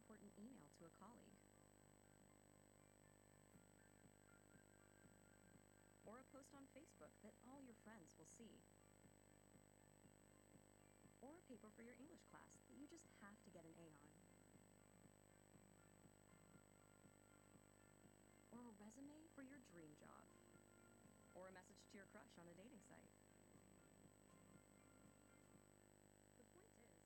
important email to a colleague. Or a post on Facebook that all your friends will see. Or a paper for your English class that you just have to get an A on. Or a resume for your dream job. Or a message to your crush on a dating site. The point is,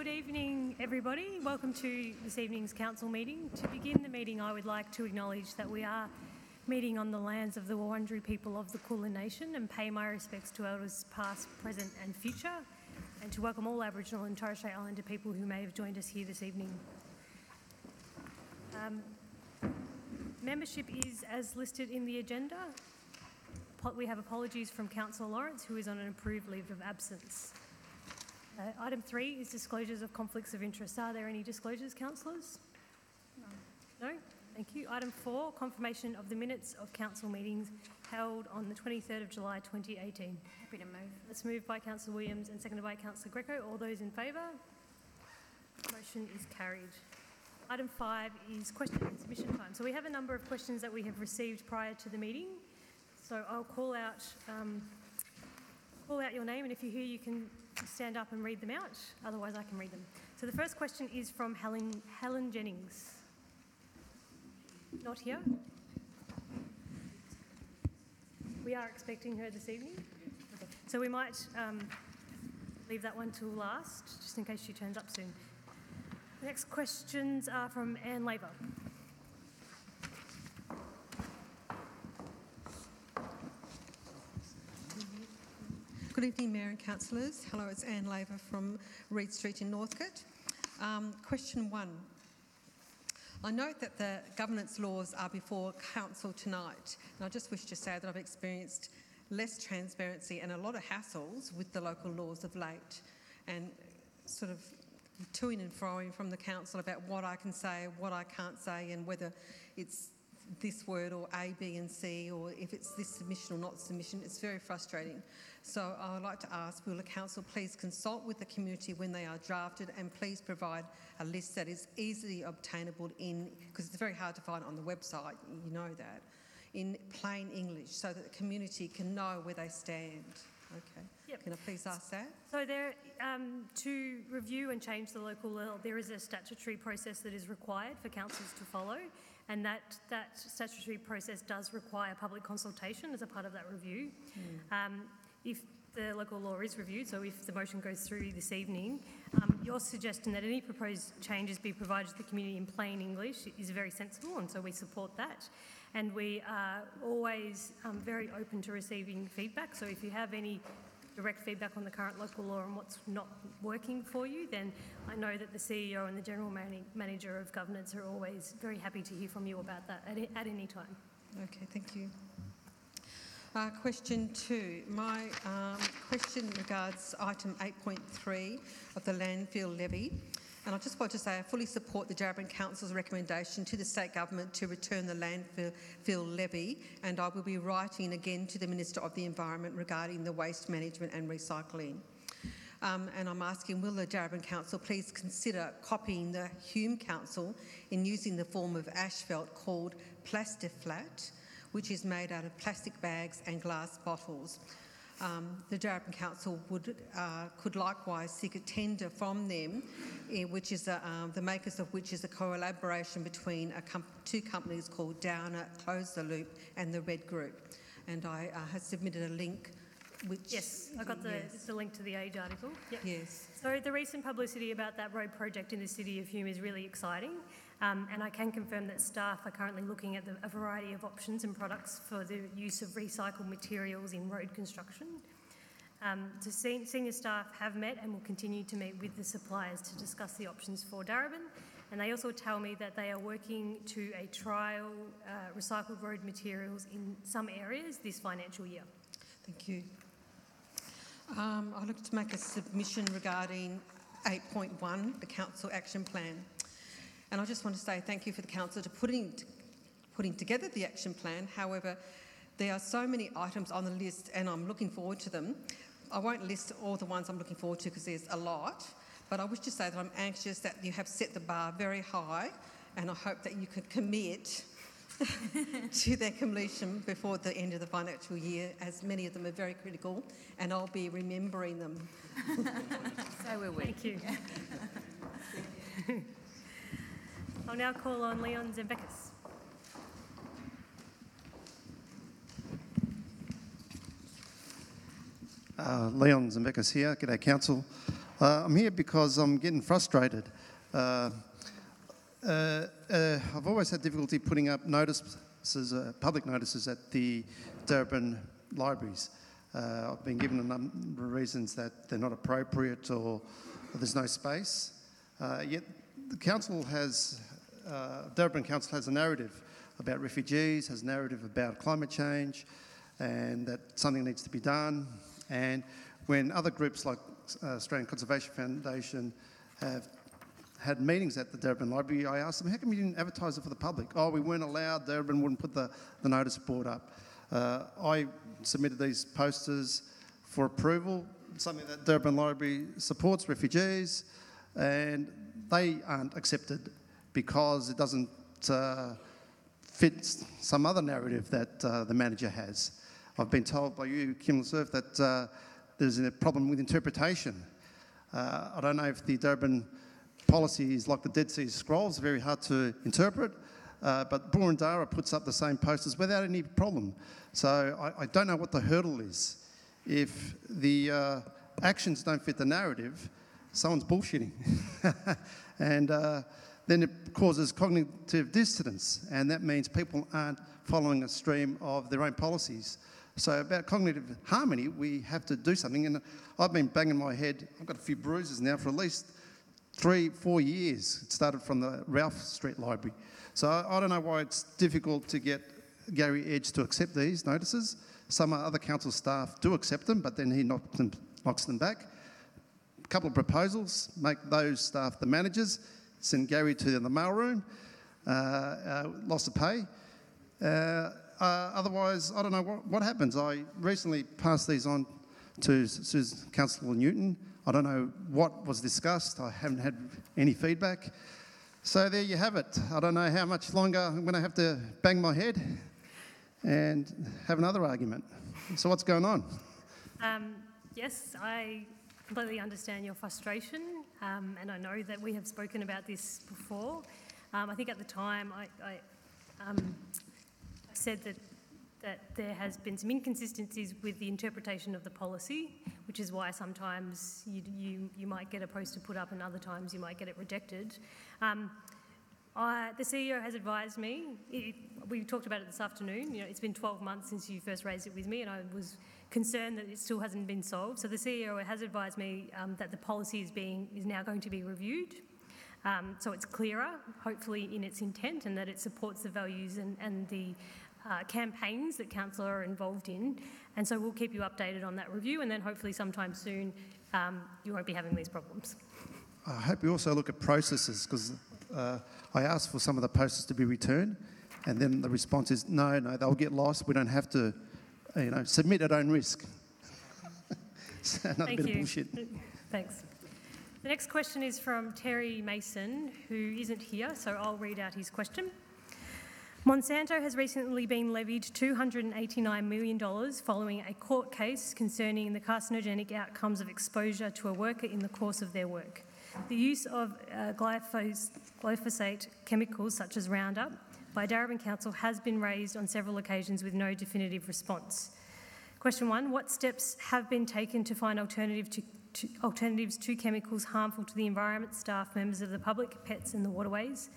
Good evening, everybody. Welcome to this evening's council meeting. To begin the meeting, I would like to acknowledge that we are meeting on the lands of the Wurundjeri people of the Kulin Nation and pay my respects to elders past, present and future, and to welcome all Aboriginal and Torres Strait Islander people who may have joined us here this evening. Membership is as listed in the agenda. We have apologies from Councillor Lawrence, who is on an approved leave of absence. Item 3 is disclosures of conflicts of interest. Are there any disclosures, councillors? No? Thank you. Item 4, confirmation of the minutes of council meetings held on the 23rd of July 2018. Happy to move. That's moved by Councillor Williams and seconded by Councillor Greco. All those in favour? Motion is carried. Item 5 is question and submission time. So we have a number of questions that we have received prior to the meeting. So I'll call out your name, and if you're here, you can stand up and read them out. Otherwise, I can read them. So the first question is from Helen Jennings. Not here. We are expecting her this evening. Okay. So we might leave that one till last, just in case she turns up soon. The next questions are from Anne Laver. Good evening, Mayor and Councillors. Hello, it's Anne Laver from Reed Street in Northcote. Question 1. I note that the governance laws are before Council tonight, and I just wish to say that I've experienced less transparency and a lot of hassles with the local laws of late, and sort of to-ing and fro-ing from the Council about what I can say, what I can't say, and whether it's this word or A, B and C, or if it's this submission or not submission. It's very frustrating. So I would like to ask, will the Council please consult with the community when they are drafted, and please provide a list that is easily obtainable because it's very hard to find on the website, you know that, in plain English, so that the community can know where they stand. Okay. Yep. Can I please ask that? So there, to review and change the local law, there is a statutory process that is required for councils to follow, and that statutory process does require public consultation as a part of that review. If the local law is reviewed, so if the motion goes through this evening, your suggestion that any proposed changes be provided to the community in plain English is very sensible, and so we support that. And we are always very open to receiving feedback, so if you have any direct feedback on the current local law and what's not working for you, then I know that the CEO and the General Manager of Governance are always very happy to hear from you about that at any time. Okay, thank you. Question 2. My question regards item 8.3 of the landfill levy. And I just want to say I fully support the Darebin Council's recommendation to the State Government to return the landfill levy, and I will be writing again to the Minister of the Environment regarding the waste management and recycling. And I'm asking, will the Darebin Council please consider copying the Hume Council in using the form of asphalt called Plastiflat, which is made out of plastic bags and glass bottles. The Darebin Council could likewise seek a tender from them, which is the makers of which is a collaboration between two companies called Downer, Close the Loop, and the Red Group. And I have submitted a link. Yes, I got the link to the Age article. Yep. Yes. So the recent publicity about that road project in the city of Hume is really exciting, and I can confirm that staff are currently looking at a variety of options and products for the use of recycled materials in road construction. So senior staff have met and will continue to meet with the suppliers to discuss the options for Darebin, and they also tell me that they are working to a trial recycled road materials in some areas this financial year. Thank you. I'd like to make a submission regarding 8.1, the Council Action Plan. And I just want to say thank you for the Council to putting together the action plan. However, there are so many items on the list and I'm looking forward to them. I won't list all the ones I'm looking forward to because there's a lot, but I wish to say that I'm anxious that you have set the bar very high, and I hope that you can commit to their completion before the end of the financial year, as many of them are very critical, and I'll be remembering them. So will we. Thank you. I'll now call on Leon Zembekis. Leon Zembekis here. G'day, Council. I'm here because I'm getting frustrated. I've always had difficulty putting up notices, public notices at the Darebin libraries. I've been given a number of reasons that they're not appropriate or there's no space. Yet the council has, Darebin Council has a narrative about refugees, has a narrative about climate change, and that something needs to be done. And when other groups like Australian Conservation Foundation have had meetings at the Darebin Library, I asked them, how come you didn't advertise it for the public? Oh, we weren't allowed, Darebin wouldn't put the notice board up. I submitted these posters for approval, something that Darebin Library supports refugees, and they aren't accepted because it doesn't fit some other narrative that the manager has. I've been told by you, Kim Surf, that there's a problem with interpretation. I don't know if the Darebin policy is like the Dead Sea Scrolls, very hard to interpret, but Boroondara puts up the same posters without any problem. So I don't know what the hurdle is. If the actions don't fit the narrative, someone's bullshitting. And then it causes cognitive dissonance, and that means people aren't following a stream of their own policies. So about cognitive harmony, we have to do something. And I've been banging my head. I've got a few bruises now for at least 3-4 years. It started from the Ralph Street Library. So I don't know why it's difficult to get Gary Edge to accept these notices. Some other council staff do accept them, but then he knocks them back. A couple of proposals, make those staff the managers, send Gary to the mailroom, loss of pay. Otherwise, I don't know what happens. I recently passed these on to Councillor Newton. I don't know what was discussed. I haven't had any feedback. So there you have it. I don't know how much longer I'm going to have to bang my head and have another argument. So what's going on? Yes, I completely understand your frustration, and I know that we have spoken about this before. I think at the time I said that there has been some inconsistencies with the interpretation of the policy, which is why sometimes you might get a poster put up and other times you might get it rejected. The CEO has advised me, we talked about it this afternoon, it's been 12 months since you first raised it with me and I was concerned that it still hasn't been solved. So the CEO has advised me that the policy is now going to be reviewed. So it's clearer, hopefully in its intent, and that it supports the values and the campaigns that council are involved in. And so we'll keep you updated on that review, and then hopefully sometime soon you won't be having these problems. I hope you also look at processes, because I asked for some of the posters to be returned, and then the response is, no, they'll get lost. We don't have to, submit at own risk. So another bit of bullshit. Thanks. The next question is from Terry Mason, who isn't here, so I'll read out his question. Monsanto has recently been levied $289 million following a court case concerning the carcinogenic outcomes of exposure to a worker in the course of their work. The use of glyphosate chemicals such as Roundup by Darebin Council has been raised on several occasions with no definitive response. Question 1, what steps have been taken to find alternatives to chemicals harmful to the environment, staff, members of the public, pets and the waterways?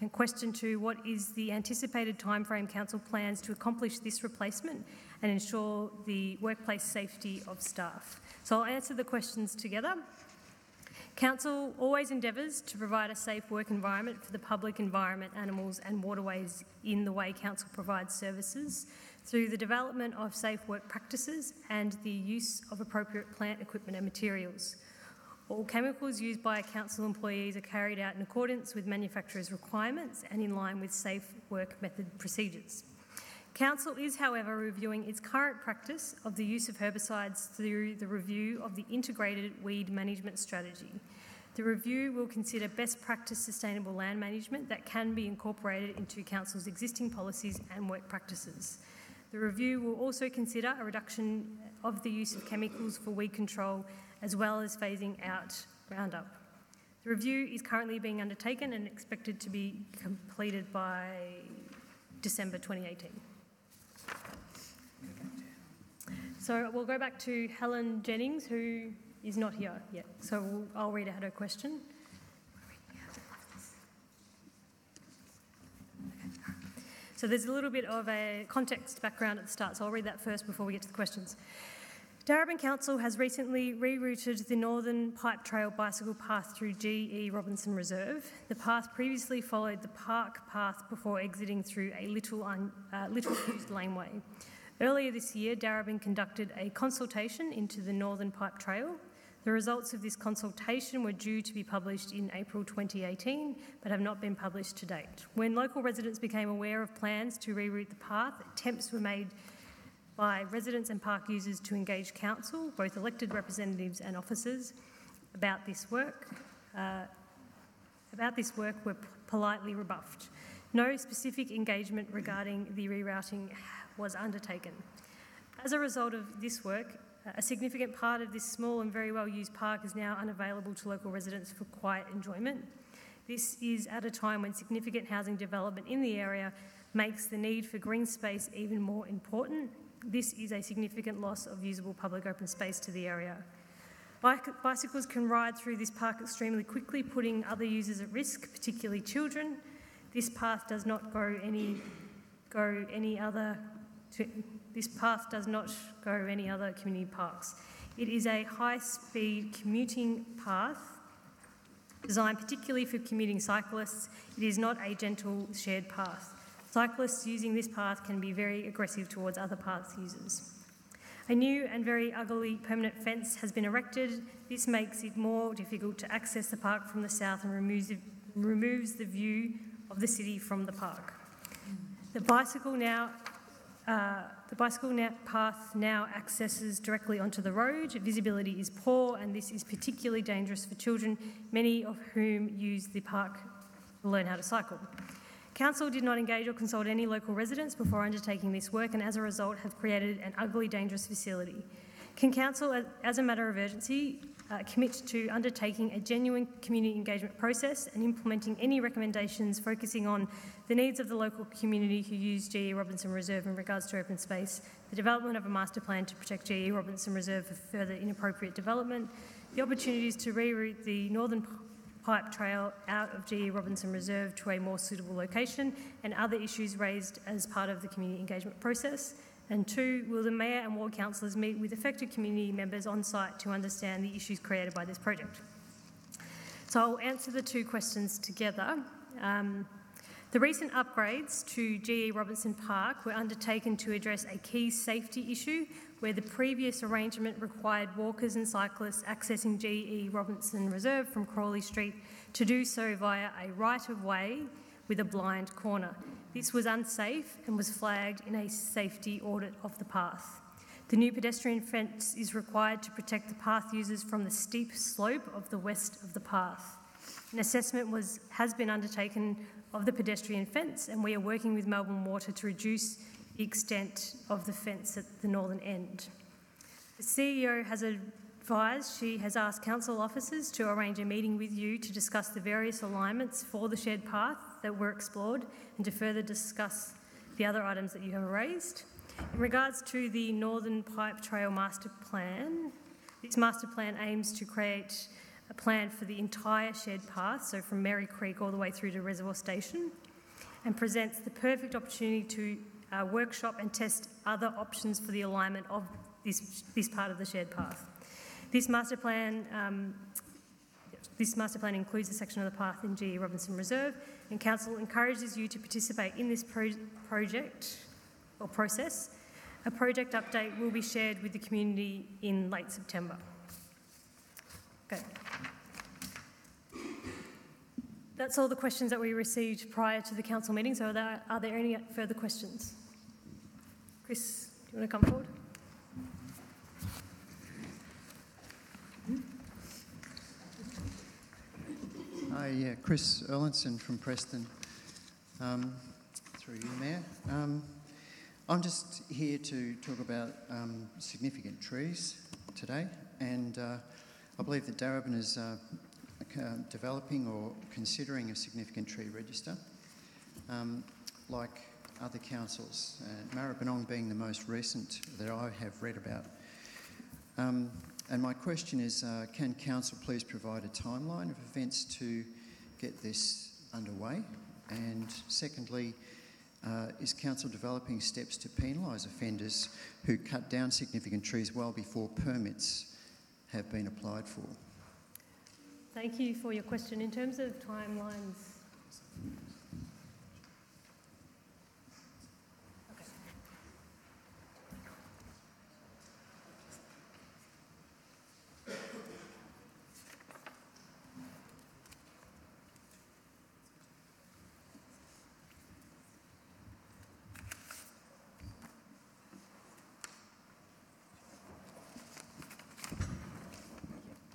And question 2, what is the anticipated timeframe council plans to accomplish this replacement and ensure the workplace safety of staff? So I'll answer the questions together. Council always endeavours to provide a safe work environment for the public, environment, animals and waterways in the way council provides services through the development of safe work practices and the use of appropriate plant equipment and materials. All chemicals used by council employees are carried out in accordance with manufacturers' requirements and in line with safe work method procedures. Council is, however, reviewing its current practice of the use of herbicides through the review of the integrated weed management strategy. The review will consider best practice sustainable land management that can be incorporated into council's existing policies and work practices. The review will also consider a reduction of the use of chemicals for weed control, as well as phasing out Roundup. The review is currently being undertaken and expected to be completed by December 2018. So we'll go back to Helen Jennings, who is not here yet, so I'll read out her question. So there's a little bit of a context background at the start, so I'll read that first before we get to the questions. Darebin Council has recently rerouted the Northern Pipe Trail bicycle path through G.E. Robinson Reserve. The path previously followed the park path before exiting through a little used laneway. Earlier this year, Darebin conducted a consultation into the Northern Pipe Trail. The results of this consultation were due to be published in April 2018, but have not been published to date. When local residents became aware of plans to reroute the path, attempts were made by residents and park users to engage council, both elected representatives and officers, about this work. Were politely rebuffed. No specific engagement regarding the rerouting was undertaken. As a result of this work, a significant part of this small and very well-used park is now unavailable to local residents for quiet enjoyment. This is at a time when significant housing development in the area makes the need for green space even more important. This is a significant loss of usable public open space to the area. Bicycles can ride through this park extremely quickly, putting other users at risk, particularly children. This path does not go any other community parks. It is a high-speed commuting path designed particularly for commuting cyclists. It is not a gentle shared path. Cyclists using this path can be very aggressive towards other path users. A new and very ugly permanent fence has been erected. This makes it more difficult to access the park from the south and removes the view of the city from the park. The bicycle path now accesses directly onto the road. Visibility is poor, and this is particularly dangerous for children, many of whom use the park to learn how to cycle. Council did not engage or consult any local residents before undertaking this work, and as a result have created an ugly, dangerous facility. Can Council, as a matter of urgency, commit to undertaking a genuine community engagement process and implementing any recommendations focusing on the needs of the local community who use G.E. Robinson Reserve in regards to open space, the development of a master plan to protect G.E. Robinson Reserve for further inappropriate development, the opportunities to reroute the Northern Pipe Trail out of G.E. Robinson Reserve to a more suitable location, and other issues raised as part of the community engagement process? And 2, will the Mayor and Ward Councillors meet with affected community members on site to understand the issues created by this project? So I'll answer the 2 questions together. The recent upgrades to G.E. Robinson Park were undertaken to address a key safety issue where the previous arrangement required walkers and cyclists accessing G.E. Robinson Reserve from Crawley Street to do so via a right-of-way with a blind corner. This was unsafe and was flagged in a safety audit of the path. The new pedestrian fence is required to protect the path users from the steep slope of the west of the path. An assessment has been undertaken of the pedestrian fence, and we are working with Melbourne Water to reduce the extent of the fence at the northern end. The CEO has advised she has asked council officers to arrange a meeting with you to discuss the various alignments for the shared path that were explored and to further discuss the other items that you have raised. In regards to the Northern Pipe Trail Master Plan, this master plan aims to create a plan for the entire shared path, so from Mary Creek all the way through to Reservoir Station, and presents the perfect opportunity to workshop and test other options for the alignment of this part of the shared path. This master plan includes a section of the path in G.E. Robinson Reserve, and Council encourages you to participate in this project or process. A project update will be shared with the community in late September. Okay. That's all the questions that we received prior to the council meeting. So are there any further questions? Chris, do you want to come forward? Hi, Chris Erlinson from Preston. Through you, Mayor. I'm just here to talk about significant trees today, and I believe that Darebin is developing or considering a significant tree register, like other councils, Maribyrnong being the most recent that I have read about. And my question is, can Council please provide a timeline of events to get this underway? And secondly, is Council developing steps to penalise offenders who cut down significant trees well before permits have been applied for? Thank you for your question. In terms of timelines,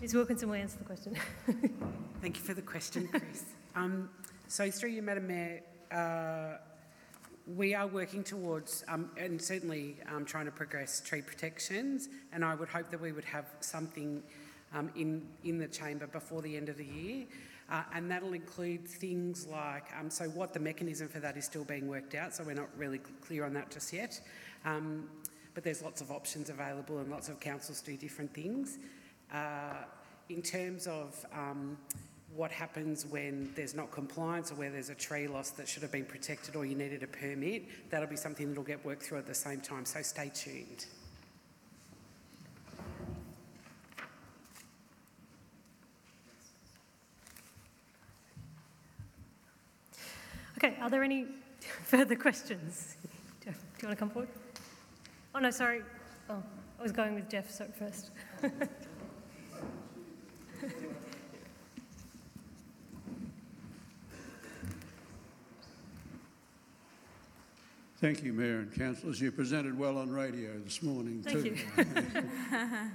Ms Wilkinson will answer the question. Thank you for the question, Chris. So through you, Madam Mayor, we are working towards and certainly trying to progress tree protections, and I would hope that we would have something in the chamber before the end of the year. And that'll include things like, so what the mechanism for that is still being worked out, so we're not really clear on that just yet. But there's lots of options available and lots of councils do different things. In terms of what happens when there's not compliance or where there's a tree loss that should have been protected or you needed a permit, that'll be something that'll get worked through at the same time, so stay tuned. Okay, are there any further questions? Jeff, do you want to come forward? Oh, no, sorry. Oh, I was going with Jeff first. Thank you, Mayor and Councillors. You presented well on radio this morning too. Thank you.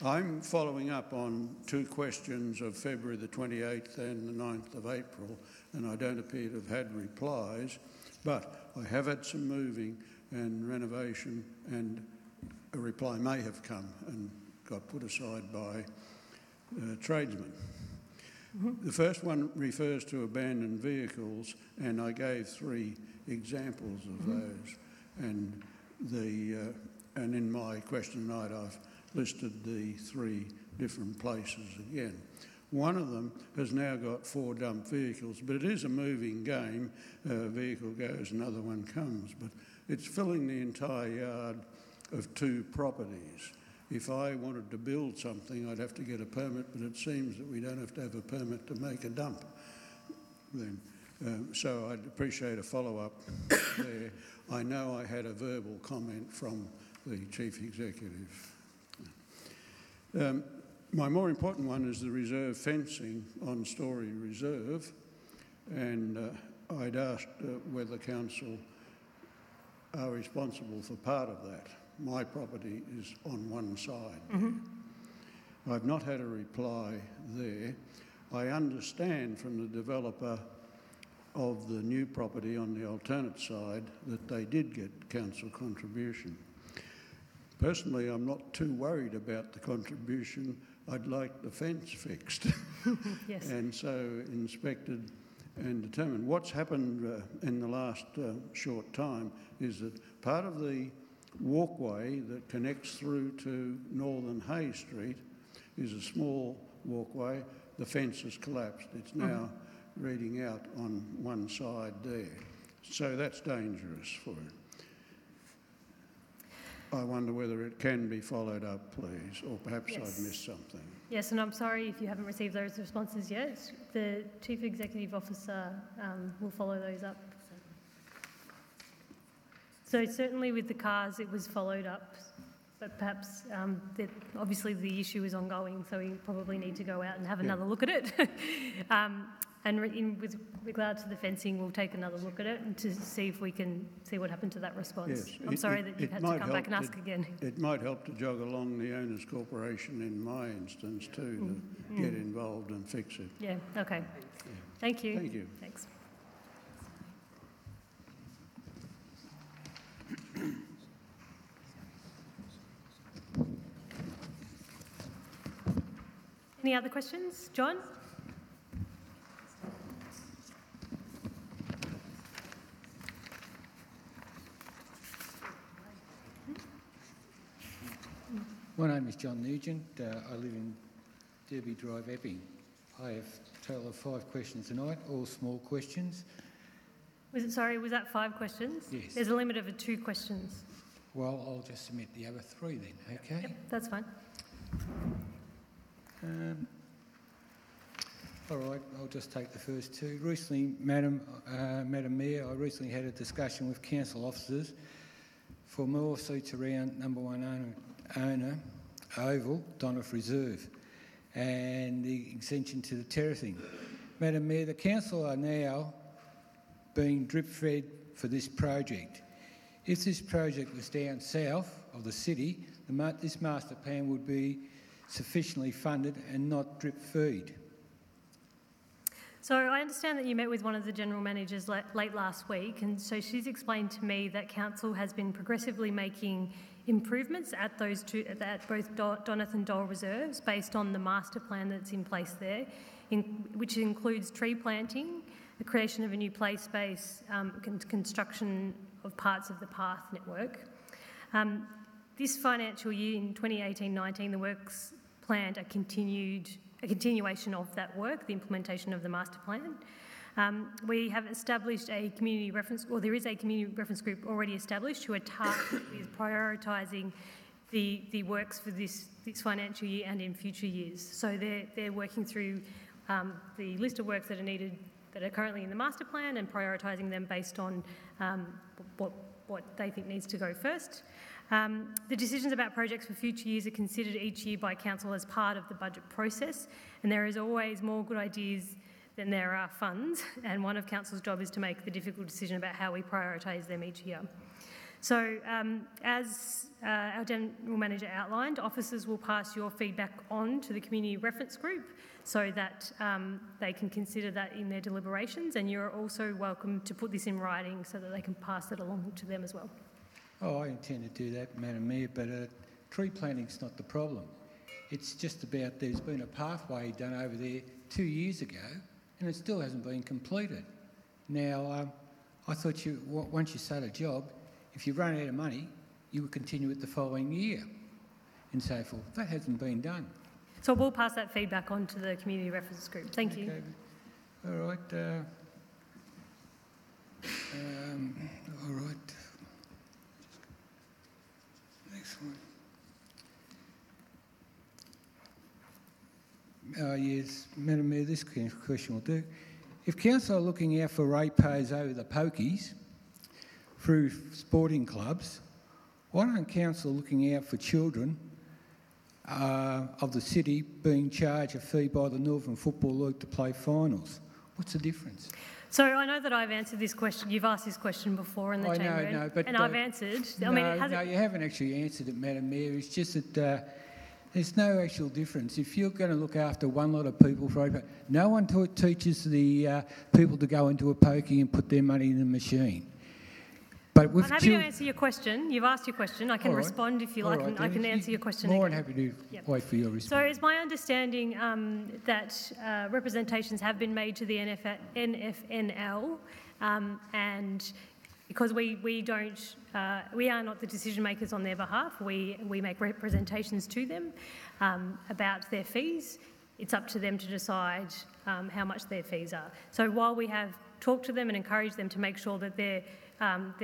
I'm following up on two questions of February the 28th and the 9th of April, and I don't appear to have had replies, but I have had some moving and renovation, and a reply may have come and got put aside by tradesmen. The first one refers to abandoned vehicles, and I gave three examples of those. And in my question tonight, I've listed the three different places again. One of them has now got 4 dumped vehicles, but it is a moving game. A vehicle goes, another one comes, but it's filling the entire yard of 2 properties. If I wanted to build something, I'd have to get a permit, but it seems that we don't have to have a permit to make a dump. Then, so I'd appreciate a follow-up there. I know I had a verbal comment from the Chief Executive. My more important one is the reserve fencing on Story Reserve, and I'd asked whether Council are responsible for part of that. My property is on one side. I've not had a reply there. I understand from the developer of the new property on the alternate side that they did get council contribution. Personally, I'm not too worried about the contribution. I'd like the fence fixed. Yes. And so inspected and determined. What's happened in the last short time is that part of the walkway that connects through to Northern Hay Street is a small walkway. The fence has collapsed. It's now reading out on one side there. So that's dangerous for it. I wonder whether it can be followed up, please, or perhaps Yes. I've missed something. Yes, and I'm sorry if you haven't received those responses yet. The Chief Executive Officer will follow those up. So certainly with the cars, it was followed up, but perhaps obviously the issue is ongoing, so we probably need to go out and have another look at it. With regard to the fencing, we'll take another look at it and to see if we can see what happened to that response. Yes, I'm sorry that you've had to come back and ask again. It might help to jog along the Owners Corporation in my instance too, to get involved and fix it. Yeah, okay. Thank you. Thank you. Thanks. Any other questions? John? My name is John Nugent. I live in Derby Drive, Epping. I have a total of 5 questions tonight, all small questions. Was that 5 questions? Yes. There's a limit of 2 questions. Well, I'll just submit the other 3 then, okay? Yep, that's fine. All right, I'll just take the first 2. Recently, Madam Mayor, I recently had a discussion with council officers for more seats around number 1 owner, Oval, Donoff Reserve, and the extension to the terracing. Madam Mayor, the council are now being drip-fed for this project. If this project was down south of the city, this master plan would be sufficiently funded and not drip-feed. So I understand that you met with one of the general managers late last week, and so she's explained to me that council has been progressively making improvements at both Donath and Dole reserves based on the master plan that's in place there, which includes tree planting, the creation of a new play space, construction of parts of the path network. This financial year in 2018-19, the works planned a continuation of that work, the implementation of the master plan. We have established a community reference, or there is a community reference group already established who are tasked with prioritising the works for this financial year and in future years. So they're working through the list of works that are needed, that are currently in the master plan, and prioritising them based on what they think needs to go first. The decisions about projects for future years are considered each year by council as part of the budget process, and there is always more good ideas than there are funds, and one of council's job is to make the difficult decision about how we prioritise them each year. So as our General Manager outlined, officers will pass your feedback on to the Community Reference Group so that they can consider that in their deliberations, and you're also welcome to put this in writing so that they can pass it along to them as well. Oh, I intend to do that, Madam Mayor, but tree planting's not the problem. It's just about there's been a pathway done over there 2 years ago and it still hasn't been completed. Now, I thought once you start a job, if you run out of money, you would continue it the following year and so forth. That hasn't been done. So we'll pass that feedback on to the Community Reference Group. Thank you. All right. All right. Next one. Yes, Madam Mayor, this question will do. If council are looking out for ratepayers over the pokies through sporting clubs, why aren't council looking out for children of the city being charged a fee by the Northern Football League to play finals? What's the difference? So I know that I've answered this question. You've asked this question before in the chamber, but I've answered. No, you haven't actually answered it, Madam Mayor. It's just that there's no actual difference. If you're going to look after one lot of people, no one teaches the people to go into a pokey and put their money in the machine. But with I'm happy to answer your question. You've asked your question. I can respond if you like, and I can answer your question again. More than happy to wait for your response. So it's my understanding that representations have been made to the NFNL, and because we are not the decision makers on their behalf, we make representations to them about their fees. It's up to them to decide how much their fees are. So while we have talked to them and encouraged them to make sure that their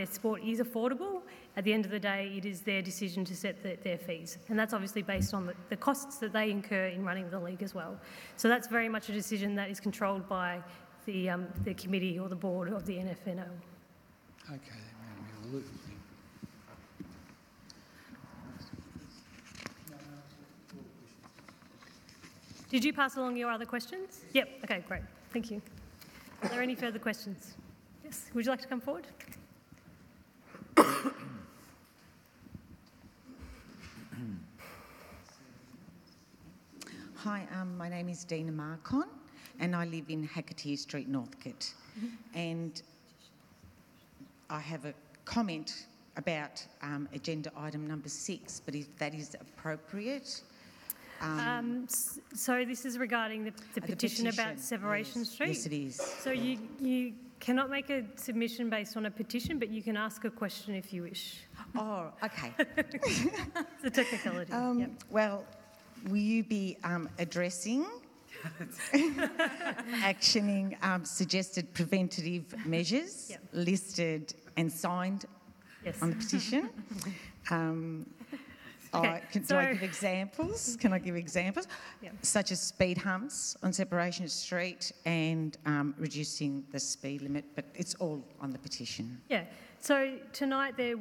sport is affordable, at the end of the day, it is their decision to set their fees. And that's obviously based on the costs that they incur in running the league as well. So that's very much a decision that is controlled by the committee or the board of the NFNO. Okay, then, Madam Mayor. Did you pass along your other questions? Yep, okay, great. Thank you. Are there any further questions? Yes, would you like to come forward? Hi, my name is Dina Marcon and I live in Hacketeer Street, Northcote. And I have a comment about agenda item number 6, but if that is appropriate. So this is regarding the petition about Separation Street? Yes, it is. So you cannot make a submission based on a petition, but you can ask a question if you wish. Oh, okay. It's a technicality. Yep. Well, will you be addressing, actioning suggested preventative measures Yep. listed and signed Yes. on the petition? Okay, Do I give examples? Can I give examples? Yep. Such as speed humps on Separation Street and reducing the speed limit, but it's all on the petition. Yeah. So tonight there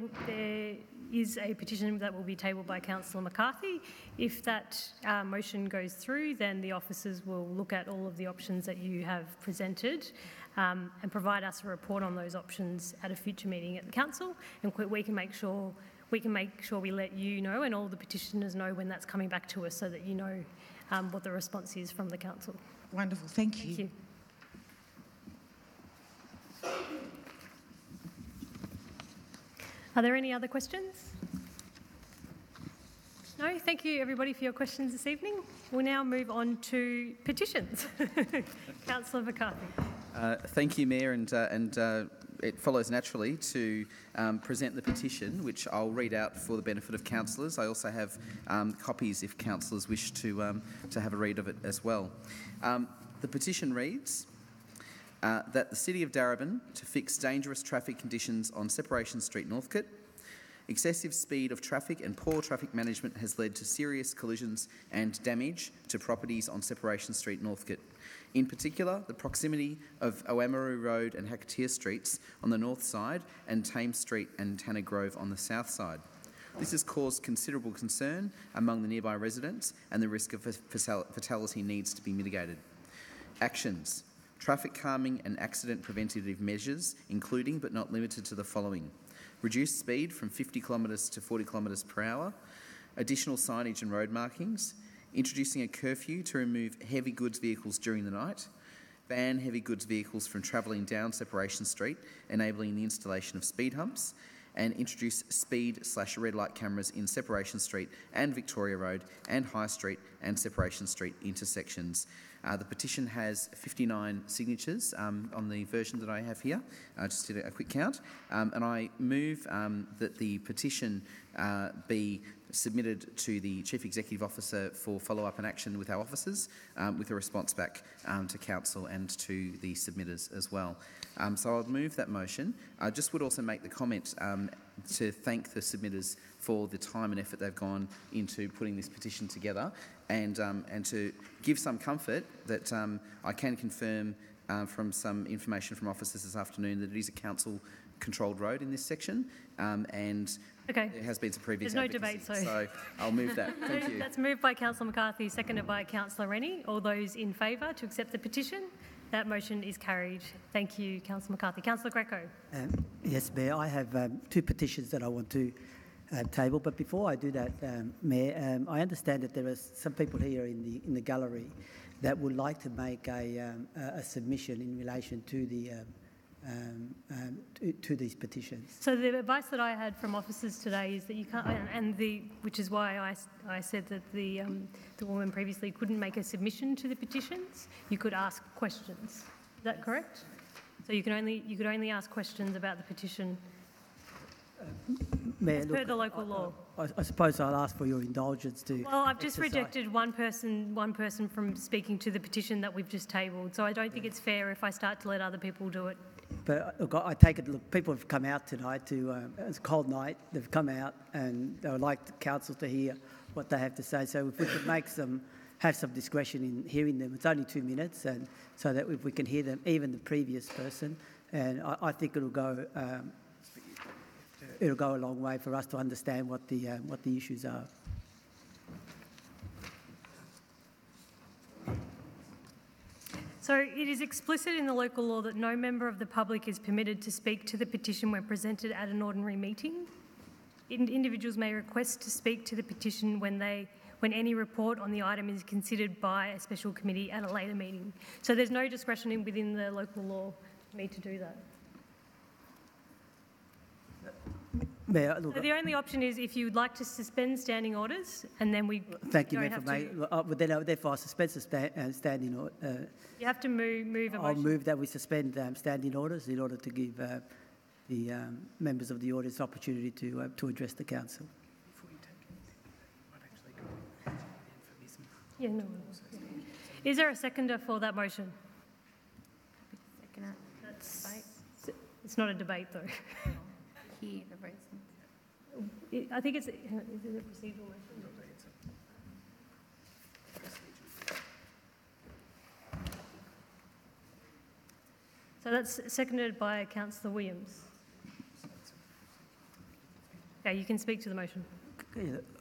is a petition that will be tabled by Councillor McCarthy. If that motion goes through, then the officers will look at all of the options that you have presented and provide us a report on those options at a future meeting at the council, and we can make sure we let you know and all the petitioners know when that's coming back to us, so that you know what the response is from the council. Wonderful, thank you. Thank you. Are there any other questions? No? Thank you, everybody, for your questions this evening. We'll now move on to petitions. Councillor McCarthy. Thank you, Mayor, and it follows naturally to present the petition, which I'll read out for the benefit of councillors. I also have copies if councillors wish to have a read of it as well. The petition reads that the City of Darebin to fix dangerous traffic conditions on Separation Street, Northcote. Excessive speed of traffic and poor traffic management has led to serious collisions and damage to properties on Separation Street, Northcote. In particular, the proximity of Oamaru Road and Hakatea Streets on the north side and Thames Street and Tanner Grove on the south side. This has caused considerable concern among the nearby residents, and the risk of fatality needs to be mitigated. Actions. Traffic calming and accident preventative measures, including but not limited to the following: reduce speed from 50 kilometres to 40 kilometres per hour, additional signage and road markings, introducing a curfew to remove heavy goods vehicles during the night, ban heavy goods vehicles from travelling down Separation Street, enabling the installation of speed humps, and introduce speed/red light cameras in Separation Street and Victoria Road and High Street and Separation Street intersections. The petition has 59 signatures on the version that I have here. I just did a quick count. And I move that the petition be submitted to the Chief Executive Officer for follow-up and action with our officers, with a response back to Council and to the submitters as well. So I'll move that motion. I just would also make the comment to thank the submitters for the time and effort they've gone into putting this petition together, and to give some comfort that I can confirm from some information from officers this afternoon that it is a council-controlled road in this section, and Okay. there has been some previous There's no advocacy, debate, so I'll move that. Thank you. That's moved by Councillor McCarthy, seconded by Councillor Rennie. All those in favour to accept the petition? That motion is carried. Thank you, Councillor McCarthy. Councillor Greco. Yes, Mayor, I have two petitions that I want to table, but before I do that, Mayor, I understand that there are some people here in the gallery that would like to make a submission in relation to the to these petitions. So the advice that I had from officers today is that you can't, which is why I said that the woman previously couldn't make a submission to the petitions. You could ask questions. Is that correct? So you could only ask questions about the petition. Mayor, per the local law. I suppose I'll ask for your indulgence to. Well, I've just rejected one person from speaking to the petition that we've just tabled, so I don't think it's fair if I start to let other people do it. But look, I take it, look, people have come out tonight it's a cold night, they've come out and they would like the council to hear what they have to say. So if we could have some discretion in hearing them, it's only 2 minutes, and so that if we can hear them, even the previous person, and I think it'll go a long way for us to understand what the issues are. So it is explicit in the local law that no member of the public is permitted to speak to the petition when presented at an ordinary meeting. Individuals may request to speak to the petition when any report on the item is considered by a special committee at a later meeting. So there's no discretion within the local law for me to do that. Mayor, look, So the only option is if you would like to suspend standing orders, and then we thank you, don't Mayor, have for to. making. Therefore, I suspend standing order. You have to move a I'll motion. move that we suspend standing orders in order to give the members of the audience opportunity to address the council. Yeah, no. Is there a seconder for that motion? Second It's not a debate, though. hear the reason. I think it's, is it a procedural motion? So that's seconded by Councillor Williams. Yeah, you can speak to the motion.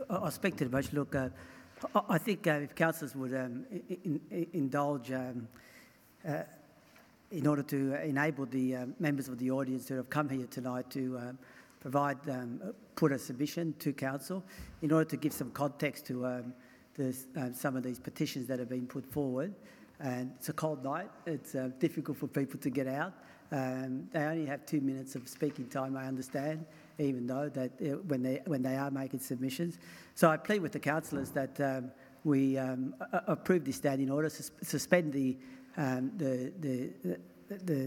I'll speak to the motion. Look, I think if councillors would indulge in order to enable the members of the audience who have come here tonight to put a submission to council in order to give some context to some of these petitions that have been put forward. And it's a cold night. It's difficult for people to get out. They only have 2 minutes of speaking time, I understand, even though that when they are making submissions. So I plead with the councillors that we approve this standing order, suspend the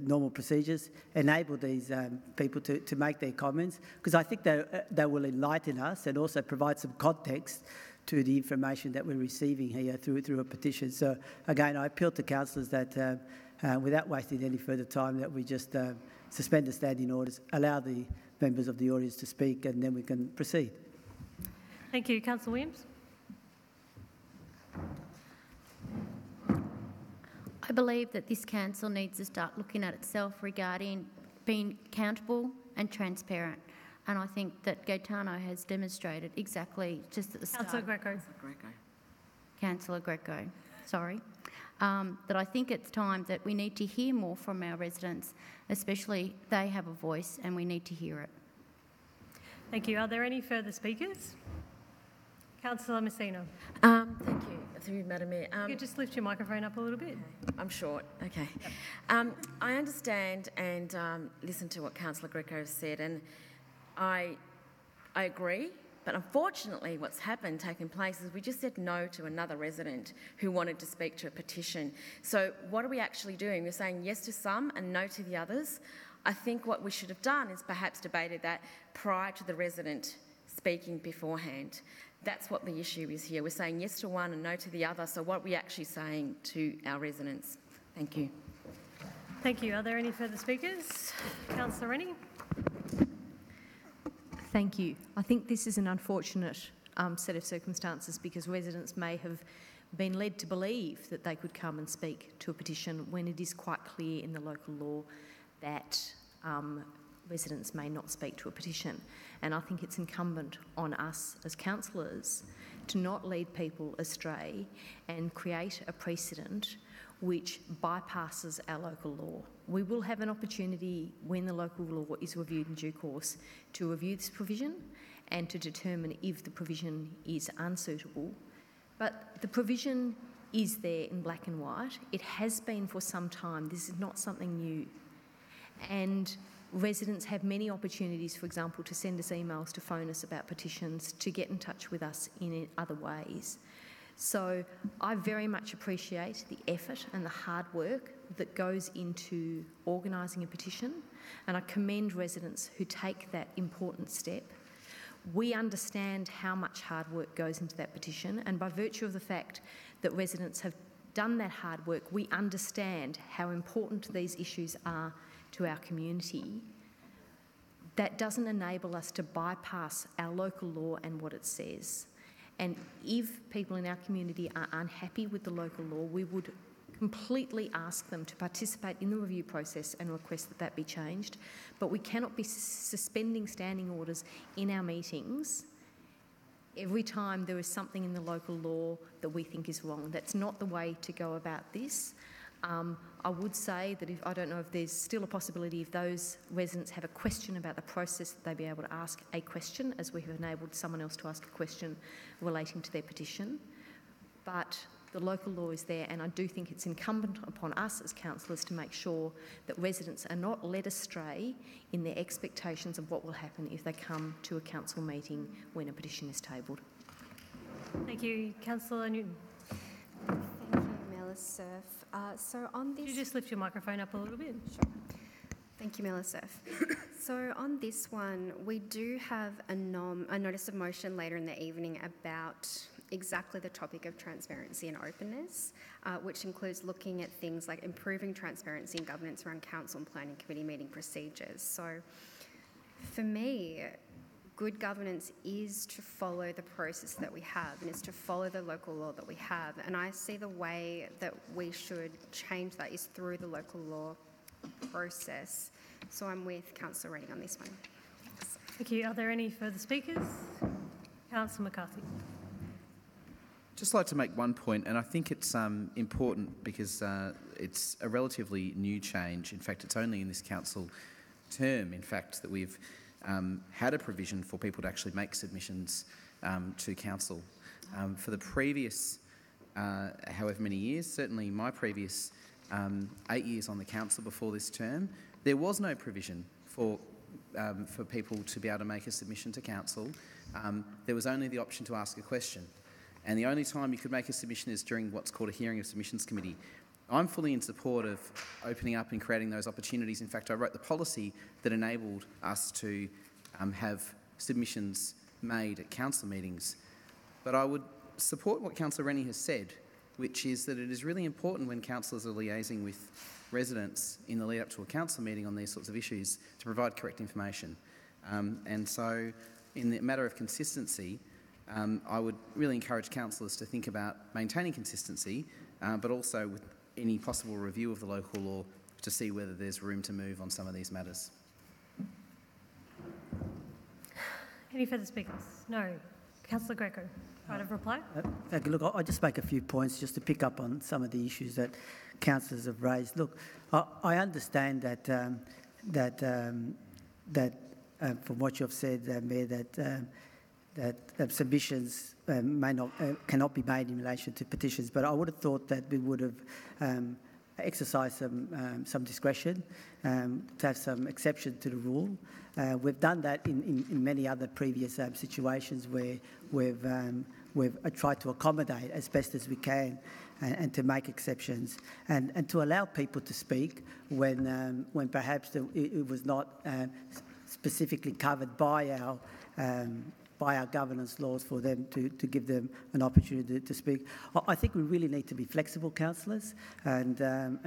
normal procedures, enable these people to make their comments, because I think they will enlighten us and also provide some context to the information that we're receiving here through a petition. So again, I appeal to councillors that without wasting any further time, that we just suspend the standing orders, allow the members of the audience to speak, and then we can proceed. Thank you. Councillor Williams? I believe that this council needs to start looking at itself regarding being accountable and transparent. And I think that Gaetano has demonstrated exactly just at the start. Councillor Greco. Councillor Greco, sorry. That I think it's time that we need to hear more from our residents, especially they have a voice and we need to hear it. Thank you. Are there any further speakers? Councillor Messina. Thank you, through Madam Mayor. You could just lift your microphone up a little bit. I'm short. Okay. I understand and listen to what Councillor Greco has said, and I agree. But unfortunately, what's taken place is we just said no to another resident who wanted to speak to a petition. So what are we actually doing? We're saying yes to some and no to the others. I think what we should have done is perhaps debated that prior to the resident speaking beforehand. That's what the issue is here. We're saying yes to one and no to the other. So what are we actually saying to our residents? Thank you. Thank you. Are there any further speakers? Councillor Rennie. Thank you. I think this is an unfortunate set of circumstances because residents may have been led to believe that they could come and speak to a petition when it is quite clear in the local law that residents may not speak to a petition. And I think it's incumbent on us as councillors to not lead people astray and create a precedent which bypasses our local law. We will have an opportunity when the local law is reviewed in due course to review this provision and to determine if the provision is unsuitable. But the provision is there in black and white. It has been for some time. This is not something new. And residents have many opportunities, for example, to send us emails, to phone us about petitions, to get in touch with us in other ways. So I very much appreciate the effort and the hard work that goes into organising a petition, and I commend residents who take that important step. We understand how much hard work goes into that petition, and by virtue of the fact that residents have done that hard work, we understand how important these issues are to our community. That doesn't enable us to bypass our local law and what it says. And if people in our community are unhappy with the local law, we would completely ask them to participate in the review process and request that that be changed. But we cannot be suspending standing orders in our meetings every time there is something in the local law that we think is wrong. That's not the way to go about this. I would say that I don't know if there's still a possibility if those residents have a question about the process that they'd be able to ask a question, as we have enabled someone else to ask a question relating to their petition. But The local law is there, and I do think it's incumbent upon us as councillors to make sure that residents are not led astray in their expectations of what will happen if they come to a council meeting when a petition is tabled. Thank you. Councillor Newton. Thank you, Mela Surf. So on this... Could you just lift your microphone up a little bit? Sure. Thank you, Mela Surf. So on this one, we do have a notice of motion later in the evening about exactly the topic of transparency and openness, which includes looking at things like improving transparency and governance around council and planning committee meeting procedures. So for me, good governance is to follow the process that we have and is to follow the local law that we have. And I see the way that we should change that is through the local law process. So I'm with Councillor Rennie on this one. Thanks. Thank you. Are there any further speakers? Councillor McCarthy. Just like to make one point, and I think it's important because it's a relatively new change. In fact, it's only in this council term, in fact, that we've had a provision for people to actually make submissions to council. For the previous however many years, certainly my previous 8 years on the council before this term, there was no provision for people to be able to make a submission to council. There was only the option to ask a question. And the only time you could make a submission is during what's called a hearing of submissions committee. I'm fully in support of opening up and creating those opportunities. In fact, I wrote the policy that enabled us to have submissions made at council meetings. But I would support what Councillor Rennie has said, which is that it is really important when councillors are liaising with residents in the lead up to a council meeting on these sorts of issues to provide correct information. And so in the matter of consistency, I would really encourage councillors to think about maintaining consistency, but also with any possible review of the local law to see whether there's room to move on some of these matters. Any further speakers? No. Councillor Greco, right of reply? Thank you. Look, I'll just make a few points just to pick up on some of the issues that councillors have raised. Look, I understand that from what you've said, Mayor, that submissions cannot be made in relation to petitions, but I would have thought that we would have exercised some discretion to have some exception to the rule. We've done that in many other previous situations where we've tried to accommodate as best as we can and to make exceptions and to allow people to speak when perhaps it was not specifically covered by our governance laws for them to give them an opportunity to speak. I think we really need to be flexible, councillors, and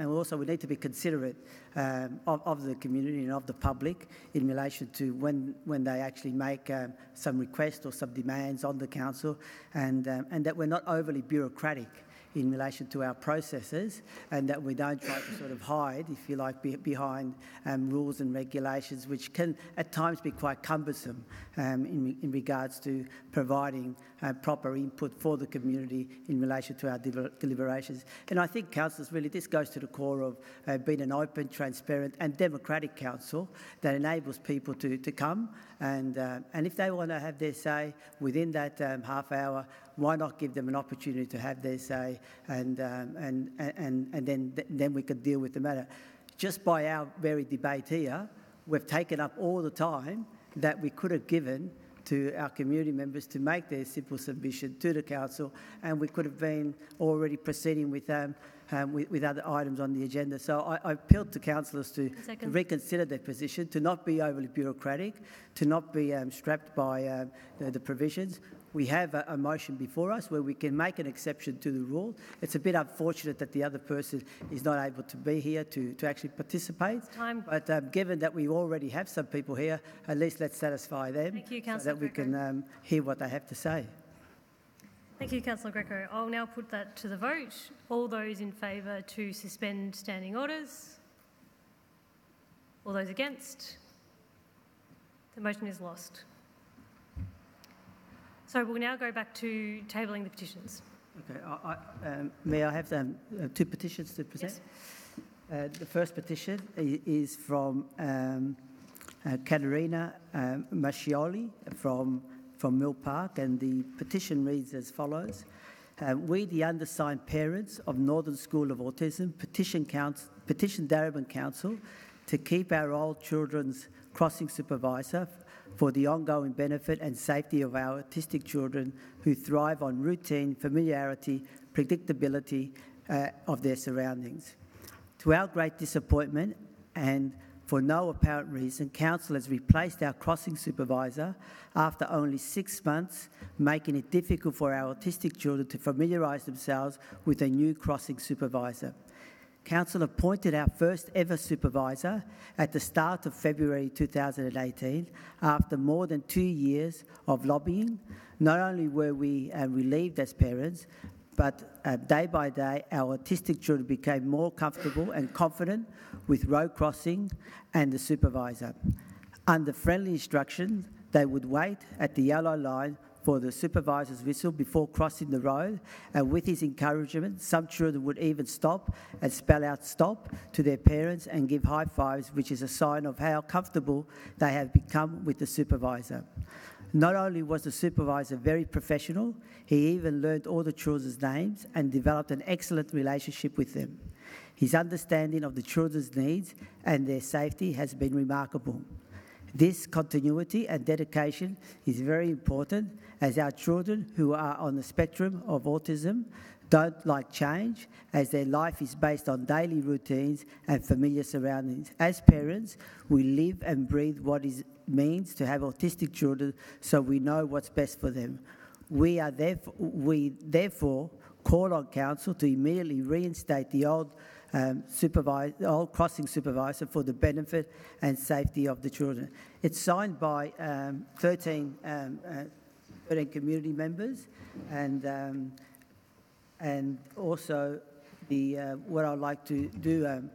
also we need to be considerate of the community and of the public in relation to when they actually make some requests or some demands on the council, and that we're not overly bureaucratic in relation to our processes, and that we don't try to sort of hide, if you like, behind rules and regulations, which can at times be quite cumbersome in regards to providing proper input for the community in relation to our deliberations. And I think, councillors, really this goes to the core of being an open, transparent and democratic council that enables people to come and if they want to have their say within that half hour, why not give them an opportunity to have their say, and then we could deal with the matter. Just by our very debate here, we've taken up all the time that we could have given to our community members to make their simple submission to the council, and we could have been already proceeding with other items on the agenda. So I appealed to councillors to reconsider their position, to not be overly bureaucratic, to not be strapped by the provisions. We have a motion before us where we can make an exception to the rule. It's a bit unfortunate that the other person is not able to be here to actually participate. But given that we already have some people here, at least let's satisfy them. Thank you, so that we can hear what they have to say. Thank you, Councillor Greco. I'll now put that to the vote. All those in favour to suspend standing orders? All those against? The motion is lost. So we'll now go back to tabling the petitions. Okay. May I have two petitions to present? Yes. The first petition is from Caterina Mascioli from Mill Park, and the petition reads as follows. we, the undersigned parents of Northern School of Autism, petition Darebin Council to keep our old children's crossing supervisor for the ongoing benefit and safety of our autistic children who thrive on routine, familiarity, predictability of their surroundings. To our great disappointment, and for no apparent reason, Council has replaced our crossing supervisor after only 6 months, making it difficult for our autistic children to familiarise themselves with a new crossing supervisor. Council appointed our first ever supervisor at the start of February 2018 after more than 2 years of lobbying. Not only were we relieved as parents, but day by day our autistic children became more comfortable and confident with road crossing and the supervisor. Under friendly instructions, they would wait at the yellow line for the supervisor's whistle before crossing the road, and with his encouragement, some children would even stop and spell out "stop" to their parents and give high fives, which is a sign of how comfortable they have become with the supervisor. Not only was the supervisor very professional, he even learned all the children's names and developed an excellent relationship with them. His understanding of the children's needs and their safety has been remarkable. This continuity and dedication is very important, as our children who are on the spectrum of autism don't like change, as their life is based on daily routines and familiar surroundings. As parents, we live and breathe what it means to have autistic children, so we know what's best for them. We therefore call on Council to immediately reinstate the old crossing supervisor for the benefit and safety of the children. It's signed by 13 community members, and also what I'd like to do,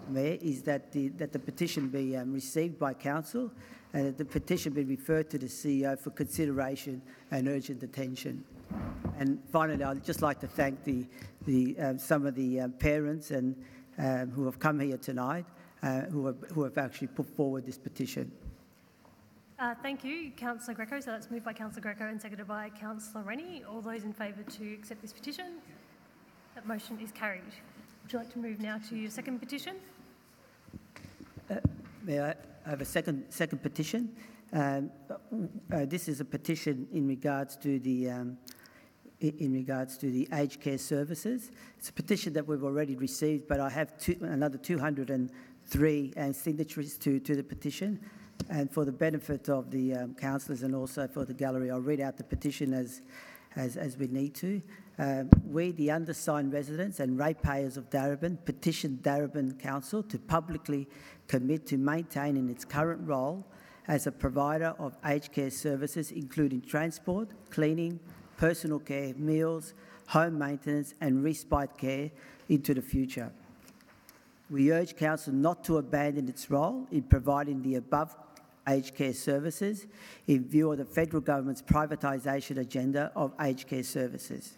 Mayor, is that the petition be received by Council, and that the petition be referred to the CEO for consideration and urgent attention. And finally, I'd just like to thank some of the parents and who have come here tonight, who have actually put forward this petition. Thank you, Councillor Greco. So that's moved by Councillor Greco and seconded by Councillor Rennie. All those in favour to accept this petition? That motion is carried. Would you like to move now to your second petition? May I have a second petition? This is a petition in regards to the aged care services. It's a petition that we've already received, but I have another 203 signatories to the petition. And for the benefit of the councillors and also for the gallery, I'll read out the petition as we need to. We, the undersigned residents and ratepayers of Darebin, petition Darebin Council to publicly commit to maintaining its current role as a provider of aged care services, including transport, cleaning, personal care, meals, home maintenance and respite care into the future. We urge Council not to abandon its role in providing the above aged care services in view of the federal government's privatisation agenda of aged care services.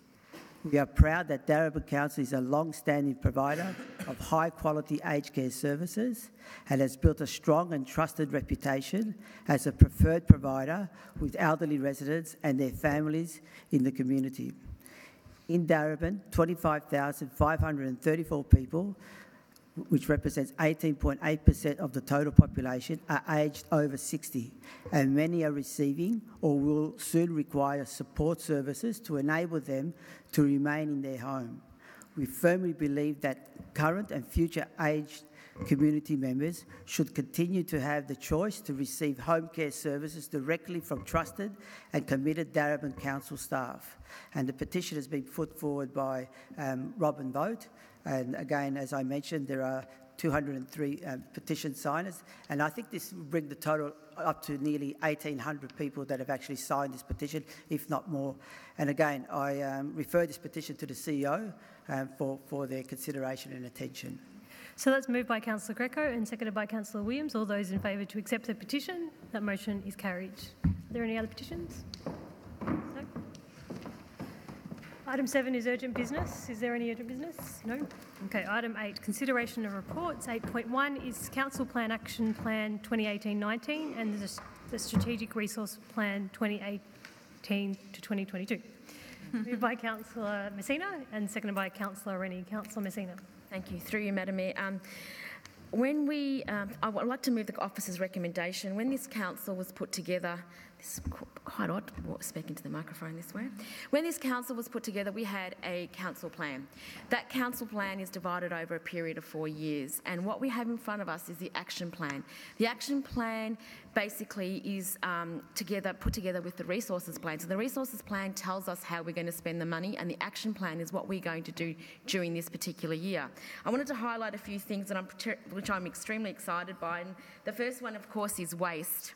We are proud that Darebin Council is a long-standing provider of high-quality aged care services and has built a strong and trusted reputation as a preferred provider with elderly residents and their families in the community. In Darebin, 25,534 people, which represents 18.8% of the total population, are aged over 60, and many are receiving or will soon require support services to enable them to remain in their home. We firmly believe that current and future aged community members should continue to have the choice to receive home care services directly from trusted and committed Darebin Council staff. And the petition has been put forward by Robin Vogt. And again, as I mentioned, there are 203 petition signers, and I think this will bring the total up to nearly 1,800 people that have actually signed this petition, if not more. And again, I refer this petition to the CEO for their consideration and attention. So that's moved by Councillor Greco and seconded by Councillor Williams. All those in favour to accept the petition? That motion is carried. Are there any other petitions? No? Item 7 is urgent business. Is there any urgent business? No? Okay, item 8, consideration of reports. 8.1 is Council Plan Action Plan 2018-19 and the Strategic Resource Plan 2018 to 2022. Moved by Councillor Messina and seconded by Councillor Rennie. Councillor Messina. Thank you. Through you, Madam Mayor. I would like to move the officer's recommendation. When this council was put together, this is quite odd, speaking to the microphone this way. When this council was put together, we had a council plan. That council plan is divided over a period of 4 years, and what we have in front of us is the action plan. The action plan basically is put together with the resources plan. So the resources plan tells us how we're going to spend the money, and the action plan is what we're going to do during this particular year. I wanted to highlight a few things that which I'm extremely excited by. And the first one, of course, is waste.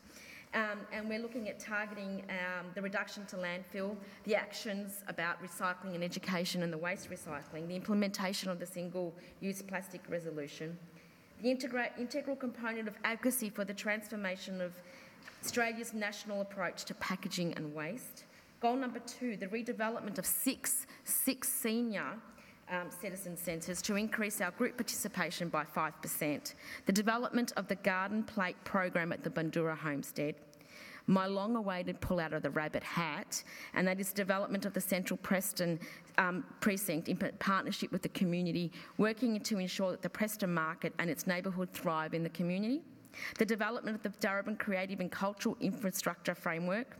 And we're looking at targeting the reduction to landfill, the actions about recycling and education and the waste recycling, the implementation of the single-use plastic resolution, the integral component of advocacy for the transformation of Australia's national approach to packaging and waste. Goal number 2, the redevelopment of six senior citizen centres to increase our group participation by 5%. The development of the garden plate program at the Bundoora homestead. My long-awaited pull out of the rabbit hat, and that is development of the Central Preston precinct in partnership with the community, working to ensure that the Preston market and its neighbourhood thrive in the community. The development of the Darebin Creative and Cultural Infrastructure Framework.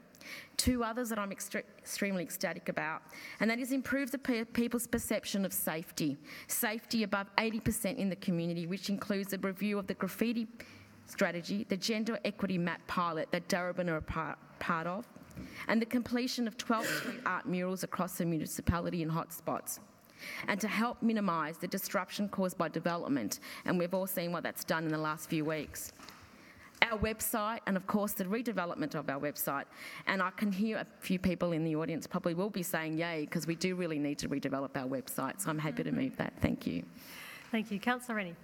2 others that I'm extremely ecstatic about, and that is improve the people's perception of safety. Safety above 80% in the community, which includes a review of the graffiti strategy, the gender equity map pilot that Darebin are a part of, and the completion of 12 street art murals across the municipality in hotspots. And to help minimise the disruption caused by development, and we've all seen what that's done in the last few weeks. Our website, and of course the redevelopment of our website. And I can hear a few people in the audience probably will be saying yay, because we do really need to redevelop our website, so I'm happy to move that. Thank you. Thank you. Councillor Rennie.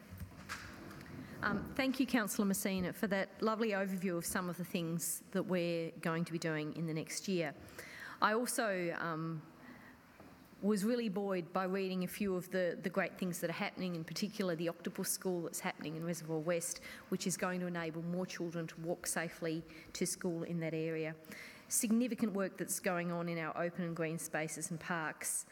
Thank you, Councillor Messina, for that lovely overview of some of the things that we're going to be doing in the next year. I also was really buoyed by reading a few of the great things that are happening, in particular the Octopus School that's happening in Reservoir West, which is going to enable more children to walk safely to school in that area. Significant work that's going on in our open and green spaces and parks.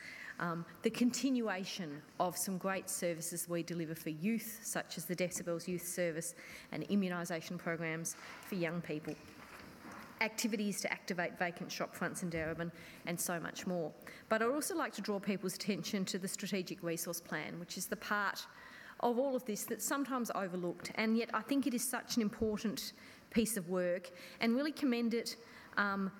The continuation of some great services we deliver for youth, such as the Decibels Youth Service and immunisation programs for young people. Activities to activate vacant shop fronts in Darebin, and so much more. But I'd also like to draw people's attention to the Strategic Resource Plan, which is the part of all of this that's sometimes overlooked, and yet I think it is such an important piece of work, and really commend it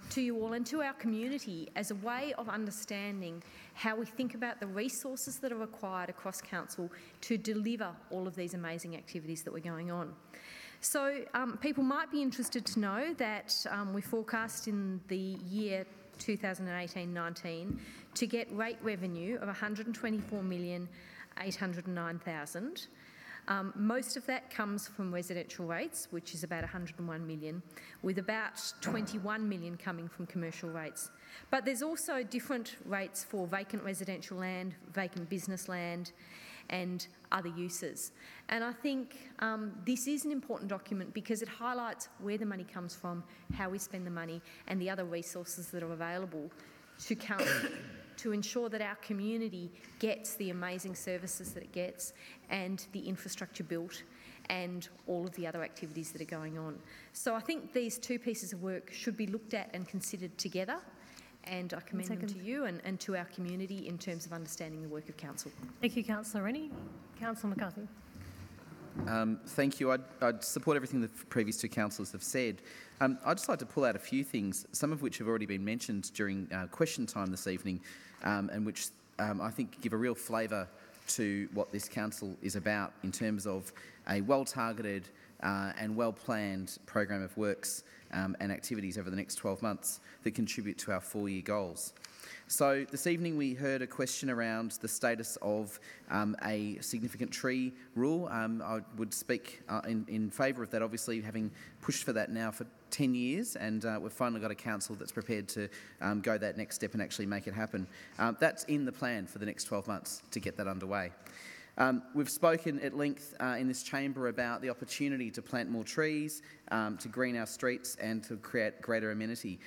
to you all and to our community as a way of understanding how we think about the resources that are required across council to deliver all of these amazing activities that we're going on. So people might be interested to know that we forecast in the year 2018-19 to get rate revenue of $124,809,000. Most of that comes from residential rates, which is about 101 million, with about 21 million coming from commercial rates. But there's also different rates for vacant residential land, vacant business land, and other uses. And I think this is an important document because it highlights where the money comes from, how we spend the money, and the other resources that are available to council to ensure that our community gets the amazing services that it gets and the infrastructure built and all of the other activities that are going on. So I think these 2 pieces of work should be looked at and considered together, and I commend them to you and to our community in terms of understanding the work of council. Thank you, Councillor Rennie. Councillor McCarthy. Thank you. I'd support everything the previous 2 councillors have said. I'd just like to pull out a few things, some of which have already been mentioned during question time this evening, and which I think give a real flavour to what this council is about in terms of a well-targeted and well-planned program of works and activities over the next 12 months that contribute to our 4-year goals. So this evening we heard a question around the status of a significant tree rule. I would speak in favour of that, obviously, having pushed for that now for 10 years, and we've finally got a council that's prepared to go that next step and actually make it happen. That's in the plan for the next 12 months to get that underway. We've spoken at length in this chamber about the opportunity to plant more trees, to green our streets and to create greater amenity.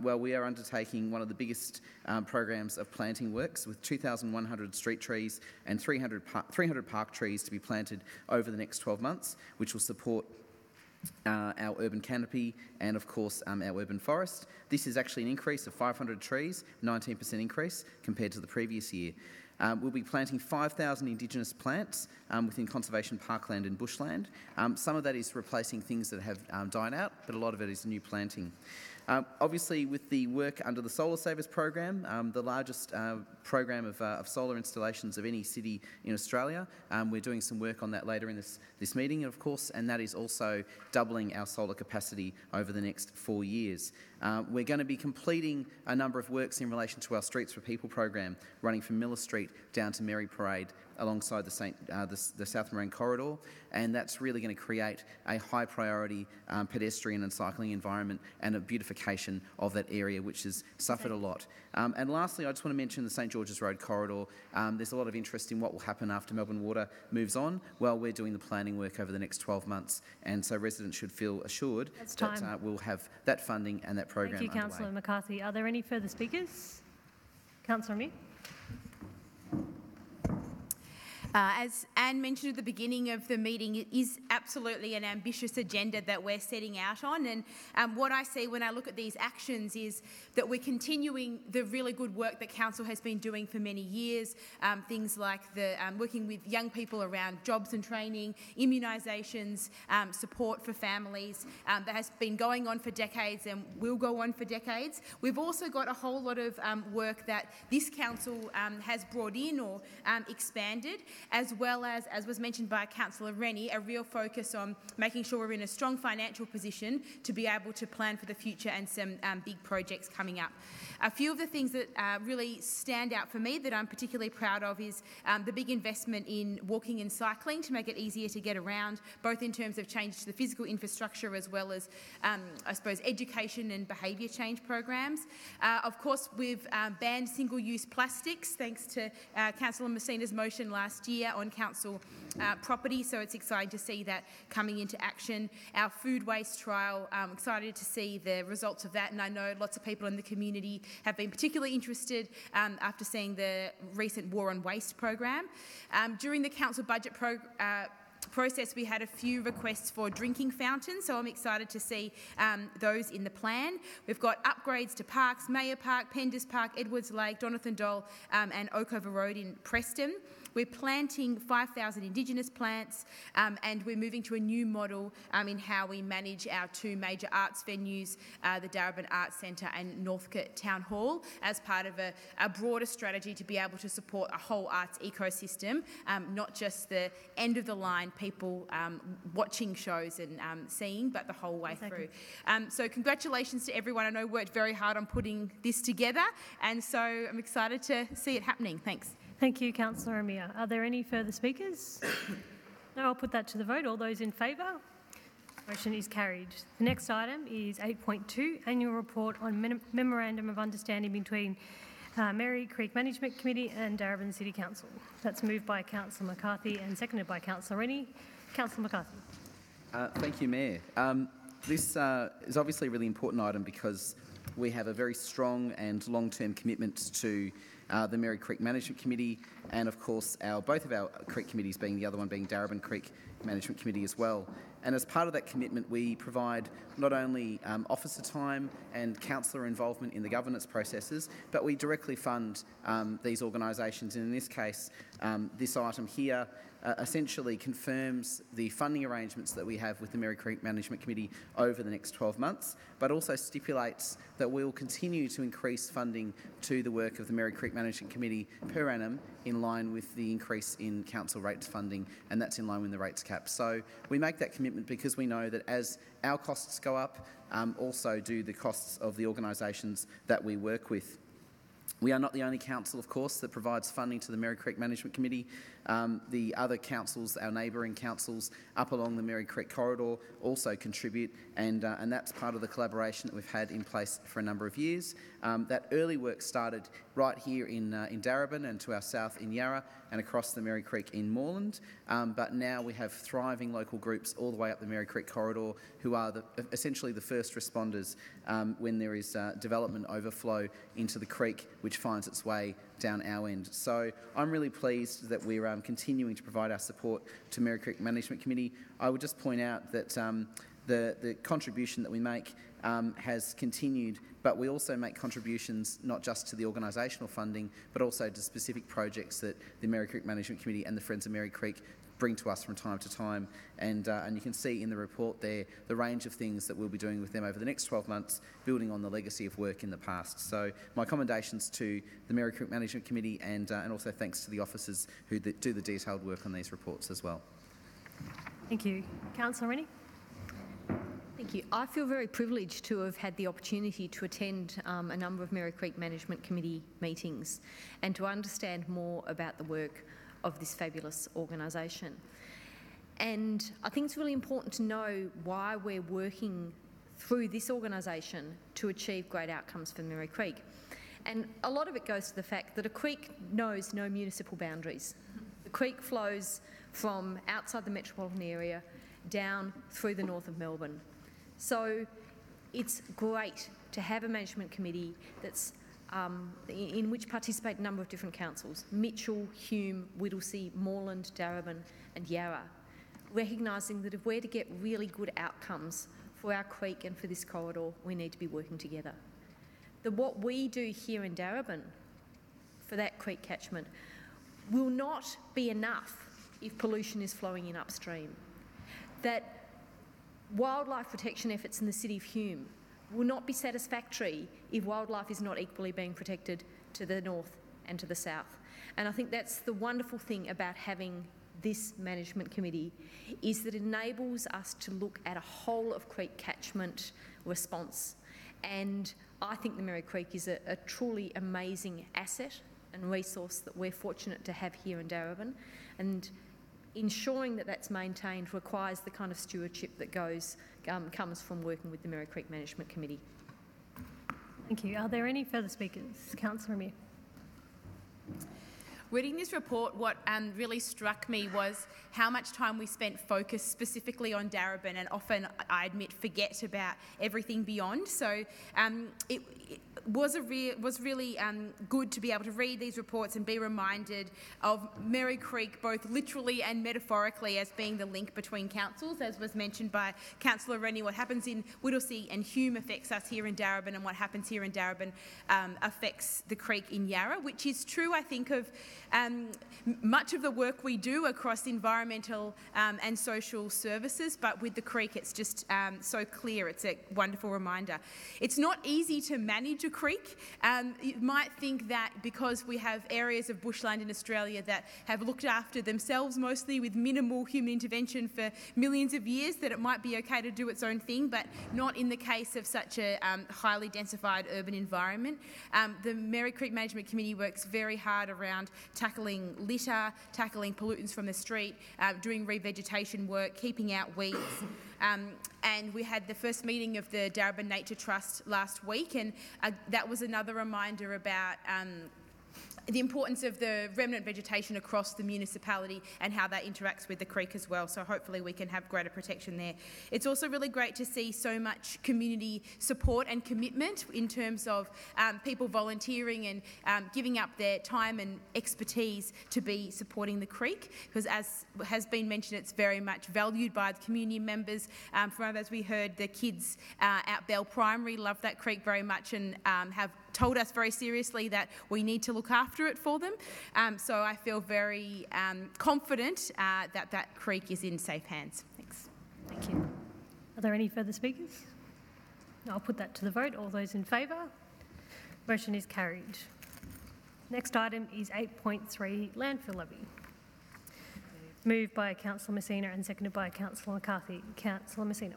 we are undertaking one of the biggest programs of planting works with 2,100 street trees and 300 park trees to be planted over the next 12 months, which will support our urban canopy and, of course, our urban forest. This is actually an increase of 500 trees, 19% increase compared to the previous year. We'll be planting 5,000 Indigenous plants within conservation parkland and bushland. Some of that is replacing things that have died out, but a lot of it is new planting. Obviously, with the work under the Solar Savers program, the largest program of solar installations of any city in Australia, we're doing some work on that later in this meeting, of course, and that is also doubling our solar capacity over the next 4 years. We're going to be completing a number of works in relation to our Streets for People program, running from Miller Street down to Mary Parade alongside the South Moraine Corridor, and that's really going to create a high priority pedestrian and cycling environment and a beautification of that area, which has suffered a lot. And lastly, I just want to mention the St George's Road corridor. There's a lot of interest in what will happen after Melbourne Water moves on. Well, we're doing the planning work over the next 12 months, and so residents should feel assured that we'll have that funding and that program underway. Thank you, underway. Councillor McCarthy. Are there any further speakers? Councillor Amir. As Anne mentioned at the beginning of the meeting, it is absolutely an ambitious agenda that we're setting out on, and what I see when I look at these actions is that we're continuing the really good work that Council has been doing for many years, things like the working with young people around jobs and training, immunisations, support for families, that has been going on for decades and will go on for decades. We've also got a whole lot of work that this Council has brought in or expanded, as well as was mentioned by Councillor Rennie, a real focus on making sure we're in a strong financial position to be able to plan for the future and some big projects coming up. A few of the things that really stand out for me that I'm particularly proud of is the big investment in walking and cycling to make it easier to get around, both in terms of change to the physical infrastructure as well as, I suppose, education and behaviour change programs. Of course, we've banned single-use plastics thanks to Councillor Messina's motion last year on council property, so it's exciting to see that coming into action. Our food waste trial, I'm excited to see the results of that, and I know lots of people in the community have been particularly interested after seeing the recent War on Waste program. During the council budget process, we had a few requests for drinking fountains, so I'm excited to see those in the plan. We've got upgrades to parks, Mayor Park, Penders Park, Edwards Lake, Jonathan Dole and Oakover Road in Preston. We're planting 5,000 Indigenous plants, and we're moving to a new model in how we manage our two major arts venues, the Darebin Arts Centre and Northcote Town Hall, as part of a broader strategy to be able to support a whole arts ecosystem, not just the end of the line people watching shows and seeing, but the whole way through. So congratulations to everyone. I know we worked very hard on putting this together, and so I'm excited to see it happening. Thanks. Thank you, Councillor Amir. Are there any further speakers? No, I'll put that to the vote. All those in favour? Motion is carried. The next item is 8.2, Annual Report on Memorandum of Understanding between Mary Creek Management Committee and Darebin City Council. That's moved by Councillor McCarthy and seconded by Councillor Rennie. Councillor McCarthy. Thank you, Mayor. This is obviously a really important item because we have a very strong and long-term commitment to the Mary Creek Management Committee, and of course both of our creek committees, being the other one being Darebin Creek Management Committee as well. And as part of that commitment, we provide not only officer time and councillor involvement in the governance processes, but we directly fund these organisations. And in this case, this item here essentially confirms the funding arrangements that we have with the Mary Creek Management Committee over the next 12 months, but also stipulates that we will continue to increase funding to the work of the Mary Creek Management Committee per annum in line with the increase in council rates funding, and that's in line with the rates cap. So we make that commitment because we know that as our costs go up, also do the costs of the organisations that we work with. We are not the only council, of course, that provides funding to the Merri Creek Management Committee. The other councils, our neighbouring councils up along the Merri Creek corridor, also contribute, and that's part of the collaboration that we've had in place for a number of years. That early work started right here in Darebin and to our south in Yarra and across the Merri Creek in Moreland, but now we have thriving local groups all the way up the Merri Creek corridor who are essentially the first responders when there is development overflow into the creek, which finds its way down our end. So I'm really pleased that we're continuing to provide our support to Merri Creek Management Committee. I would just point out that the contribution that we make has continued, but we also make contributions not just to the organisational funding, but also to specific projects that the Merri Creek Management Committee and the Friends of Merri Creek bring to us from time to time, and you can see in the report there the range of things that we'll be doing with them over the next 12 months, building on the legacy of work in the past. So my commendations to the Merri Creek Management Committee, and also thanks to the officers who do the detailed work on these reports as well. Thank you. Councillor Rennie? Thank you. I feel very privileged to have had the opportunity to attend a number of Merri Creek Management Committee meetings and to understand more about the work of this fabulous organisation. And I think it's really important to know why we're working through this organisation to achieve great outcomes for Merri Creek. And a lot of it goes to the fact that a creek knows no municipal boundaries. The creek flows from outside the metropolitan area down through the north of Melbourne. So it's great to have a management committee that's in which participate a number of different councils: Mitchell, Hume, Whittlesea, Moreland, Darebin and Yarra, recognising that if we're to get really good outcomes for our creek and for this corridor, we need to be working together. That what we do here in Darebin for that creek catchment will not be enough if pollution is flowing in upstream. That wildlife protection efforts in the city of Hume will not be satisfactory if wildlife is not equally being protected to the north and to the south. And I think that's the wonderful thing about having this management committee, is that it enables us to look at a whole of creek catchment response. And I think the Merri Creek is a truly amazing asset and resource that we're fortunate to have here in Darebin. And ensuring that that's maintained requires the kind of stewardship that comes from working with the Merri Creek Management Committee. Thank you. Are there any further speakers? Councillor Amir. Reading this report, what really struck me was how much time we spent focused specifically on Darebin, and often, I admit, forget about everything beyond. So it was really good to be able to read these reports and be reminded of Merri Creek, both literally and metaphorically, as being the link between councils. As was mentioned by Councillor Rennie, what happens in Whittlesea and Hume affects us here in Darebin, and what happens here in Darebin affects the creek in Yarra, which is true, I think, of much of the work we do across environmental and social services, but with the creek it's just so clear. It's a wonderful reminder. It's not easy to manage a creek. You might think that because we have areas of bushland in Australia that have looked after themselves mostly with minimal human intervention for millions of years, that it might be okay to do its own thing, but not in the case of such a highly densified urban environment. The Merri Creek Management Committee works very hard around tackling litter, tackling pollutants from the street, doing revegetation work, keeping out weeds. And we had the first meeting of the Darebin Nature Trust last week, and that was another reminder about the importance of the remnant vegetation across the municipality and how that interacts with the creek as well. So hopefully we can have greater protection there. It's also really great to see so much community support and commitment in terms of people volunteering and giving up their time and expertise to be supporting the creek, because as has been mentioned, it's very much valued by the community members. From as we heard, the kids at Bell Primary love that creek very much and have told us very seriously that we need to look after it for them. So I feel very confident that that creek is in safe hands. Thanks. Thank you. Are there any further speakers? I'll put that to the vote. All those in favour? Motion is carried. Next item is 8.3, landfill levy. Moved by Councillor Messina and seconded by Councillor McCarthy. Councillor Messina.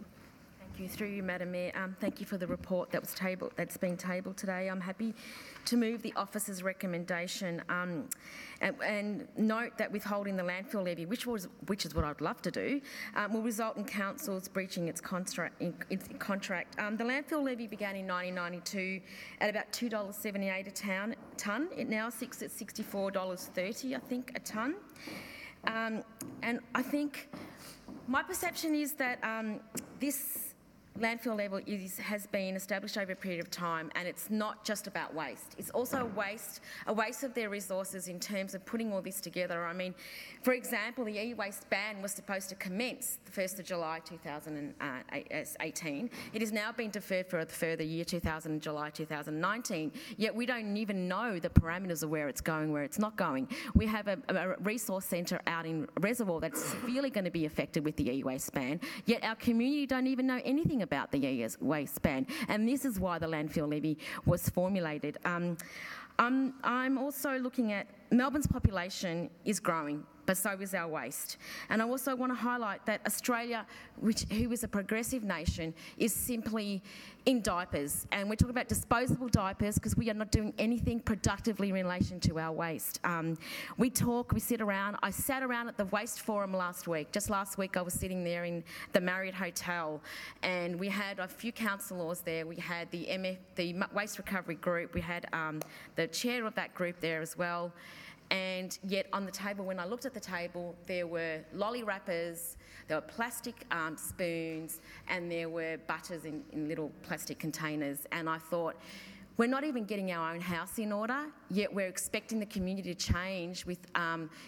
Thank Thank you. Through you, Madam Mayor, thank you for the report that's been tabled today. I'm happy to move the officer's recommendation and note that withholding the landfill levy, which is what I'd love to do, will result in councils breaching its contract. The landfill levy began in 1992 at about $2.78 a tonne. It now sits at $64.30, I think, a tonne. And I think my perception is that this landfill levy has been established over a period of time, and it's not just about waste. It's also a waste of their resources in terms of putting all this together. I mean, for example, the e-waste ban was supposed to commence the 1st of July 2018. It has now been deferred for a further year, July 2019, yet we don't even know the parameters of where it's going, where it's not going. We have a resource centre out in Reservoir that's severely going to be affected with the e-waste ban, yet our community don't even know anything about the e-waste ban, and this is why the landfill levy was formulated. I'm also looking at Melbourne's population is growing, but so is our waste. And I also want to highlight that Australia, who is a progressive nation, is simply in diapers. And we're talking about disposable diapers because we are not doing anything productively in relation to our waste. We sit around. I sat around at the Waste Forum last week. Just last week I was sitting there in the Marriott Hotel, and we had a few councillors there. We had the Waste Recovery Group. We had the chair of that group there as well. And yet on the table, when I looked at the table, there were lolly wrappers, there were plastic spoons, and there were butters in little plastic containers. And I thought, we're not even getting our own house in order, yet we're expecting the community to change with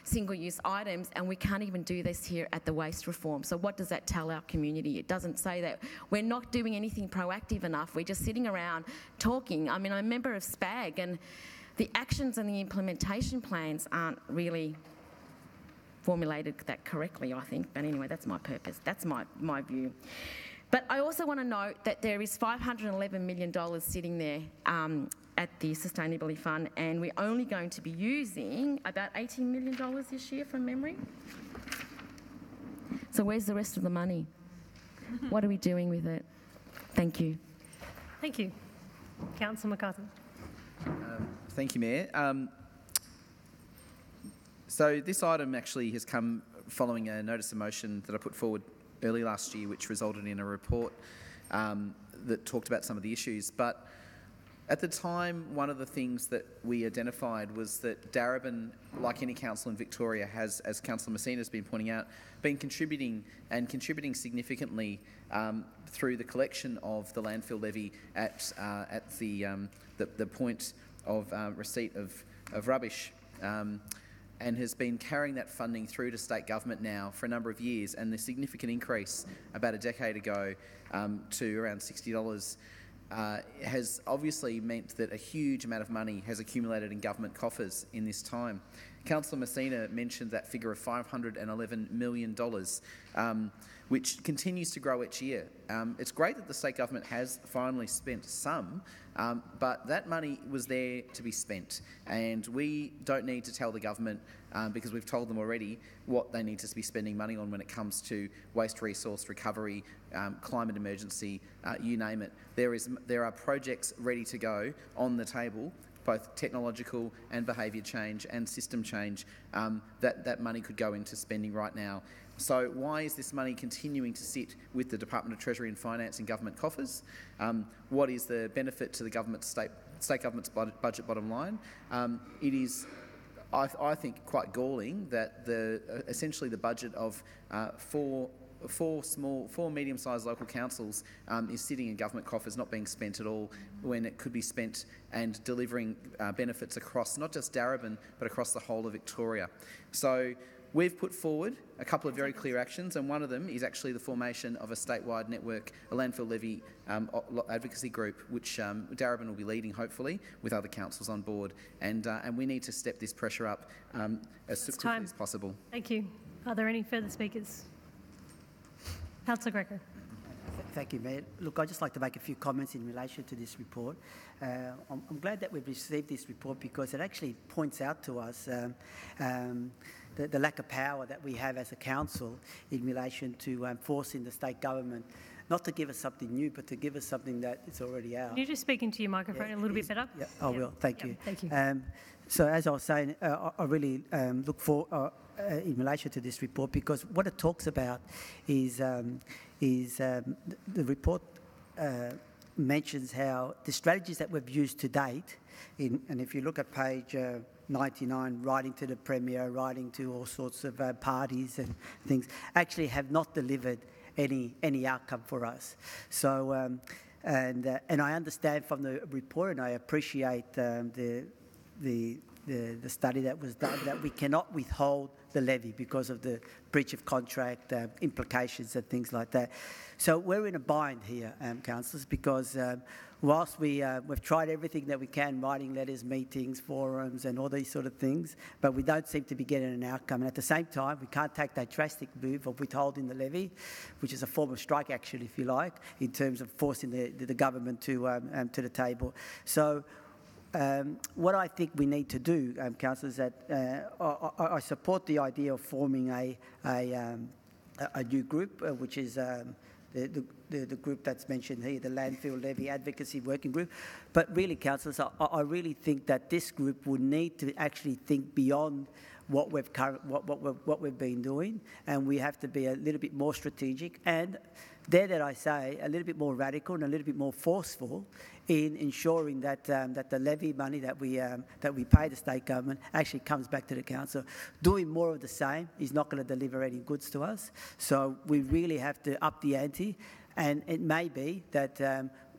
single-use items, and we can't even do this here at the Waste Reform. So what does that tell our community? It doesn't say that we're not doing anything proactive enough. We're just sitting around talking. I mean, I'm a member of SPAG, and the actions and the implementation plans aren't really formulated that correctly, I think. But anyway, that's my purpose. That's my view. But I also want to note that there is $511 million sitting there at the Sustainability Fund, and we're only going to be using about $18 million this year from memory. So where's the rest of the money? What are we doing with it? Thank you. Thank you. Councillor McCarthy. Thank you, Mayor. So this item actually has come following a notice of motion that I put forward early last year, which resulted in a report that talked about some of the issues. But at the time, one of the things that we identified was that Darebin, like any council in Victoria, has, as Councillor Messina has been pointing out, been contributing significantly through the collection of the landfill levy at the point of receipt of rubbish, and has been carrying that funding through to state government now for a number of years. And the significant increase about a decade ago to around $60 has obviously meant that a huge amount of money has accumulated in government coffers in this time. Councillor Messina mentioned that figure of $511 million, which continues to grow each year. It's great that the state government has finally spent some, but that money was there to be spent, and we don't need to tell the government, because we've told them already, what they need to be spending money on when it comes to waste resource recovery, climate emergency, you name it. There are projects ready to go on the table, both technological and behaviour change and system change, that money could go into spending right now. So why is this money continuing to sit with the Department of Treasury and Finance in government coffers? What is the benefit to the state government's budget bottom line? It is, I think, quite galling that essentially the budget of four medium-sized local councils is sitting in government coffers, not being spent at all, when it could be spent and delivering benefits across not just Darebin but across the whole of Victoria. So we've put forward a couple of very clear actions, and one of them is actually the formation of a statewide network, a landfill levy advocacy group, which Darebin will be leading, hopefully, with other councils on board. And we need to step this pressure up as quickly as possible. Thank you. Are there any further speakers? Councillor Greco. Thank you, Mayor. Look, I'd just like to make a few comments in relation to this report. I'm glad that we've received this report because it actually points out to us the lack of power that we have as a council in relation to forcing the state government not to give us something new, but to give us something that is already out. Can you just speak into your microphone a little bit better? Yeah, I will. Thank you. Thank you. So as I was saying, I really look for in relation to this report, because what it talks about is the report mentions how the strategies that we've used to date, and if you look at page 99, writing to the Premier, writing to all sorts of parties and things, actually have not delivered any outcome for us. So, and I understand from the report, and I appreciate the study that was done, that we cannot withhold the levy because of the breach of contract implications and things like that. So we're in a bind here, councillors, because whilst we've tried everything that we can, writing letters, meetings, forums and all these sort of things, but we don't seem to be getting an outcome. And at the same time, we can't take that drastic move of withholding the levy, which is a form of strike action, if you like, in terms of forcing the government to the table. So what I think we need to do, councillors, that I support the idea of forming a new group, which is the group that's mentioned here, the Landfill Levy Advocacy Working Group. But really, councillors, I really think that this group would need to actually think beyond what we've been doing, and we have to be a little bit more strategic and, dare that I say, a little bit more radical and a little bit more forceful in ensuring that that the levy money that we pay the state government actually comes back to the council. Doing more of the same is not going to deliver any goods to us. So we really have to up the ante, and it may be that.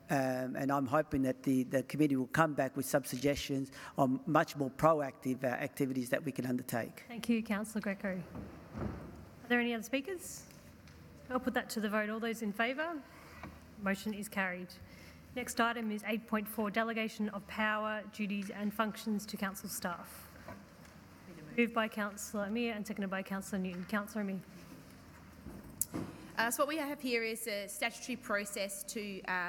And I'm hoping that the committee will come back with some suggestions on much more proactive activities that we can undertake. Thank you, Councillor Greco. Are there any other speakers? I'll put that to the vote. All those in favour? Motion is carried. Next item is 8.4, delegation of power, duties and functions to council staff. Moved by Councillor Amir and seconded by Councillor Newton. Councillor Amir. So what we have here is a statutory process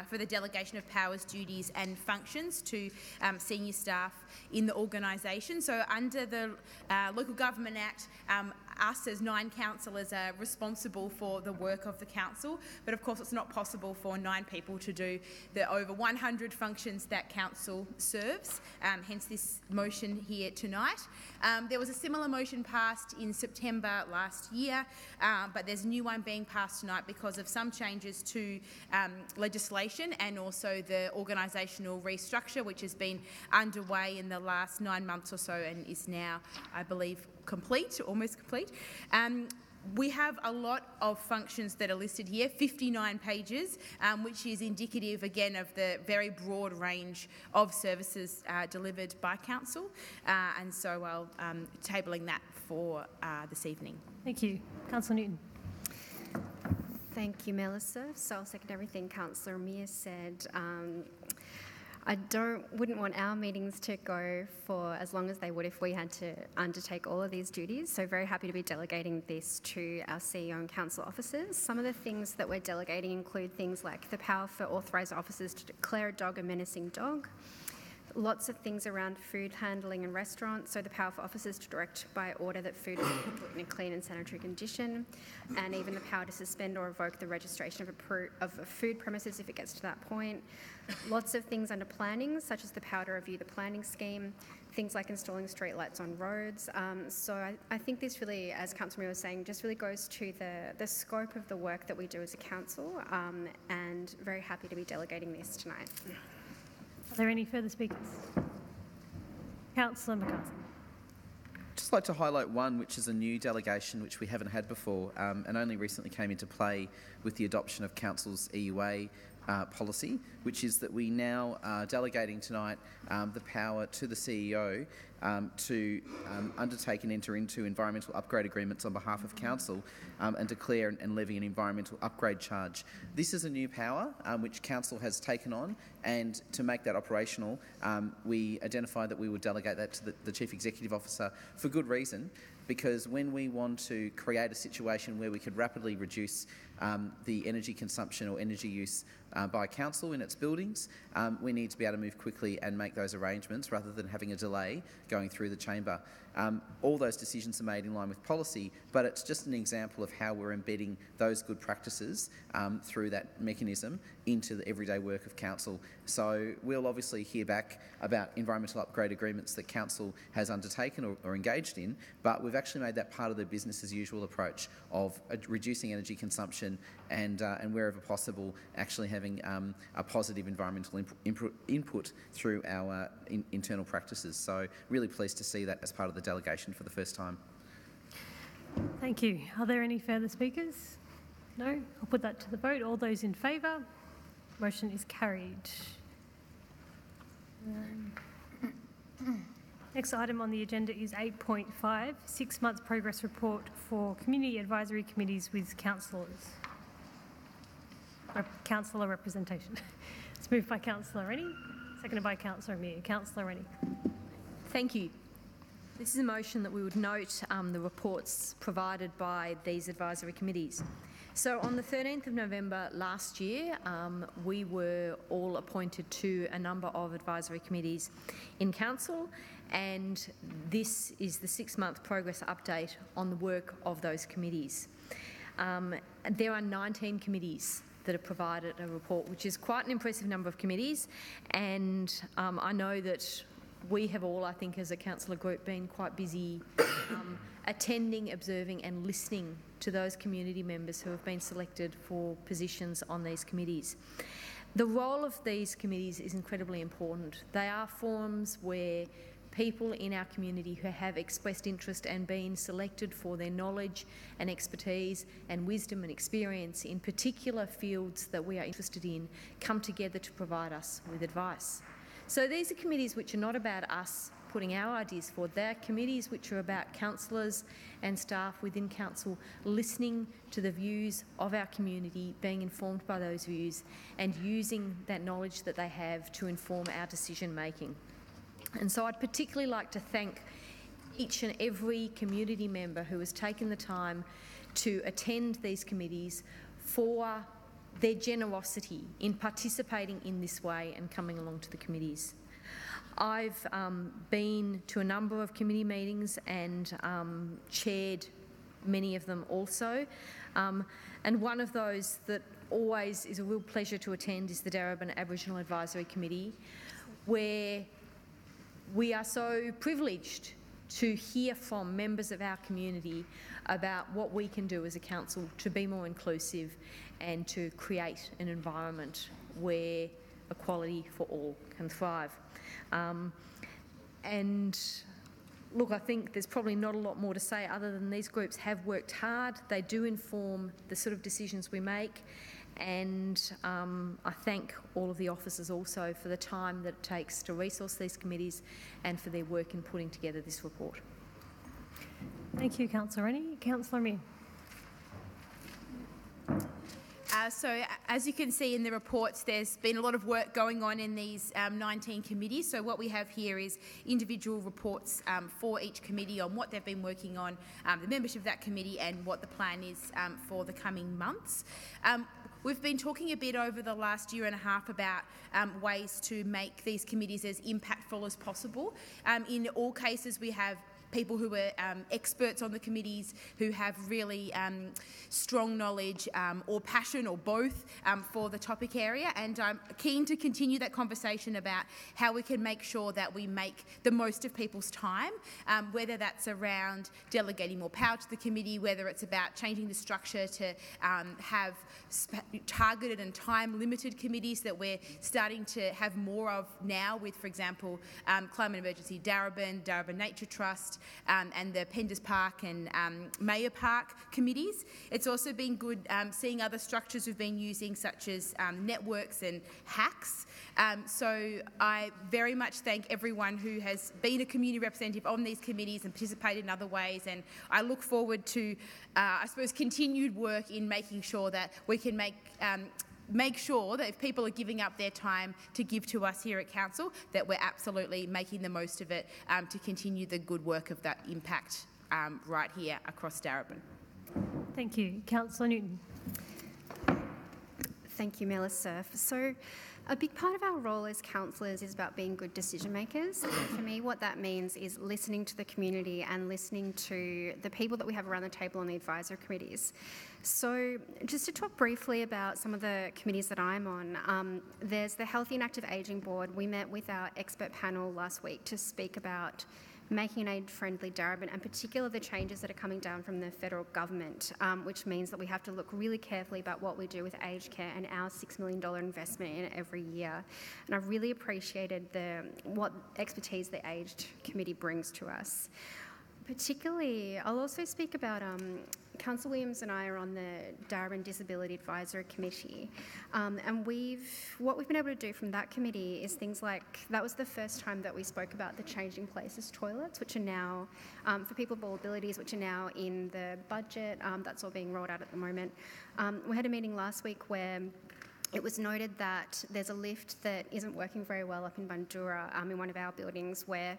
for the delegation of powers, duties and functions to senior staff in the organisation. So under the Local Government Act, us as 9 councillors are responsible for the work of the council, but of course it's not possible for 9 people to do the over 100 functions that council serves, hence this motion here tonight. There was a similar motion passed in September last year, but there's a new one being passed tonight because of some changes to legislation and also the organisational restructure, which has been underway in the last 9 months or so and is now, I believe, complete, almost complete. We have a lot of functions that are listed here, 59 pages, which is indicative, again, of the very broad range of services delivered by council. And so I'll tabling that for this evening. Thank you. Councillor Newton. Thank you, Melissa. So I'll second everything Councillor Amir said. I wouldn't want our meetings to go for as long as they would if we had to undertake all of these duties. So very happy to be delegating this to our CEO and council officers. Some of the things that we're delegating include things like the power for authorised officers to declare a dog a menacing dog, lots of things around food handling and restaurants, so the power for officers to direct by order that food is put in a clean and sanitary condition, and even the power to suspend or revoke the registration of a food premises if it gets to that point. Lots of things under planning, such as the power to review the planning scheme, things like installing street lights on roads. So I think this really, as Councillor Moore was saying, just really goes to the scope of the work that we do as a council, and very happy to be delegating this tonight. Are there any further speakers? Councillor McCarthy. I'd just like to highlight one, which is a new delegation which we haven't had before, and only recently came into play with the adoption of Council's EUA policy, which is that we now are delegating tonight the power to the CEO to undertake and enter into environmental upgrade agreements on behalf of Council and declare and levy an environmental upgrade charge. This is a new power which Council has taken on, and to make that operational, we identified that we would delegate that to the Chief Executive Officer for good reason, because when we want to create a situation where we could rapidly reduce the energy consumption or energy use by council in its buildings, we need to be able to move quickly and make those arrangements rather than having a delay going through the chamber. all those decisions are made in line with policy, but it's just an example of how we're embedding those good practices through that mechanism into the everyday work of council. So we'll obviously hear back about environmental upgrade agreements that council has undertaken or engaged in, but we've actually made that part of the business as usual approach of reducing energy consumption and wherever possible actually having a positive environmental input through our internal practices. So really pleased to see that as part of the delegation for the first time. Thank you. Are there any further speakers? No? I'll put that to the vote. All those in favour? Motion is carried. Next item on the agenda is 8.5, 6 months progress report for community advisory committees with councillors. Councillor representation. It's moved by Councillor Rennie, seconded by Councillor Amir. Councillor Rennie. Thank you. This is a motion that we would note the reports provided by these advisory committees. So on the 13th of November last year, we were all appointed to a number of advisory committees in council, and this is the 6-month progress update on the work of those committees. There are 19 committees that have provided a report, which is quite an impressive number of committees, and I know that we have all, I think, as a councillor group, been quite busy attending, observing and listening to those community members who have been selected for positions on these committees. The role of these committees is incredibly important. They are forums where people in our community who have expressed interest and been selected for their knowledge and expertise and wisdom and experience in particular fields that we are interested in come together to provide us with advice. So these are committees which are not about us putting our ideas forward. They're committees which are about councillors and staff within council listening to the views of our community, being informed by those views and using that knowledge that they have to inform our decision making. And so I'd particularly like to thank each and every community member who has taken the time to attend these committees for their generosity in participating in this way and coming along to the committees. I've been to a number of committee meetings and chaired many of them also. And one of those that always is a real pleasure to attend is the Darebin Aboriginal Advisory Committee, where we are so privileged to hear from members of our community about what we can do as a council to be more inclusive and to create an environment where equality for all can thrive. And look, I think there's probably not a lot more to say other than these groups have worked hard. They do inform the sort of decisions we make, and I thank all of the officers also for the time that it takes to resource these committees and for their work in putting together this report. Thank you, Councillor Rennie. Councillor Amir. So as you can see in the reports, there's been a lot of work going on in these 19 committees. So what we have here is individual reports for each committee on what they've been working on, the membership of that committee and what the plan is for the coming months. We've been talking a bit over the last year and a half about ways to make these committees as impactful as possible. In all cases, we have people who are experts on the committees who have really strong knowledge or passion or both for the topic area, and I'm keen to continue that conversation about how we can make sure that we make the most of people's time, whether that's around delegating more power to the committee, whether it's about changing the structure to have targeted and time-limited committees that we're starting to have more of now with, for example, Climate Emergency Darebin, Darebin Nature Trust, and the Penders Park and Mayor Park committees. It's also been good seeing other structures we've been using, such as networks and hacks. So I very much thank everyone who has been a community representative on these committees and participated in other ways, and I look forward to, I suppose, continued work in making sure that we can make sure that if people are giving up their time to give to us here at Council, that we're absolutely making the most of it to continue the good work of that impact right here across Darebin. Thank you. Councillor Newton. Thank you, Mela Surf. So a big part of our role as councillors is about being good decision makers. And for me, what that means is listening to the community and listening to the people that we have around the table on the advisory committees. So just to talk briefly about some of the committees that I'm on, there's the Healthy and Active Ageing Board. We met with our expert panel last week to speak about making an age-friendly Darebin, and particularly the changes that are coming down from the federal government, which means that we have to look really carefully about what we do with aged care and our $6 million investment in it every year. And I've really appreciated what expertise the Aged Committee brings to us. Particularly, I'll also speak about Councillor Williams and I are on the Darebin Disability Advisory Committee, and what we've been able to do from that committee is things like, that was the first time that we spoke about the Changing Places toilets, which are now, for people with all abilities, which are now in the budget. That's all being rolled out at the moment. We had a meeting last week where it was noted that there's a lift that isn't working very well up in Bundoora in one of our buildings, where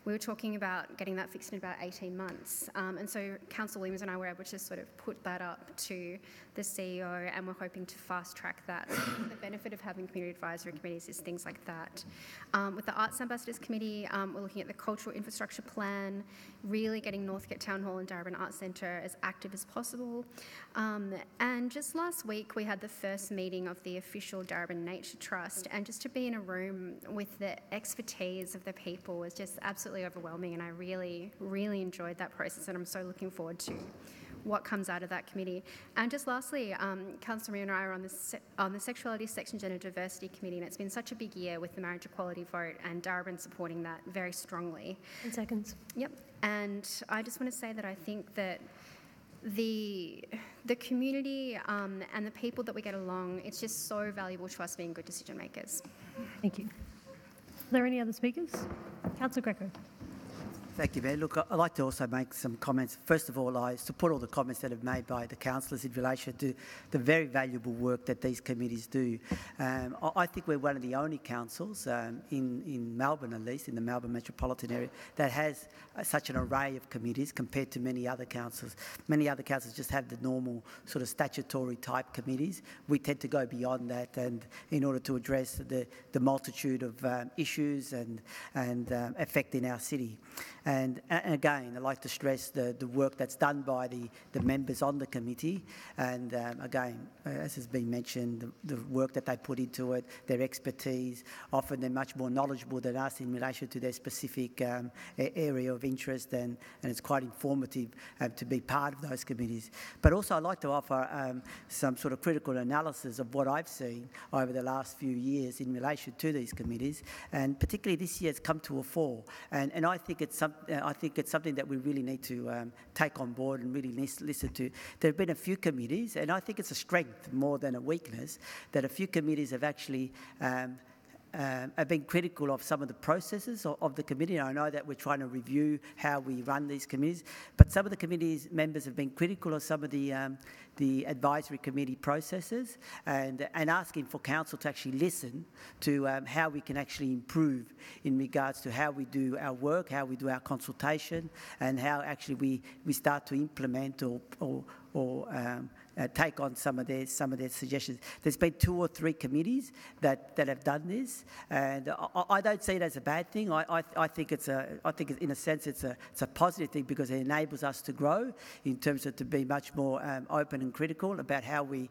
we were talking about getting that fixed in about 18 months. And so Councillor Williams and I were able to sort of put that up to the CEO, and we're hoping to fast track that. So the benefit of having community advisory committees is things like that. With the Arts Ambassadors Committee, we're looking at the cultural infrastructure plan, really getting Northcote Town Hall and Darebin Arts Centre as active as possible. And just last week, we had the first meeting of the official Darebin Nature Trust, and just to be in a room with the expertise of the people was just absolutely overwhelming, and I really, really enjoyed that process, and I'm so looking forward to what comes out of that committee. And just lastly, Councillor Mayor and I are on the Sexuality, Sex and Gender Diversity Committee, and it's been such a big year with the marriage equality vote, and Darebin supporting that very strongly. 10 seconds. Yep. And I just want to say that I think that the community and the people that we get along, it's just so valuable to us being good decision makers. Thank you. Are there any other speakers? Councillor Greco. Thank you, Mayor. Look, I'd like to also make some comments. First of all, I support all the comments that have made by the councillors in relation to the very valuable work that these committees do. I think we're one of the only councils in Melbourne, at least, in the Melbourne metropolitan area, that has such an array of committees compared to many other councils. Many other councils just have the normal sort of statutory type committees. We tend to go beyond that, and in order to address the multitude of issues and affecting our city. And again, I'd like to stress the work that's done by the members on the committee, and again, as has been mentioned, the work that they put into it, their expertise. Often they're much more knowledgeable than us in relation to their specific area of interest, and it's quite informative to be part of those committees. But also I'd like to offer some sort of critical analysis of what I've seen over the last few years in relation to these committees, and particularly this year it's come to a fore, and I think it's something that we really need to take on board and really listen to. There have been a few committees, and I think it's a strength more than a weakness, that a few committees have actually have been critical of some of the processes of the committee. And I know that we're trying to review how we run these committees, but some of the committees members have been critical of some of the advisory committee processes, and asking for council to actually listen to how we can actually improve in regards to how we do our work, how we do our consultation, and how actually we start to implement or take on some of their suggestions. There's been 2 or 3 committees that have done this, and I don't see it as a bad thing. I think in a sense it's a positive thing, because it enables us to grow in terms of to be much more open and critical about how we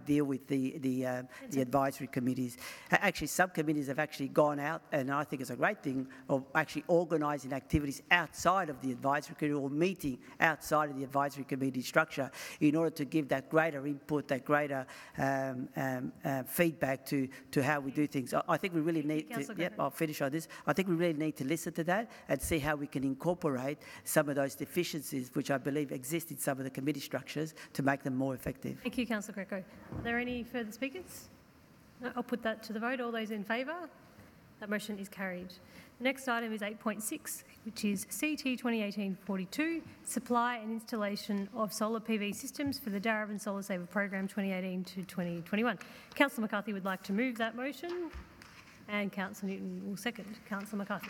deal with the advisory committees. Actually, some committees have actually gone out, and I think it's a great thing, of actually organising activities outside of the advisory committee, or meeting outside of the advisory committee structure, in order to give that greater input, that greater feedback to how we do things. I think we really need to, yep, I'll finish on this. I think we really need to listen to that and see how we can incorporate some of those deficiencies which I believe exist in some of the committee structures to make them more effective. Thank you, Councillor Greco. Are there any further speakers? No, I'll put that to the vote. All those in favour? That motion is carried. The next item is 8.6, which is CT 2018-42, supply and installation of solar PV systems for the Darebin Solar Saver Program 2018 to 2021. Councillor McCarthy would like to move that motion, And Councillor Newton will second. Councillor McCarthy.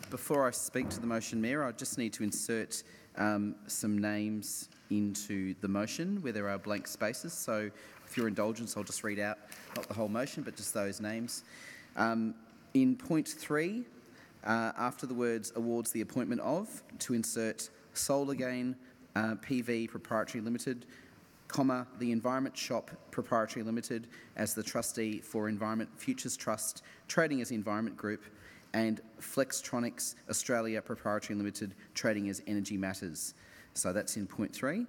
Before I speak to the motion, Mayor, I just need to insert some names into the motion where there are blank spaces. So with your indulgence, I'll just read out not the whole motion, but just those names. In point 3, after the words awards the appointment of, to insert Solargain PV Proprietary Limited, comma, the Environment Shop Proprietary Limited as the trustee for Environment Futures Trust, trading as Environment Group, and Flextronics Australia Proprietary Limited, trading as Energy Matters. So that's in point 3.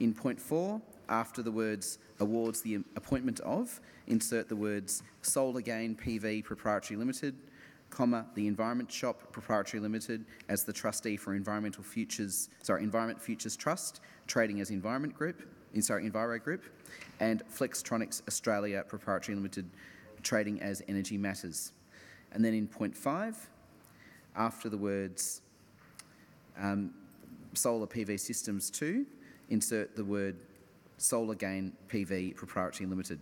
In point 4, after the words awards the appointment of, insert the words Solargain PV Proprietary Limited, comma, the Environment Shop Proprietary Limited as the trustee for Environment Futures Trust, trading as Enviro Group, and Flextronics Australia Proprietary Limited, trading as Energy Matters. And then in point 5, after the words Solar PV Systems 2, insert the word Solargain PV Proprietary Limited.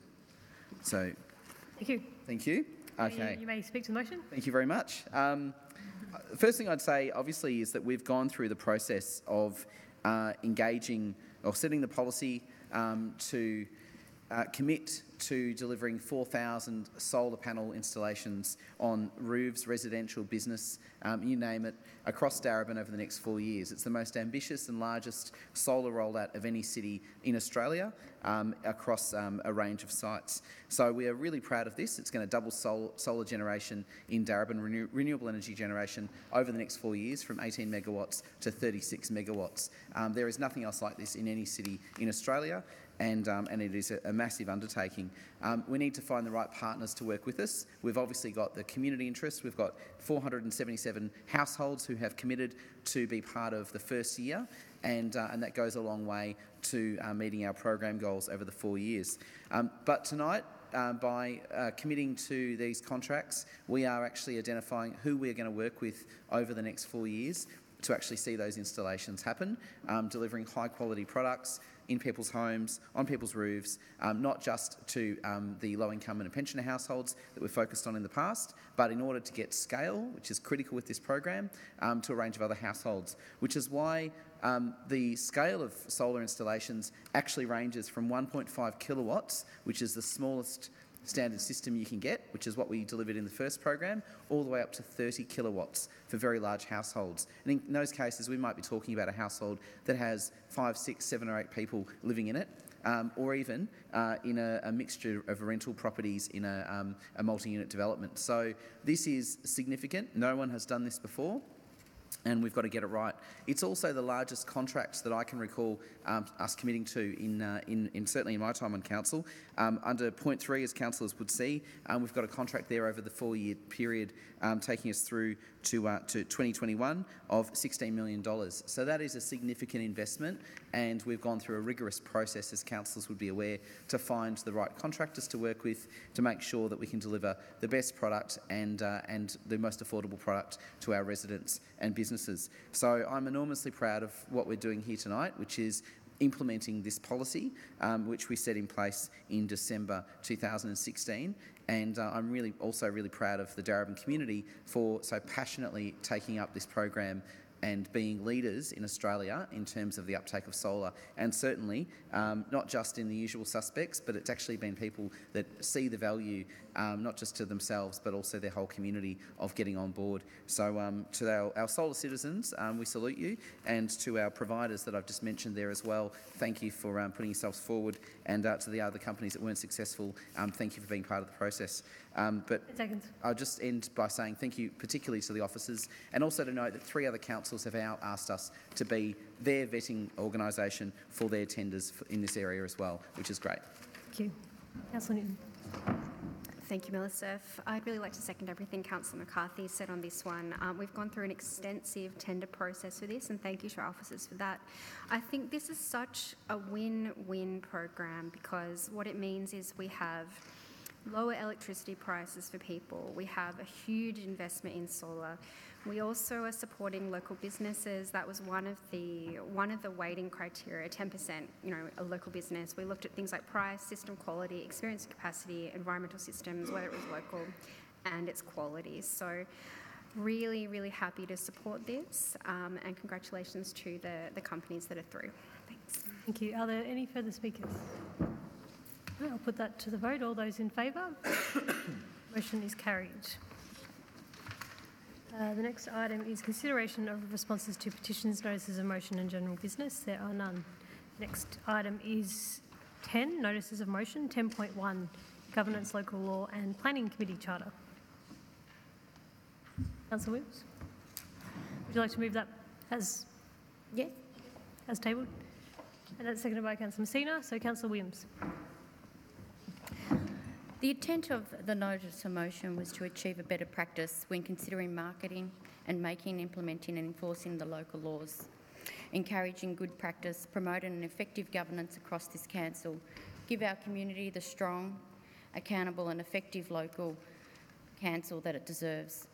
So, thank you. Thank you. Okay. You may speak to the motion. Thank you very much. The first thing I'd say, obviously, is that we've gone through the process of engaging or setting the policy to commit to delivering 4,000 solar panel installations on roofs, residential, business, you name it, across Darebin over the next 4 years. It's the most ambitious and largest solar rollout of any city in Australia across a range of sites. So we are really proud of this. It's going to double solar generation in Darebin, renewable energy generation over the next 4 years from 18 megawatts to 36 megawatts. There is nothing else like this in any city in Australia. And it is a massive undertaking. We need to find the right partners to work with us. We've obviously got the community interest. We've got 477 households who have committed to be part of the first year, and that goes a long way to meeting our program goals over the 4 years. But tonight, by committing to these contracts, we are actually identifying who we're going to work with over the next 4 years to actually see those installations happen, delivering high-quality products in people's homes, on people's roofs, not just to the low-income and pensioner households that we've focused on in the past, but in order to get scale, which is critical with this program, to a range of other households, which is why the scale of solar installations actually ranges from 1.5 kilowatts, which is the smallest standard system you can get, which is what we delivered in the first program, all the way up to 30 kilowatts for very large households. And in those cases, we might be talking about a household that has 5, 6, 7 or 8 people living in it, or even in a mixture of rental properties in a multi-unit development. So this is significant. No one has done this before, and we've got to get it right. It's also the largest contract that I can recall us committing to in certainly in my time on council. Under point 3, as councillors would see, we've got a contract there over the 4-year period, taking us through to 2021 of $16 million. So that is a significant investment, and we've gone through a rigorous process, as councillors would be aware, to find the right contractors to work with to make sure that we can deliver the best product and the most affordable product to our residents and businesses. So I'm enormously proud of what we're doing here tonight, which is implementing this policy, which we set in place in December 2016. And I'm also really proud of the Darebin community for so passionately taking up this program and being leaders in Australia in terms of the uptake of solar, and certainly not just in the usual suspects, but it's actually been people that see the value, not just to themselves, but also their whole community of getting on board. So to our solar citizens, we salute you, and to our providers that I've just mentioned there as well, thank you for putting yourselves forward, and to the other companies that weren't successful, thank you for being part of the process. But I'll just end by saying thank you particularly to the officers, and also to note that 3 other councils have now asked us to be their vetting organisation for their tenders in this area as well, which is great. Thank you. Councillor Newton. Thank you, Millicent. I'd really like to second everything Councillor McCarthy said on this one. We've gone through an extensive tender process for this, and thank you to our officers for that. I think this is such a win-win program, because what it means is we have lower electricity prices for people. We have a huge investment in solar. We also are supporting local businesses. That was one of the weighting criteria, 10%, a local business. We looked at things like price, system quality, experience and capacity, environmental systems, whether it was local. and its quality. So really, really happy to support this, and congratulations to the companies that are through. Thanks. Thank you. Are there any further speakers? No, I'll put that to the vote. All those in favour? Motion is carried. The next item is consideration of responses to petitions, notices of motion and general business. There are none. Next item is 10, notices of motion. 10.1, governance, local law and planning committee charter. Councillor Williams, would you like to move that as tabled? And that's seconded by Councillor Messina. So Councillor Williams. The intent of the notice of motion was to achieve a better practice when considering marketing and making, implementing and enforcing the local laws, encouraging good practice, promoting an effective governance across this council, give our community the strong, accountable and effective local council that it deserves,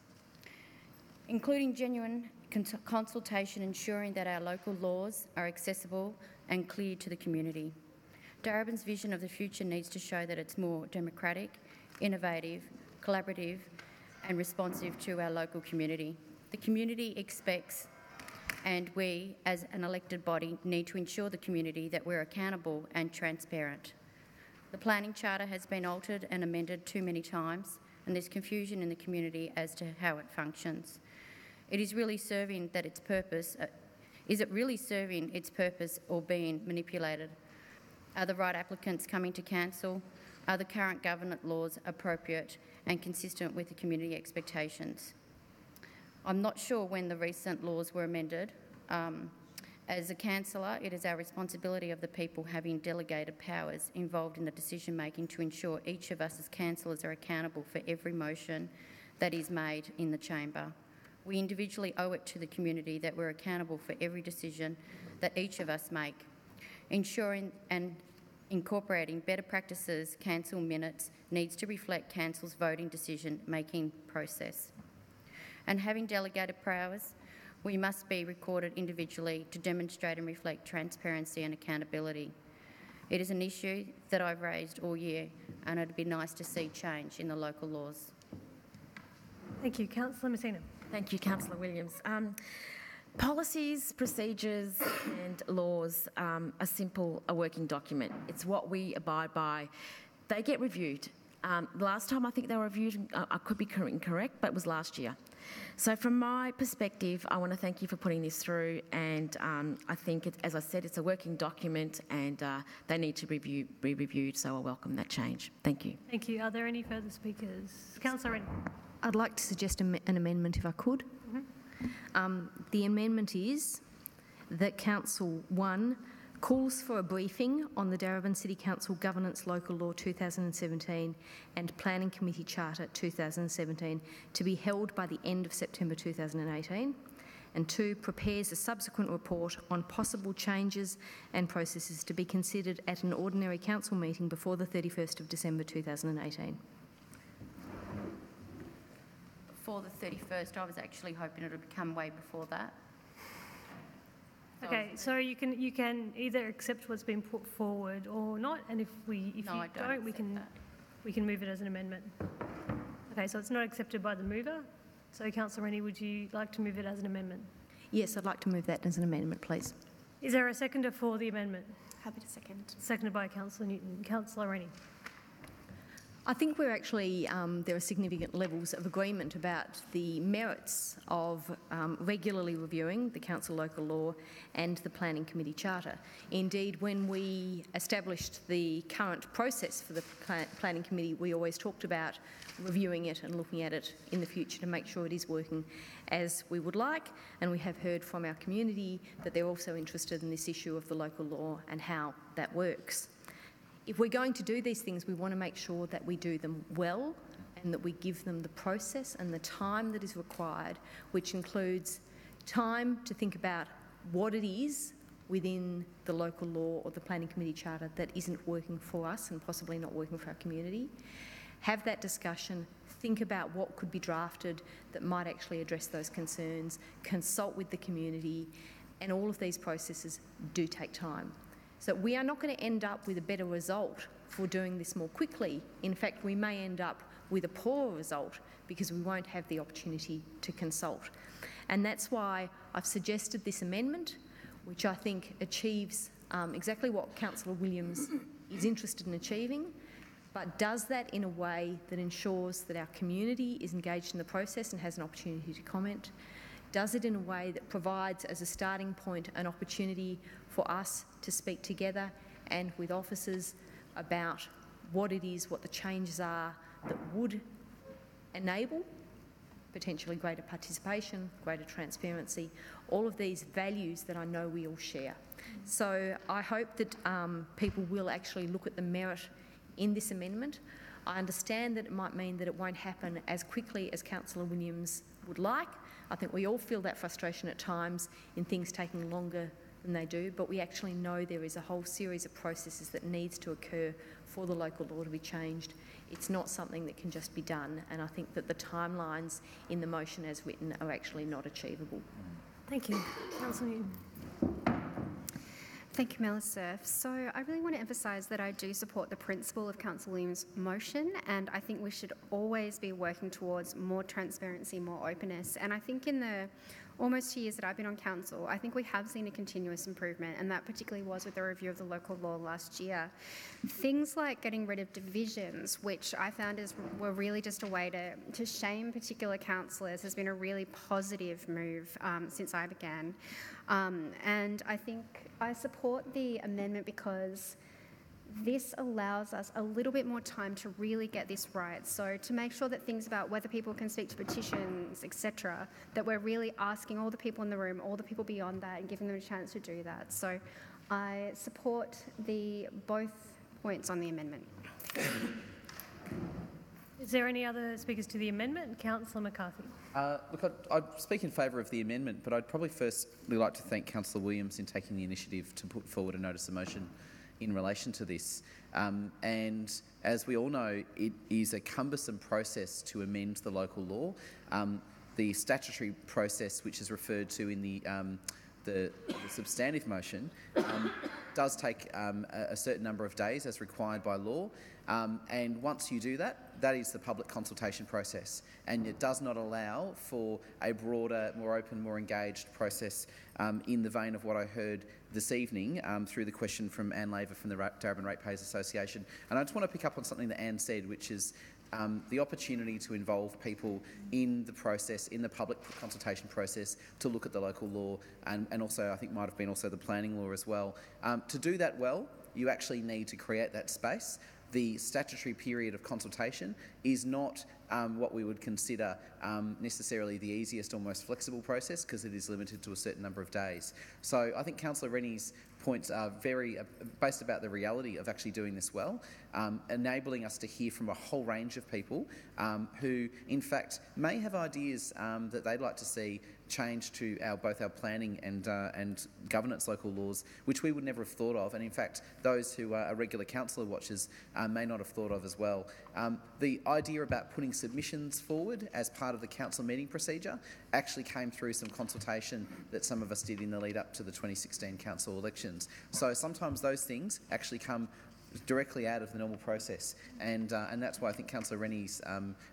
including genuine consultation, ensuring that our local laws are accessible and clear to the community. Darebin's vision of the future needs to show that it's more democratic, innovative, collaborative and responsive to our local community. The community expects, and we as an elected body need to ensure the community that we're accountable and transparent. The planning charter has been altered and amended too many times, and there's confusion in the community as to how it functions. Is it really serving its purpose or being manipulated? Are the right applicants coming to council? Are the current government laws appropriate and consistent with the community expectations? I'm not sure when the recent laws were amended. As a councillor, it is our responsibility of the people having delegated powers involved in the decision making to ensure each of us as councillors are accountable for every motion that is made in the chamber. We individually owe it to the community that we're accountable for every decision that each of us make. Ensuring and incorporating better practices, council minutes needs to reflect council's voting decision-making process. And having delegated powers, we must be recorded individually to demonstrate and reflect transparency and accountability. It is an issue that I've raised all year, and it'd be nice to see change in the local laws. Thank you. Councillor Messina. Thank you, Councillor Williams. Policies, procedures and laws are a working document. It's what we abide by. They get reviewed. The last time I think they were reviewed, I could be incorrect, but it was last year. So from my perspective, I want to thank you for putting this through, and I think, as I said, it's a working document and they need to be reviewed, so I welcome that change. Thank you. Thank you. Are there any further speakers? Councillor Rennie. I'd like to suggest an amendment if I could. The amendment is that Council 1 calls for a briefing on the Darebin City Council Governance Local Law 2017 and Planning Committee Charter 2017 to be held by the end of September 2018, and 2, prepares a subsequent report on possible changes and processes to be considered at an ordinary council meeting before the 31st of December 2018. Before the 31st, I was actually hoping it would come way before that. Okay, so you can either accept what's been put forward or not, and if you don't, we can move it as an amendment. Okay, so it's not accepted by the mover. So Councillor Rennie, would you like to move it as an amendment? Yes, I'd like to move that as an amendment, please. Is there a seconder for the amendment? Happy to second. Seconded by Councillor Newton. Councillor Rennie. I think we're actually, there are significant levels of agreement about the merits of regularly reviewing the council local law and the planning committee charter. Indeed, when we established the current process for the planning committee, we always talked about reviewing it and looking at it in the future to make sure it is working as we would like, and we have heard from our community that they're also interested in this issue of the local law and how that works. If we're going to do these things, we want to make sure that we do them well and that we give them the process and the time that is required, which includes time to think about what it is within the local law or the planning committee charter that isn't working for us and possibly not working for our community. Have that discussion, think about what could be drafted that might actually address those concerns, consult with the community, and all of these processes do take time. So we are not going to end up with a better result for doing this more quickly. In fact, we may end up with a poor result because we won't have the opportunity to consult. And that's why I've suggested this amendment, which I think achieves exactly what Councillor Williams is interested in achieving, but does that in a way that ensures that our community is engaged in the process and has an opportunity to comment, does it in a way that provides as a starting point an opportunity for us to speak together and with officers about what it is, what the changes are that would enable potentially greater participation, greater transparency, all of these values that I know we all share. So I hope that people will actually look at the merit in this amendment. I understand that it might mean that it won't happen as quickly as Councillor Williams would like. I think we all feel that frustration at times in things taking longer than they do, but we actually know there is a whole series of processes that needs to occur for the local law to be changed. It's not something that can just be done, and I think that the timelines in the motion as written are actually not achievable. Thank you. Councillor Newton. Thank you, Melissa Surf. So I really want to emphasise that I do support the principle of Councillor Williams' motion, and I think we should always be working towards more transparency, more openness. And I think in the almost 2 years that I've been on council, I think we have seen a continuous improvement, and that particularly was with the review of the local law last year. Things like getting rid of divisions, which I found were really just a way to shame particular councillors, has been a really positive move since I began. And I think I support the amendment because this allows us a little bit more time to really get this right. So to make sure that things about whether people can speak to petitions, etc., that we're really asking all the people in the room, all the people beyond that, and giving them a chance to do that. So I support both points on the amendment. Is there any other speakers to the amendment? Councillor McCarthy. Look, I'd speak in favour of the amendment, but I'd probably firstly like to thank Councillor Williams in taking the initiative to put forward a notice of motion in relation to this. And as we all know, it is a cumbersome process to amend the local law. The statutory process, which is referred to in the substantive motion, does take a certain number of days as required by law. And once you do that, that is the public consultation process. And it does not allow for a broader, more open, more engaged process in the vein of what I heard this evening through the question from Anne Laver from the Darebin Ratepayers Association. And I just want to pick up on something that Anne said, which is the opportunity to involve people in the process, in the public consultation process, to look at the local law, and also I think might have been also the planning law as well. To do that well, you actually need to create that space. The statutory period of consultation is not what we would consider necessarily the easiest or most flexible process, because it is limited to a certain number of days. So I think Councillor Rennie's points are very based about the reality of actually doing this well, enabling us to hear from a whole range of people who in fact may have ideas that they'd like to see change to both our planning and governance local laws, which we would never have thought of, and in fact those who are regular councillor watchers may not have thought of as well. The idea about putting submissions forward as part of the council meeting procedure actually came through some consultation that some of us did in the lead up to the 2016 council elections. So sometimes those things actually come directly out of the normal process, and that's why I think Councillor Rennie's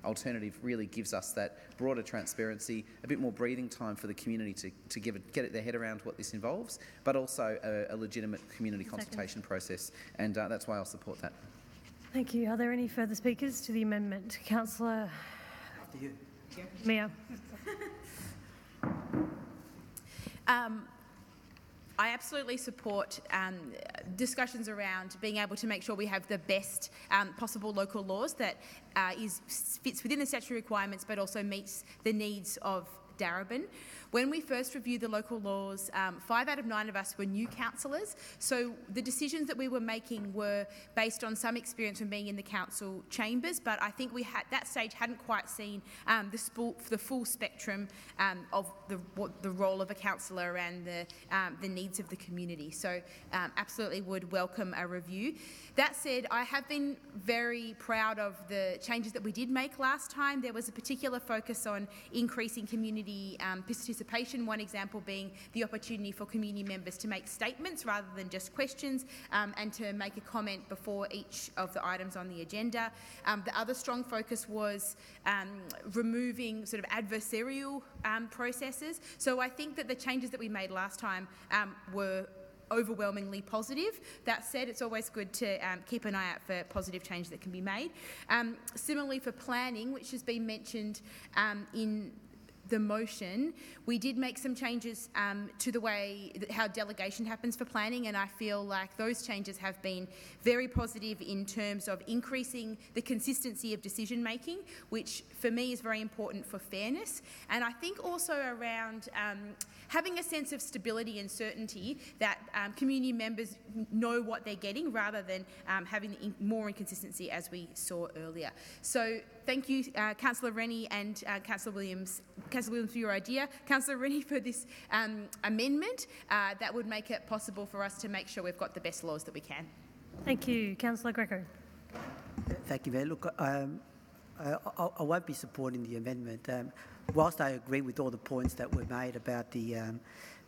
alternative really gives us that broader transparency, a bit more breathing time for the community to get their head around what this involves, but also a legitimate community consultation process, and that's why I'll support that. Thank you. Are there any further speakers to the amendment? Councillor After you. Mia. I absolutely support discussions around being able to make sure we have the best possible local laws that fits within the statutory requirements but also meets the needs of Darebin. When we first reviewed the local laws, 5 out of 9 of us were new councillors, so the decisions that we were making were based on some experience from being in the council chambers, but I think we at that stage hadn't quite seen the full spectrum of the role of a councillor and the needs of the community. So absolutely would welcome a review. That said, I have been very proud of the changes that we did make last time. There was a particular focus on increasing community community participation, one example being the opportunity for community members to make statements rather than just questions, and to make a comment before each of the items on the agenda. The other strong focus was removing sort of adversarial processes. So I think that the changes that we made last time were overwhelmingly positive. That said, it's always good to keep an eye out for positive change that can be made. Similarly for planning, which has been mentioned in the motion, we did make some changes to the way how delegation happens for planning, and I feel like those changes have been very positive in terms of increasing the consistency of decision making, which for me is very important for fairness, and I think also around having a sense of stability and certainty that community members know what they're getting rather than having more inconsistency as we saw earlier. So thank you, Councillor Rennie and Councillor Williams for your idea. Councillor Rennie for this amendment that would make it possible for us to make sure we've got the best laws that we can. Thank you. Councillor Greco. Thank you, Mayor. Look, I won't be supporting the amendment. Whilst I agree with all the points that were made about the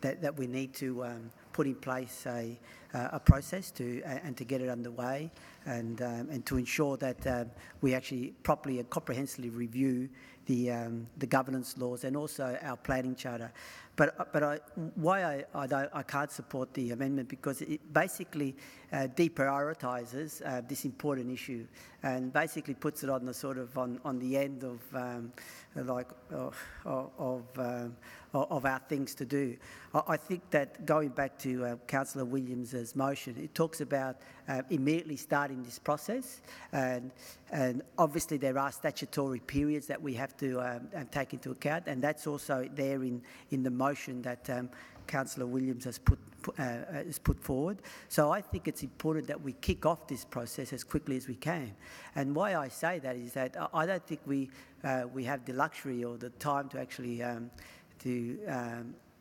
that we need to put in place a process to get it underway and to ensure that we actually properly and comprehensively review the governance laws and also our planning charter. But I can't support the amendment because it basically deprioritises this important issue and basically puts it on the sort of on the end of of our things to do. I think that going back to Councillor Williams's motion, it talks about immediately starting this process, and obviously there are statutory periods that we have to take into account, and that's also there in the motion that Councillor Williams has put forward. So I think it's important that we kick off this process as quickly as we can. And why I say that is that I don't think we have the luxury or the time to actually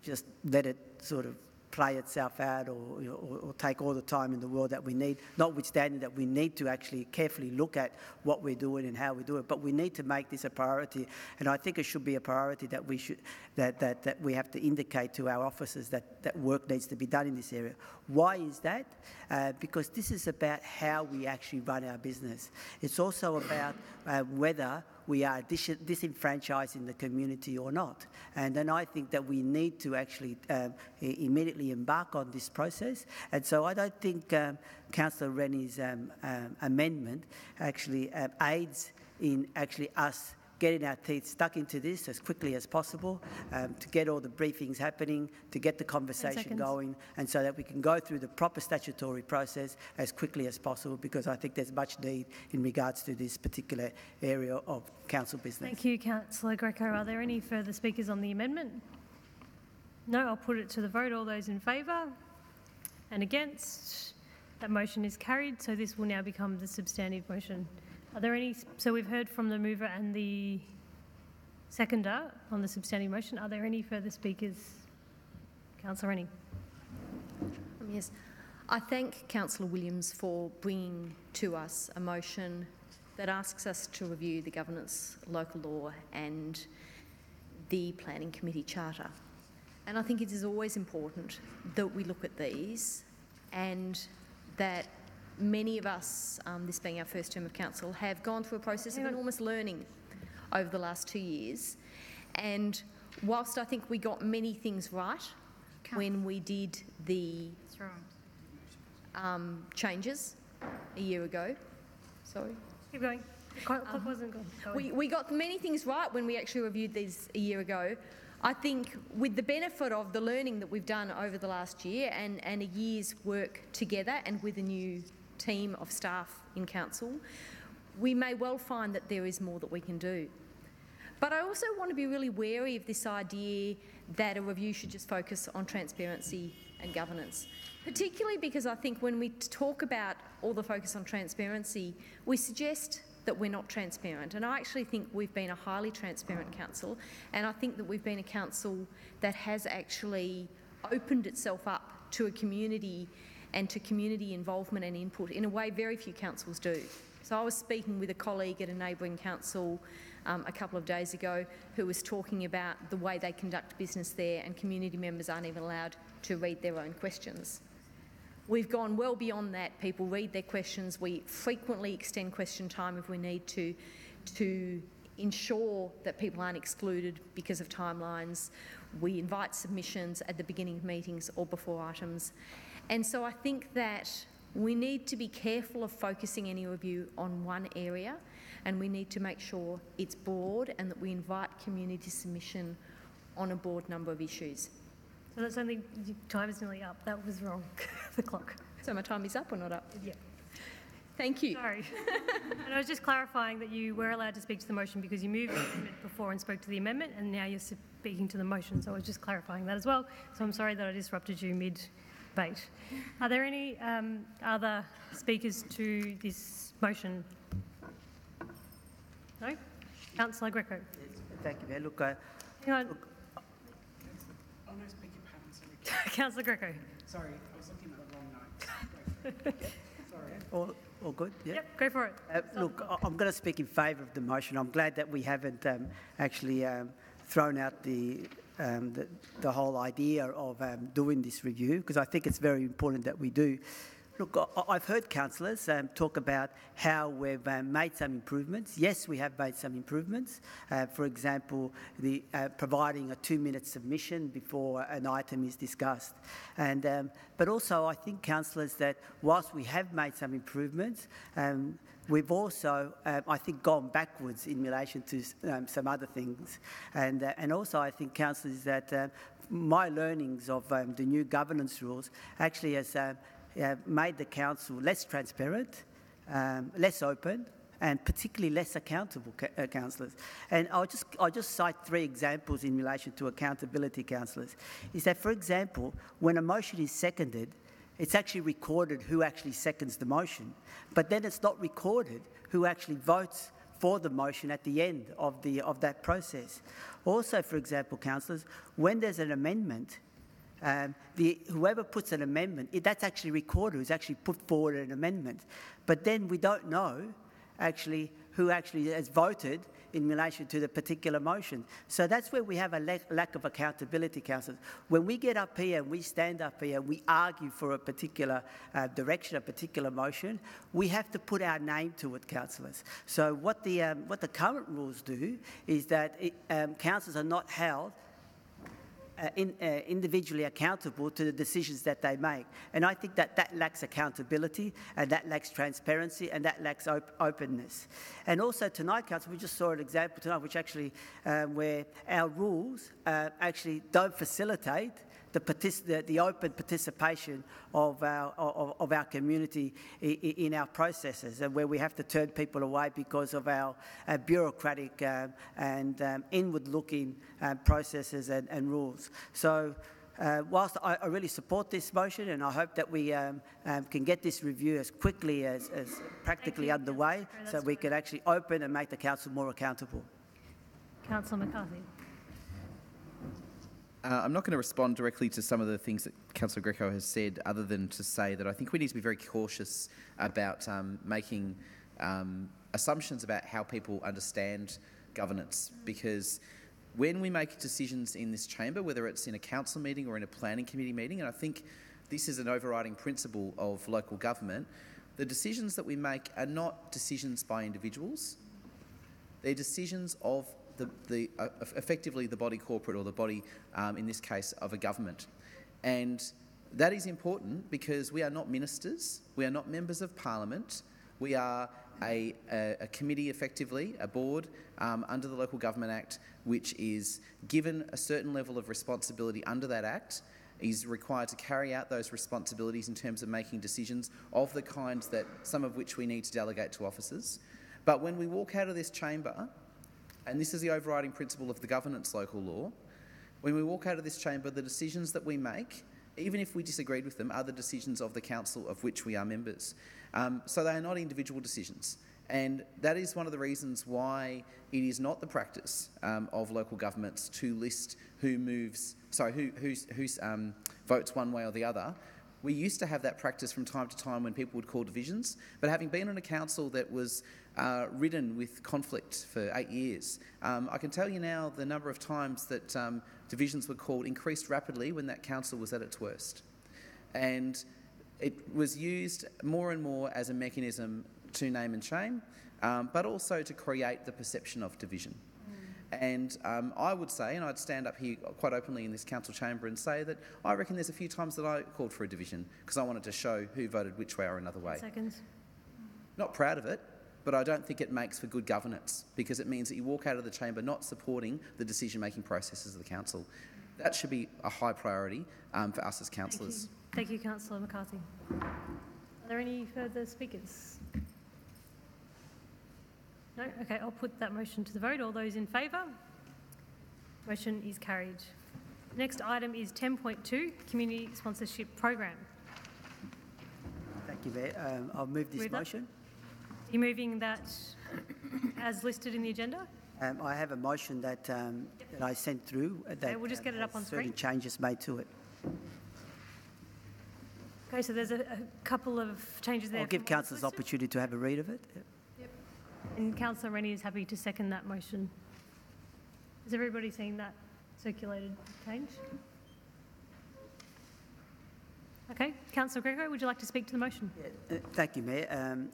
just let it sort of play itself out or take all the time in the world that we need, notwithstanding that we need to actually carefully look at what we're doing and how we do it. But we need to make this a priority, and I think it should be a priority that we should that we have to indicate to our officers that work needs to be done in this area. Why is that? Because this is about how we actually run our business. It's also about whether we are disenfranchising the community or not. And then I think that we need to actually immediately embark on this process. And so I don't think Councillor Rennie's amendment actually aids in actually us getting our teeth stuck into this as quickly as possible, to get all the briefings happening, to get the conversation going, and so that we can go through the proper statutory process as quickly as possible, because I think there's much need in regards to this particular area of council business. Thank you, Councillor Greco. Are there any further speakers on the amendment? No, I'll put it to the vote. All those in favour and against? That motion is carried, so this will now become the substantive motion. Are there any? So we've heard from the mover and the seconder on the substantive motion. Are there any further speakers? Councillor Rennie. Yes. I thank Councillor Williams for bringing to us a motion that asks us to review the governance, local law and the Planning Committee Charter. And I think it is always important that we look at these, and that many of us, this being our first term of council, have gone through a process of enormous learning over the last 2 years. And whilst I think we got many things right when we did the changes a year ago. Sorry? Keep going. The clock wasn't going. We got many things right when we actually reviewed these a year ago. I think with the benefit of the learning that we've done over the last year and a year's work together, and with a new team of staff in council, we may well find that there is more that we can do. But I also want to be really wary of this idea that a review should just focus on transparency and governance, particularly because I think when we talk about all the focus on transparency, we suggest that we're not transparent. And I actually think we've been a highly transparent council, and I think that we've been a council that has actually opened itself up to a community and to community involvement and input in a way very few councils do. So I was speaking with a colleague at a neighbouring council a couple of days ago who was talking about the way they conduct business there, and community members aren't even allowed to read their own questions. We've gone well beyond that. People read their questions. We frequently extend question time if we need to ensure that people aren't excluded because of timelines. We invite submissions at the beginning of meetings or before items. And so I think that we need to be careful of focusing any review on one area, and we need to make sure it's broad and that we invite community submission on a broad number of issues. So that's only, time is nearly up. That was wrong, the clock. So my time is up or not up? Yeah. Thank you. Sorry. And I was just clarifying that you were allowed to speak to the motion because you moved the amendment before and spoke to the amendment, and now you're speaking to the motion. So I was just clarifying that as well. So I'm sorry that I disrupted you mid-debate. Are there any other speakers to this motion? No? Councillor Greco. Yes, thank you, Mayor. Look, hang on. Oh, no, speak your pattern, sorry. Councillor Greco. Sorry, I was looking at the wrong note. Sorry. All good? Yeah. Yep, go for it. Look, I'm going to speak in favour of the motion. I'm glad that we haven't actually thrown out the whole idea of doing this review, because I think it's very important that we do. Look, I've heard councillors talk about how we've made some improvements. Yes, we have made some improvements. For example, the providing a 2-minute submission before an item is discussed. And but also, I think, councillors, that whilst we have made some improvements, we've also, I think, gone backwards in relation to some other things. And also, I think, councillors, that my learnings of the new governance rules actually has made the council less transparent, less open, and particularly less accountable, councillors. And I'll just cite 3 examples in relation to accountability, councillors. Is that, for example, when a motion is seconded, it's actually recorded who actually seconds the motion, but then it's not recorded who actually votes for the motion at the end of that process. Also, for example, councillors, when there's an amendment, whoever puts an amendment, that's actually recorded, who's actually put forward an amendment. But then we don't know actually who actually has voted in relation to the particular motion. So that's where we have a lack of accountability, councillors. When we get up here and we stand up here and we argue for a particular direction, a particular motion, we have to put our name to it, councillors. So what the current rules do is that councillors are not held individually accountable to the decisions that they make. And I think that lacks accountability, and that lacks transparency, and that lacks openness. And also tonight, Council, we just saw an example tonight which actually, where our rules actually don't facilitate the open participation of our community in our processes, and where we have to turn people away because of our bureaucratic and inward-looking processes and rules. So whilst I really support this motion, and I hope that we can get this review as quickly as practically underway, so we can actually open and make the council more accountable. Councillor McCarthy. I'm not going to respond directly to some of the things that Councillor Greco has said, other than to say that I think we need to be very cautious about making assumptions about how people understand governance, because when we make decisions in this chamber, whether it's in a council meeting or in a planning committee meeting, and I think this is an overriding principle of local government, the decisions that we make are not decisions by individuals. They're decisions of effectively the body corporate, or the body, in this case, of a government. And that is important because we are not ministers, we are not members of parliament, we are a committee, effectively, a board under the Local Government Act, which is given a certain level of responsibility under that Act, is required to carry out those responsibilities in terms of making decisions of the kinds that some of which we need to delegate to officers. But when we walk out of this chamber, and this is the overriding principle of the governance local law, when we walk out of this chamber, the decisions that we make, even if we disagreed with them, are the decisions of the council of which we are members. So they are not individual decisions. And that is one of the reasons why it is not the practice of local governments to list who votes one way or the other We used to have that practice from time to time when people would call divisions, but having been on a council that was ridden with conflict for 8 years, I can tell you now the number of times that divisions were called increased rapidly when that council was at its worst. And it was used more and more as a mechanism to name and shame, but also to create the perception of division. And I would say, and I'd stand up here quite openly in this council chamber and say that I reckon there's a few times that I called for a division because I wanted to show who voted which way or another way. Seconds. Not proud of it, but I don't think it makes for good governance because it means that you walk out of the chamber not supporting the decision-making processes of the council. That should be a high priority for us as councillors. Thank you, Councillor McCarthy. Are there any further speakers? No? Okay, I'll put that motion to the vote. All those in favour? Motion is carried. Next item is 10.2, Community Sponsorship Program. Thank you, Mayor. I'll move this motion. Are you moving that as listed in the agenda? I have a motion that that I sent through. That we'll just get it up on certain screen. changes made to it. Okay, so there's a couple of changes there. I'll give councillors opportunity to have a read of it. And Councillor Rennie is happy to second that motion. Has everybody seen that circulated change? Okay, Councillor Greco, would you like to speak to the motion? Thank you, Mayor.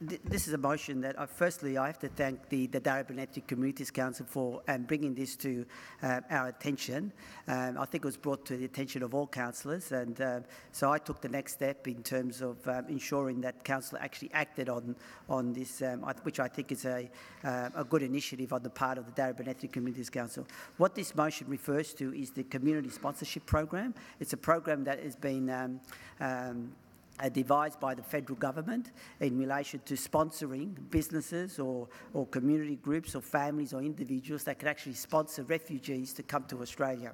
This is a motion that, firstly, I have to thank the Darebin Ethnic Communities Council for bringing this to our attention. I think it was brought to the attention of all councillors, and so I took the next step in terms of ensuring that council actually acted on this, which I think is a good initiative on the part of the Darebin Ethnic Communities Council. What this motion refers to is the Community Sponsorship Program. It's a program that has been devised by the federal government in relation to sponsoring businesses or community groups or families or individuals that could actually sponsor refugees to come to Australia.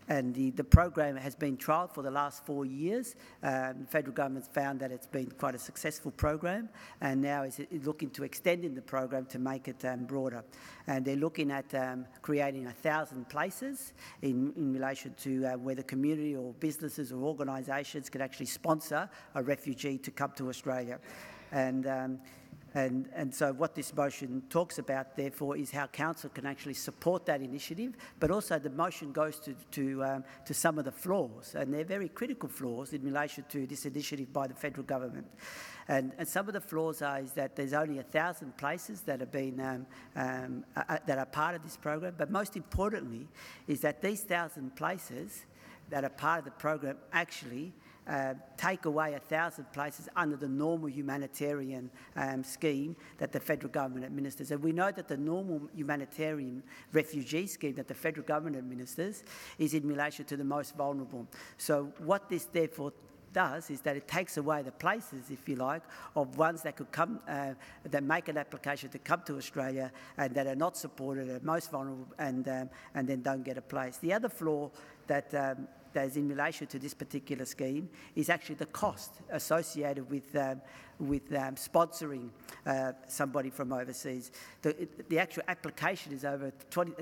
And the program has been trialled for the last 4 years. The federal government's found that it's been quite a successful program, and now is looking to extending the program to make it broader. And they're looking at creating 1,000 places in relation to where the community or businesses or organisations can actually sponsor a refugee to come to Australia. And so what this motion talks about, therefore, is how council can actually support that initiative, but also the motion goes to some of the flaws, and they're very critical flaws in relation to this initiative by the federal government. And some of the flaws is that there's only 1,000 places that have been that are part of this program, but most importantly is that these 1,000 places that are part of the program actually take away 1,000 places under the normal humanitarian scheme that the federal government administers. And we know that the normal humanitarian refugee scheme that the federal government administers is in relation to the most vulnerable. So what this therefore does is that it takes away the places, if you like, of ones that could come, that make an application to come to Australia and that are not supported, are most vulnerable, and then don't get a place. The other flaw that is in relation to this particular scheme is actually the cost associated with sponsoring somebody from overseas. The actual application is over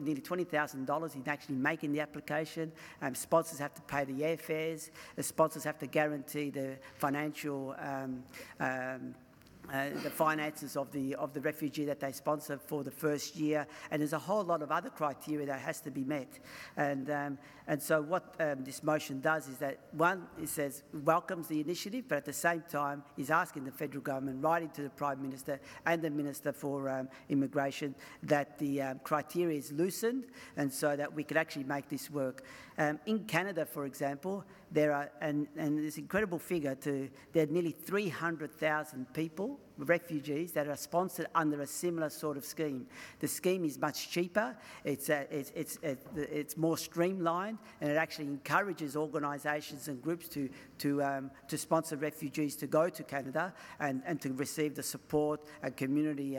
nearly $20,000 in actually making the application. Sponsors have to pay the airfares. The sponsors have to guarantee the financial the finances of the refugee that they sponsor for the first year, and there's a whole lot of other criteria that has to be met. And so what this motion does is that, one, it says welcomes the initiative, but at the same time is asking the federal government, writing to the Prime Minister and the Minister for Immigration, that the criteria is loosened, and so that we could actually make this work. In Canada, for example, there are, and this incredible figure, there are nearly 300,000 people, refugees, that are sponsored under a similar sort of scheme. The scheme is much cheaper, it's more streamlined, and it actually encourages organisations and groups to sponsor refugees to go to Canada and to receive the support and community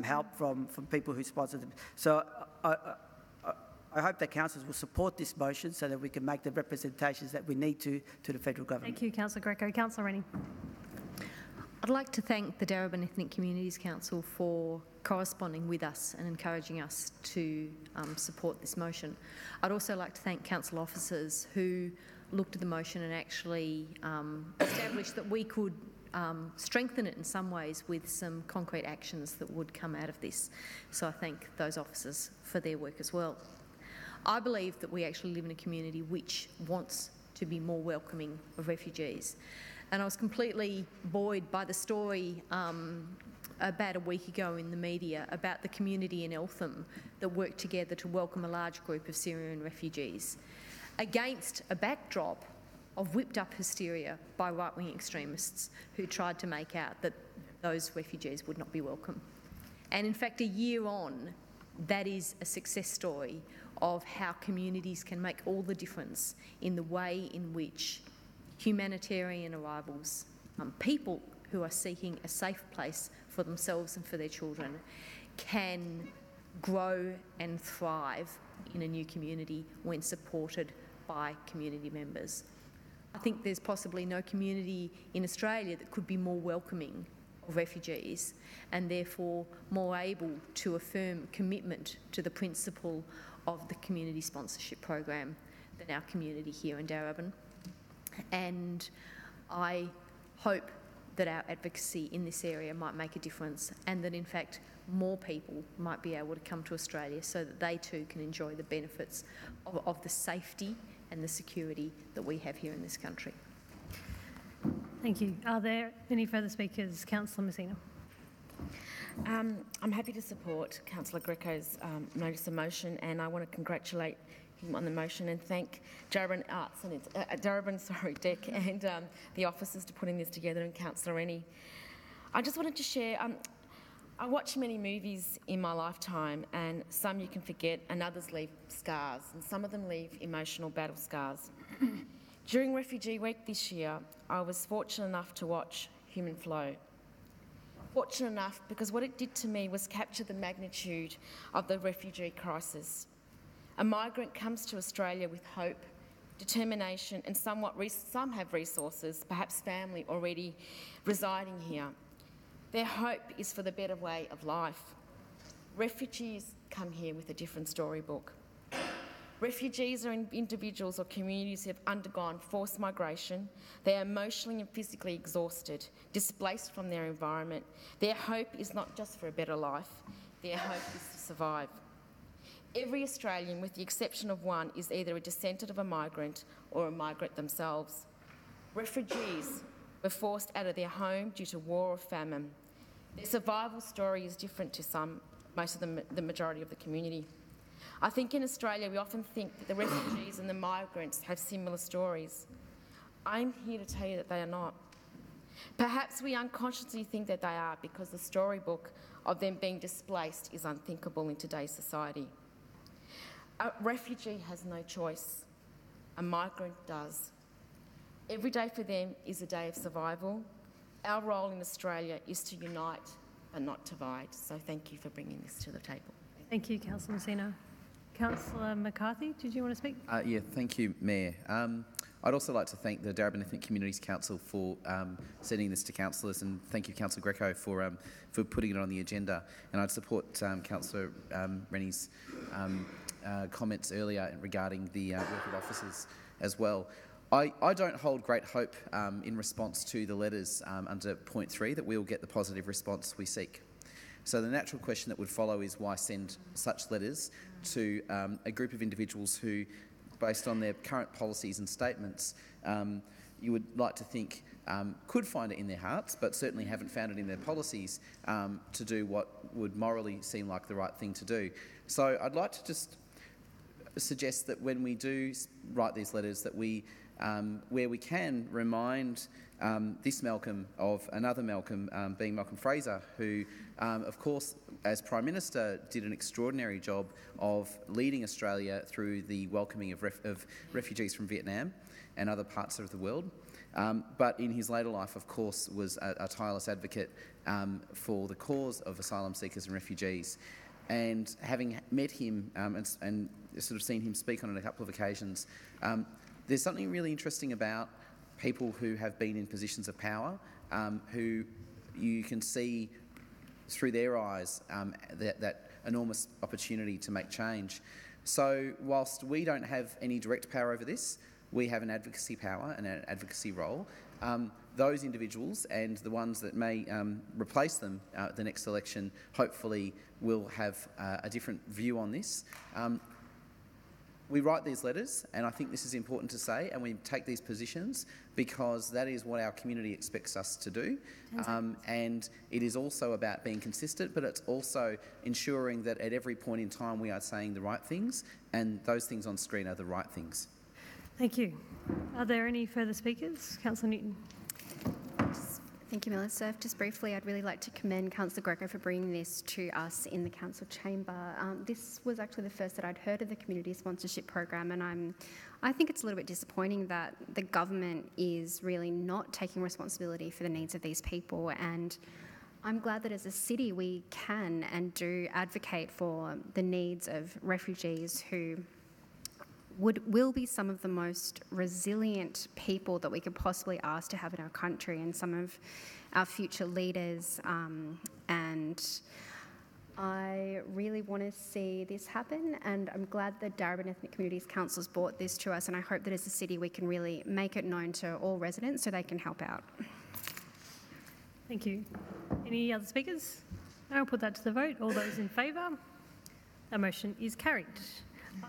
help from people who sponsor them. So I hope that councillors will support this motion so that we can make the representations that we need to the federal government. Thank you, Councillor Greco. Councillor Rennie. I'd like to thank the Darebin Ethnic Communities Council for corresponding with us and encouraging us to support this motion. I'd also like to thank council officers who looked at the motion and actually established that we could strengthen it in some ways with some concrete actions that would come out of this. So I thank those officers for their work as well. I believe that we actually live in a community which wants to be more welcoming of refugees. And I was completely buoyed by the story about a week ago in the media about the community in Eltham that worked together to welcome a large group of Syrian refugees against a backdrop of whipped-up hysteria by right-wing extremists who tried to make out that those refugees would not be welcome. And in fact, a year on, that is a success story of how communities can make all the difference in the way in which humanitarian arrivals, people who are seeking a safe place for themselves and for their children, can grow and thrive in a new community when supported by community members. I think there's possibly no community in Australia that could be more welcoming of refugees and therefore more able to affirm commitment to the principle of the community sponsorship program than our community here in Darebin. And I hope that our advocacy in this area might make a difference and that in fact more people might be able to come to Australia so that they too can enjoy the benefits of the safety and the security that we have here in this country. Thank you. Are there any further speakers? Councillor Messina. I'm happy to support Councillor Greco's notice of motion, and I want to congratulate him on the motion and thank Darebin Arts and DEC and the officers to putting this together, and Councillor Rennie. I just wanted to share. I watch many movies in my lifetime, and some you can forget, and others leave scars, and some of them leave emotional battle scars. During Refugee Week this year, I was fortunate enough to watch Human Flow. Fortunate enough because what it did to me was capture the magnitude of the refugee crisis. A migrant comes to Australia with hope, determination, and some have resources, perhaps family already residing here. Their hope is for the better way of life. Refugees come here with a different storybook. Refugees are individuals or communities who have undergone forced migration. They are emotionally and physically exhausted, displaced from their environment. Their hope is not just for a better life, their hope is to survive. Every Australian, with the exception of one, is either a descendant of a migrant or a migrant themselves. Refugees were forced out of their home due to war or famine. Their survival story is different to most of the majority of the community. I think in Australia we often think that the refugees and the migrants have similar stories. I'm here to tell you that they are not. Perhaps we unconsciously think that they are because the storybook of them being displaced is unthinkable in today's society. A refugee has no choice. A migrant does. Every day for them is a day of survival. Our role in Australia is to unite but not divide. So thank you for bringing this to the table. Thank you, Councillor Messina. Councillor McCarthy, did you want to speak? Yeah, thank you, Mayor. I'd also like to thank the Darebin Ethnic Communities Council for sending this to councillors, and thank you, Councillor Greco, for putting it on the agenda. And I'd support Councillor Rennie's comments earlier regarding the work of officers as well. I don't hold great hope in response to the letters under point 3 that we will get the positive response we seek. So the natural question that would follow is why send such letters to a group of individuals who, based on their current policies and statements, you would like to think could find it in their hearts, but certainly haven't found it in their policies to do what would morally seem like the right thing to do. So I'd like to just suggest that when we do write these letters that we, where we can, remind this Malcolm of another Malcolm, being Malcolm Fraser, who, of course, as Prime Minister, did an extraordinary job of leading Australia through the welcoming of refugees from Vietnam and other parts of the world. But in his later life, of course, was a tireless advocate for the cause of asylum seekers and refugees. And having met him and sort of seen him speak on it a couple of occasions, there's something really interesting about people who have been in positions of power, who you can see through their eyes that enormous opportunity to make change. So whilst we don't have any direct power over this, we have an advocacy power and an advocacy role. Those individuals and the ones that may replace them at the next election hopefully will have a different view on this. We write these letters, and I think this is important to say, and we take these positions because that is what our community expects us to do. And it is also about being consistent, but it's also ensuring that at every point in time we are saying the right things, and those things on screen are the right things. Thank you. Are there any further speakers? Councillor Newton. Thank you, Melissa. Just briefly, I'd really like to commend Councillor Greco for bringing this to us in the council chamber. This was actually the first that I'd heard of the community sponsorship program, and I think it's a little bit disappointing that the government is really not taking responsibility for the needs of these people. And I'm glad that as a city we can and do advocate for the needs of refugees who will be some of the most resilient people that we could possibly ask to have in our country, and some of our future leaders. And I really want to see this happen, and I'm glad that Darebin Ethnic Communities Council has brought this to us, and I hope that as a city we can really make it known to all residents so they can help out. Thank you. Any other speakers? I'll put that to the vote. All those in favour? That motion is carried.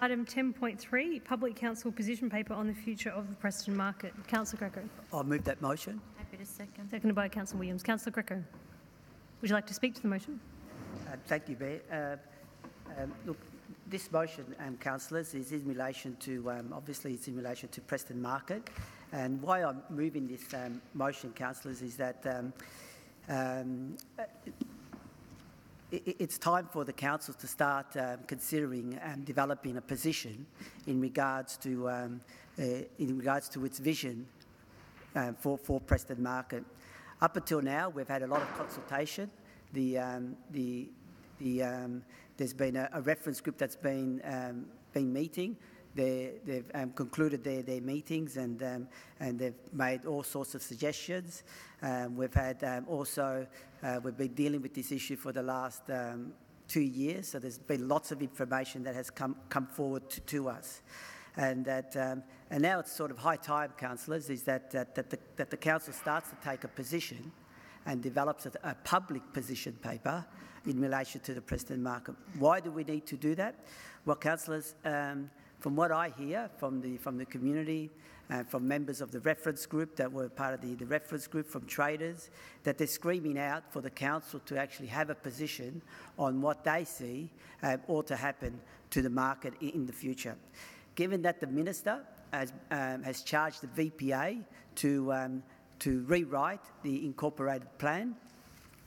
Item 10.3, Public Council Position Paper on the Future of the Preston Market. Councillor Greco. I'll move that motion. Happy to second. Seconded by Councillor Williams. Councillor Greco, would you like to speak to the motion? Thank you, Mayor. Look, this motion, councillors, is in relation to, obviously it's in relation to Preston Market. And why I'm moving this motion, councillors, is that it's time for the council to start considering developing a position in regards to its vision for Preston Market. Up until now, we've had a lot of consultation. There's been a reference group that's been meeting. They've concluded their meetings, and they've made all sorts of suggestions. We've had we've been dealing with this issue for the last 2 years, so there's been lots of information that has come forward to us. And now it's sort of high time, councillors, is that the council starts to take a position and develops a public position paper in relation to the Preston Market. Why do we need to do that? Well, councillors, from what I hear from the community, from members of the reference group that were part of the reference group, from traders, that they're screaming out for the council to actually have a position on what they see ought to happen to the market in the future. Given that the Minister has charged the VPA to rewrite the incorporated plan,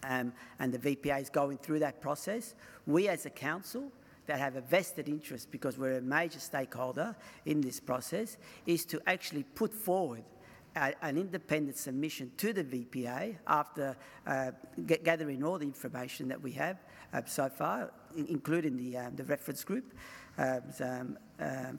and the VPA is going through that process, we as a council that have a vested interest, because we're a major stakeholder in this process, is to actually put forward an independent submission to the VPA after gathering all the information that we have so far, including the reference group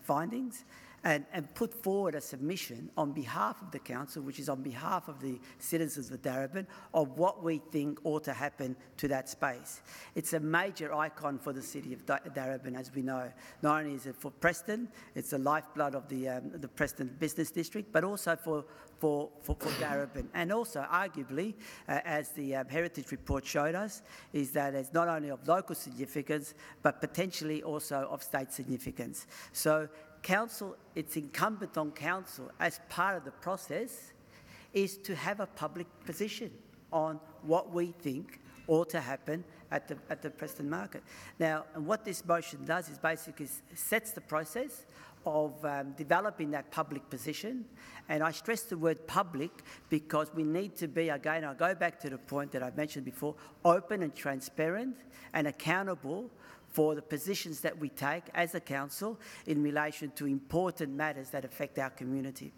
findings, and put forward a submission on behalf of the council, which is on behalf of the citizens of Darebin, of what we think ought to happen to that space. It's a major icon for the city of Darebin, as we know. Not only is it for Preston, it's the lifeblood of the Preston Business District, but also for Darebin. And also, arguably, as the Heritage Report showed us, is that it's not only of local significance, but potentially also of state significance. So, council, it's incumbent on council as part of the process is to have a public position on what we think ought to happen at the Preston Market. Now, and what this motion does is basically sets the process of developing that public position. And I stress the word public because we need to be, again, I'll go back to the point that I mentioned before, open and transparent and accountable for the positions that we take as a council in relation to important matters that affect our community.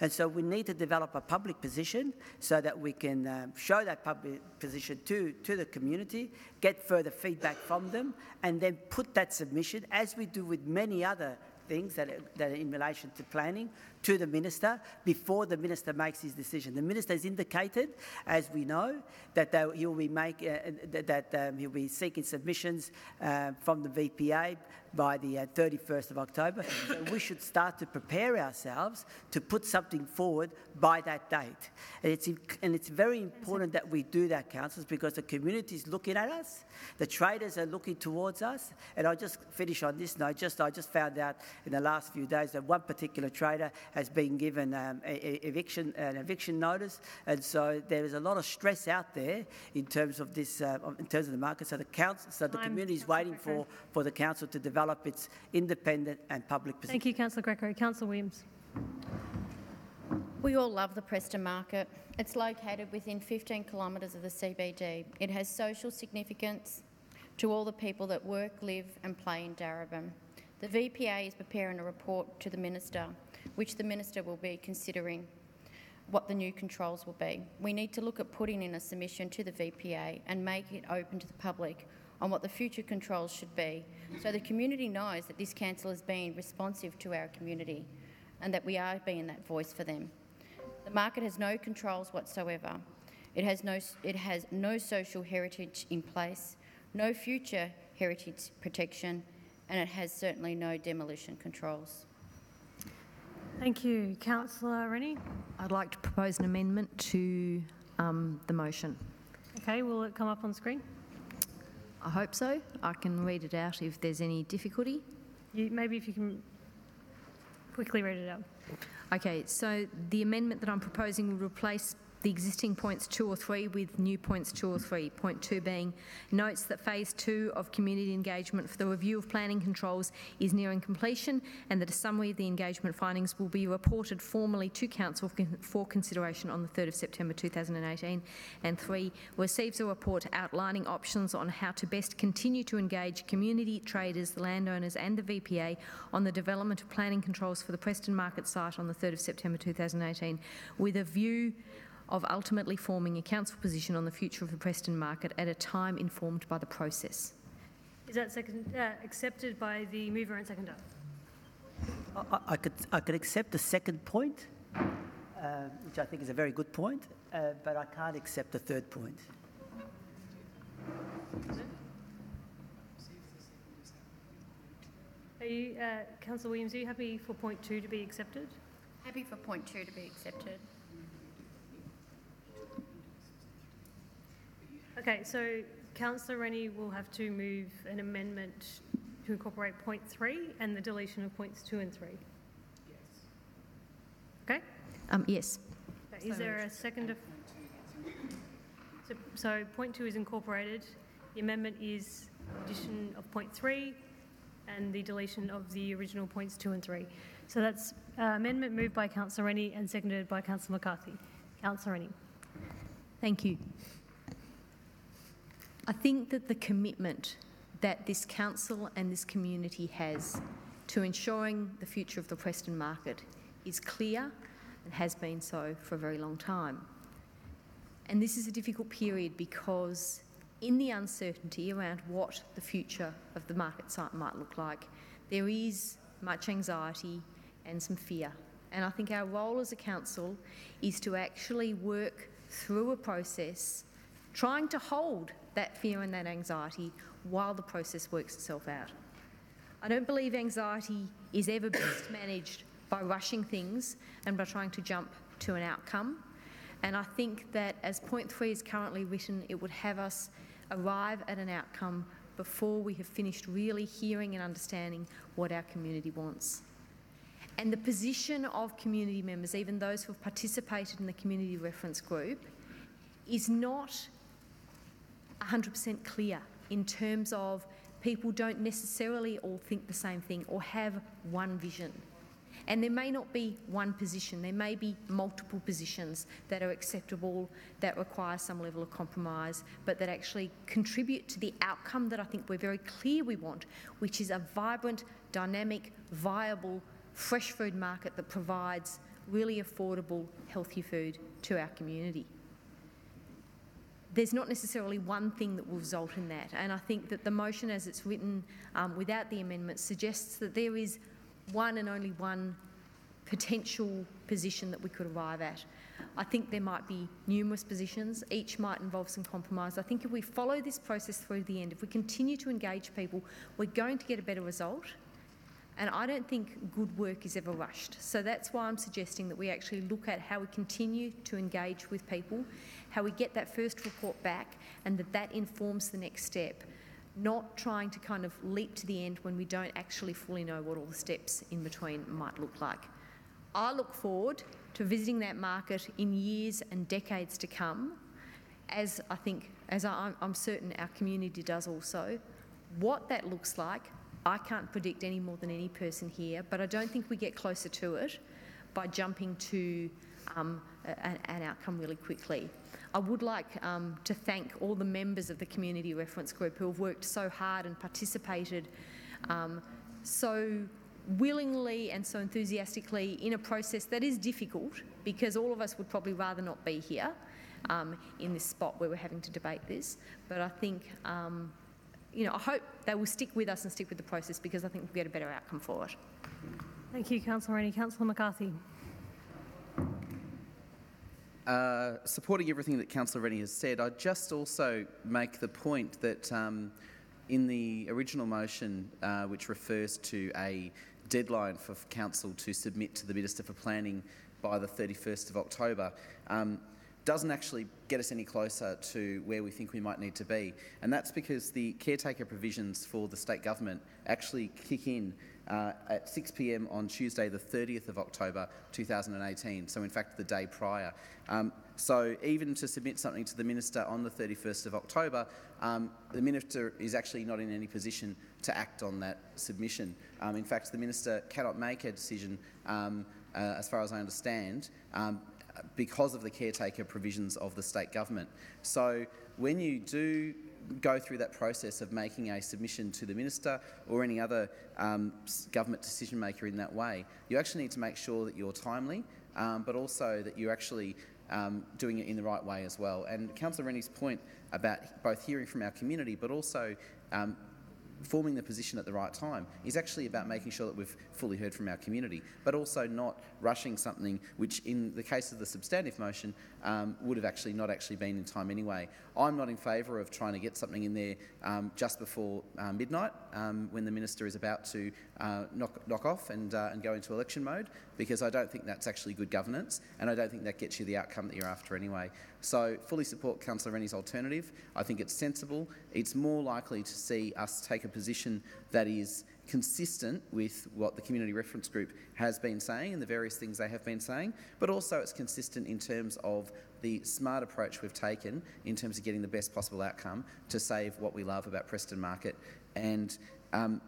And so we need to develop a public position so that we can show that public position to the community, get further feedback from them, and then put that submission, as we do with many other things that are in relation to planning, to the Minister before the Minister makes his decision. The Minister has indicated, as we know, that he'll be seeking submissions from the VPA by the 31st of October. So we should start to prepare ourselves to put something forward by that date. And it's very important that we do that, councillors, because the community is looking at us, the traders are looking towards us. And I'll just finish on this note. I just found out in the last few days that one particular trader has been given an eviction notice, and so there is a lot of stress out there in terms of this, in terms of the market. So the community is waiting for the council to develop its independent and public position. Thank you, Councillor Greco. Councillor Williams. We all love the Preston Market. It's located within 15 kilometres of the CBD. It has social significance to all the people that work, live and play in Darebin. The VPA is preparing a report to the Minister, which the Minister will be considering what the new controls will be. We need to look at putting in a submission to the VPA and make it open to the public on what the future controls should be, so the community knows that this council is being responsive to our community and that we are being that voice for them. The market has no controls whatsoever. It has no social heritage in place, no future heritage protection, and it has certainly no demolition controls. Thank you. Councillor Rennie. I'd like to propose an amendment to the motion. Okay, will it come up on screen? I hope so. I can read it out if there's any difficulty. Maybe if you can quickly read it out. Okay, so the amendment that I'm proposing will replace the existing points 2 or 3 with new points 2 or 3. Point 2 being notes that phase 2 of community engagement for the review of planning controls is nearing completion, and that a summary of the engagement findings will be reported formally to Council for consideration on the 3rd of September 2018. And 3, receives a report outlining options on how to best continue to engage community, traders, landowners and the VPA on the development of planning controls for the Preston Market site on the 3rd of September 2018, with a view of ultimately forming a council position on the future of the Preston Market at a time informed by the process. Is that accepted by the mover and seconder? I could accept the second point, which I think is a very good point, but I can't accept the third point. Are you, Councillor Williams, are you happy for point 2 to be accepted? Happy for point 2 to be accepted. Okay, so Councillor Rennie will have to move an amendment to incorporate point 3 and the deletion of points 2 and 3. Yes. Okay? Yes. Okay, is there a second? So point 2 is incorporated. The amendment is addition of point 3 and the deletion of the original points 2 and 3. So that's amendment moved by Councillor Rennie and seconded by Councillor McCarthy. Councillor Rennie. Thank you. I think that the commitment that this council and this community has to ensuring the future of the Preston Market is clear and has been so for a very long time. And this is a difficult period because in the uncertainty around what the future of the market site might look like, there is much anxiety and some fear. And I think our role as a council is to actually work through a process trying to hold that fear and that anxiety while the process works itself out. I don't believe anxiety is ever best managed by rushing things and by trying to jump to an outcome. And I think that as point 3 is currently written, it would have us arrive at an outcome before we have finished really hearing and understanding what our community wants. And the position of community members, even those who have participated in the community reference group, is not 100% clear in terms of people don't necessarily all think the same thing or have one vision. And there may not be one position, there may be multiple positions that are acceptable, that require some level of compromise, but that actually contribute to the outcome that I think we're very clear we want, which is a vibrant, dynamic, viable, fresh food market that provides really affordable, healthy food to our community. There's not necessarily one thing that will result in that, and I think that the motion as it's written without the amendment suggests that there is one and only one potential position that we could arrive at. I think there might be numerous positions, each might involve some compromise. I think if we follow this process through to the end, if we continue to engage people, we're going to get a better result. And I don't think good work is ever rushed. So that's why I'm suggesting that we actually look at how we continue to engage with people, how we get that first report back, and that informs the next step, not trying to kind of leap to the end when we don't actually fully know what all the steps in between might look like. I look forward to visiting that market in years and decades to come, as I'm certain our community does also. What that looks like, I can't predict any more than any person here, but I don't think we get closer to it by jumping to an outcome really quickly. I would like to thank all the members of the Community Reference Group who have worked so hard and participated so willingly and so enthusiastically in a process that is difficult, because all of us would probably rather not be here in this spot where we're having to debate this. But I think, I hope they will stick with us and stick with the process, because I think we'll get a better outcome for it. Thank you, Councillor Rennie. Councillor McCarthy. Supporting everything that Councillor Rennie has said, I'd just also make the point that in the original motion, which refers to a deadline for Council to submit to the Minister for Planning by the 31st of October, doesn't actually get us any closer to where we think we might need to be. And that's because the caretaker provisions for the state government actually kick in at 6 p.m. on Tuesday the 30th of October 2018, so in fact the day prior. So even to submit something to the Minister on the 31st of October, the Minister is actually not in any position to act on that submission. In fact, the Minister cannot make a decision, as far as I understand, because of the caretaker provisions of the state government. So when you do go through that process of making a submission to the Minister or any other government decision maker in that way, you actually need to make sure that you're timely, but also that you're actually doing it in the right way as well. And Councillor Rennie's point about both hearing from our community but also forming the position at the right time is actually about making sure that we've fully heard from our community, but also not rushing something which, in the case of the substantive motion, would have actually not actually been in time anyway. I'm not in favour of trying to get something in there just before midnight when the Minister is about to knock off and go into election mode, because I don't think that's actually good governance, and I don't think that gets you the outcome that you're after anyway. So fully support Councillor Rennie's alternative. I think it's sensible. It's more likely to see us take a position that is consistent with what the Community Reference Group has been saying and the various things they have been saying, but also it's consistent in terms of the smart approach we've taken in terms of getting the best possible outcome to save what we love about Preston Market. And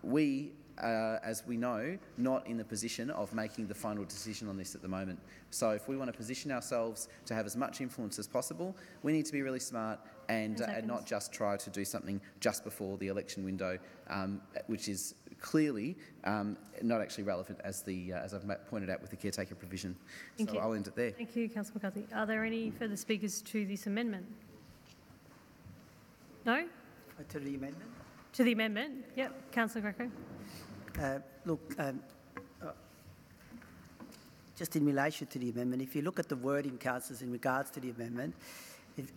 we, as we know, not in the position of making the final decision on this at the moment. So if we want to position ourselves to have as much influence as possible, we need to be really smart and not just try to do something just before the election window, which is clearly not actually relevant, as I've pointed out with the caretaker provision. Thank you. I'll end it there. Thank you, Councillor McCarthy. Are there any further speakers to this amendment? No? To the amendment? To the amendment? Yep. Councillor Greco. Just in relation to the amendment, if you look at the wording, councillors, in regards to the amendment,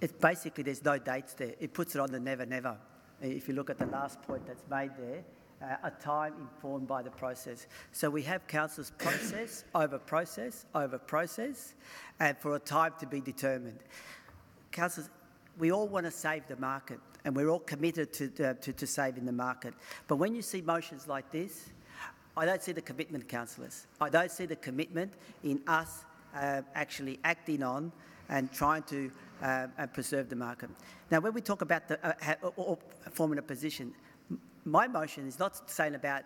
it's basically there's no dates there. It puts it on the never, never. If you look at the last point that's made there, a time informed by the process. So we have councillors process, over process, over process, and for a time to be determined. Councillors, we all want to save the market, and we're all committed to saving the market. But when you see motions like this, I don't see the commitment, councillors. I don't see the commitment in us actually acting on and trying to preserve the market. Now, when we talk about forming a position, my motion is not saying about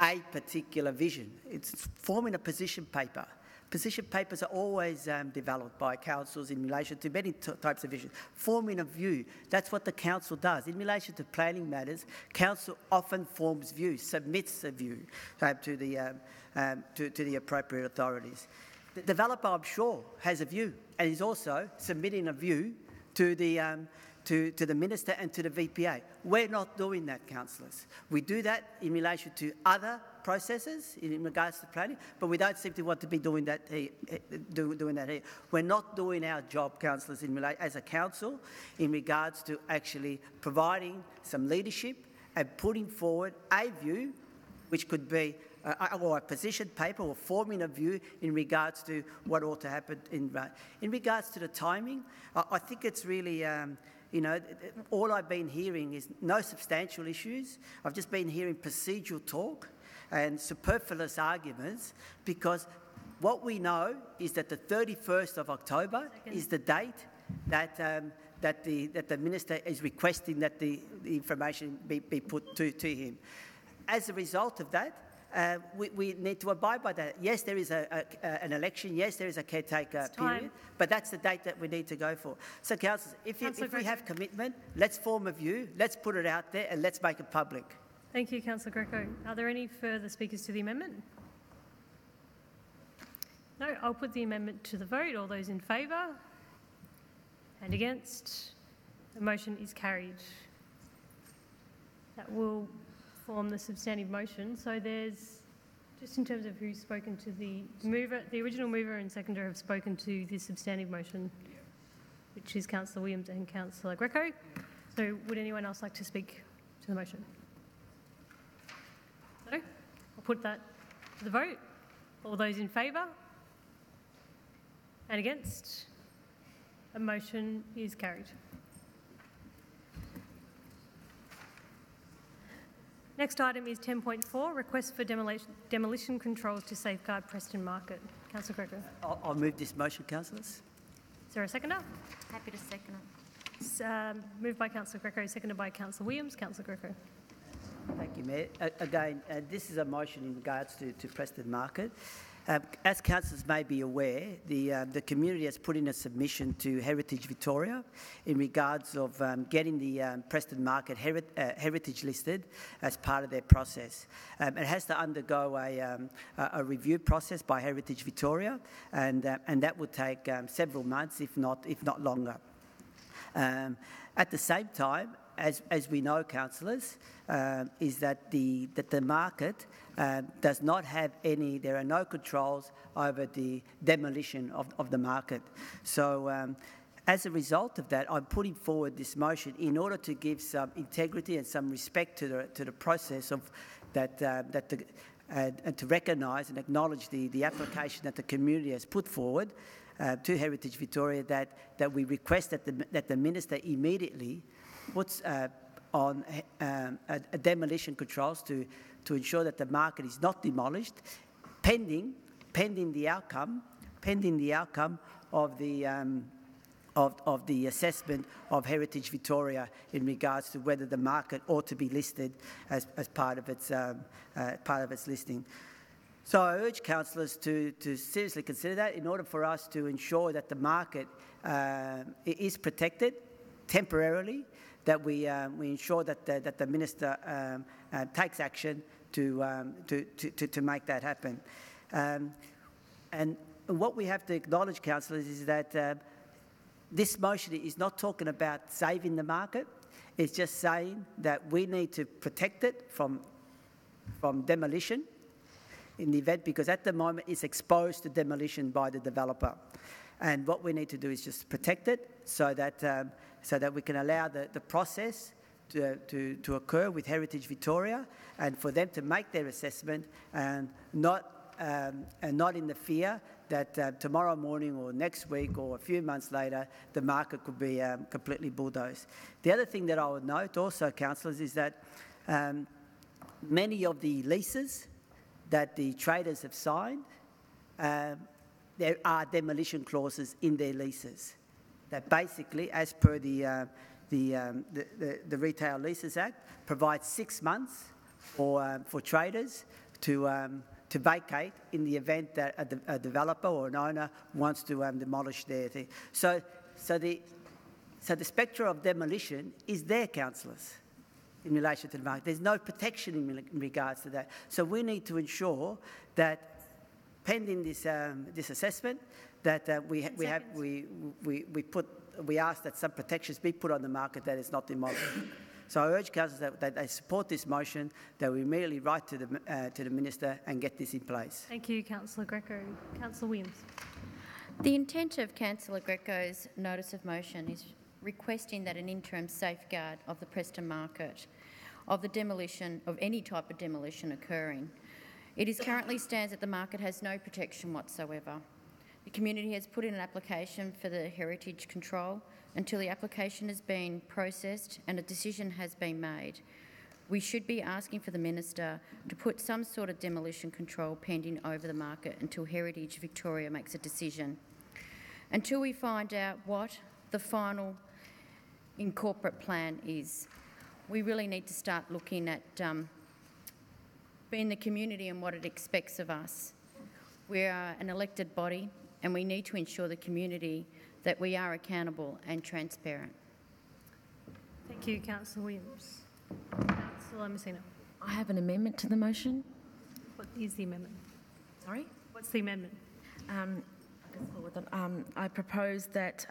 a particular vision. It's forming a position paper. Position papers are always developed by councils in relation to many types of vision. Forming a view, that's what the council does. In relation to planning matters, council often forms views, submits a view to the appropriate authorities. The developer, I'm sure, has a view and is also submitting a view to the Minister and to the VPA. We're not doing that, councillors. We do that in relation to other processes in regards to planning, but we don't seem to want to be doing that here. We're not doing our job, councillors, as a council in regards to actually providing some leadership and putting forward a view which could be or a position paper or forming a view in regards to what ought to happen in regards to the timing. I think it's really, all I've been hearing is no substantial issues. I've just been hearing procedural talk and superfluous arguments, because what we know is that the 31st of October is the date that the Minister is requesting that the information be put to him. As a result of that, we need to abide by that. Yes, there is an election. Yes, there is a caretaker period, but that's the date that we need to go for. So, councillors, if we have commitment, let's form a view, let's put it out there, and let's make it public. Thank you, Councillor Greco. Are there any further speakers to the amendment? No, I'll put the amendment to the vote. All those in favour and against? The motion is carried. That will form the substantive motion. So there's, just in terms of who's spoken to the mover, the original mover and seconder have spoken to the substantive motion, which is Councillor Williams and Councillor Greco. So would anyone else like to speak to the motion? No? I'll put that to the vote. All those in favour and against? A motion is carried. Next item is 10.4, request for demolition controls to safeguard Preston Market. Councillor Greco. I'll move this motion, councillors. Is there a seconder? Happy to second it. It's, moved by Councillor Greco, seconded by Councillor Williams. Councillor Greco. Thank you, Mayor. Again, this is a motion in regards to Preston Market. As councillors may be aware, the community has put in a submission to Heritage Victoria in regards of getting the Preston Market heritage listed as part of their process. It has to undergo a review process by Heritage Victoria, and that would take several months, if not longer. At the same time, as we know, councillors, is that the market does not have any, there are no controls over the demolition of the market. So as a result of that, I'm putting forward this motion in order to give some integrity and some respect to the process of that, and to recognise and acknowledge the application that the community has put forward to Heritage Victoria, that we request that the Minister immediately puts on a demolition controls to ensure that the market is not demolished, pending the outcome of the assessment of Heritage Victoria in regards to whether the market ought to be listed as part of its listing. So I urge councillors to seriously consider that in order for us to ensure that the market is protected temporarily, that we ensure that the Minister takes action to make that happen. And what we have to acknowledge, councillors, is that this motion is not talking about saving the market. It's just saying that we need to protect it from demolition in the event, because at the moment it's exposed to demolition by the developer. And what we need to do is just protect it so that we can allow the process to occur with Heritage Victoria, and for them to make their assessment, and not in the fear that tomorrow morning or next week or a few months later the market could be completely bulldozed. The other thing that I would note also, councillors, is that many of the leases that the traders have signed, there are demolition clauses in their leases that basically, as per the Retail Leases Act, provides 6 months for traders to vacate in the event that a developer or an owner wants to demolish their thing. So the spectre of demolition is there, councillors, in relation to the market. There's no protection in regards to that. So we need to ensure that, pending this assessment, that we ask that some protections be put on the market that is not demolished. So I urge councillors that they support this motion, that we immediately write to the Minister and get this in place. Thank you, Councillor Greco. Councillor Williams. The intent of Councillor Greco's notice of motion is requesting that an interim safeguard of the Preston market of the demolition of any type of demolition occurring. It is currently stands that the market has no protection whatsoever. The community has put in an application for the heritage control. Until the application has been processed and a decision has been made, we should be asking for the Minister to put some sort of demolition control pending over the market until Heritage Victoria makes a decision. Until we find out what the final incorporate plan is, we really need to start looking at being the community and what it expects of us. We are an elected body and we need to ensure the community that we are accountable and transparent. Thank you, Councillor Williams. Councillor Messina. I have an amendment to the motion. What is the amendment? Sorry? What's the amendment? I propose that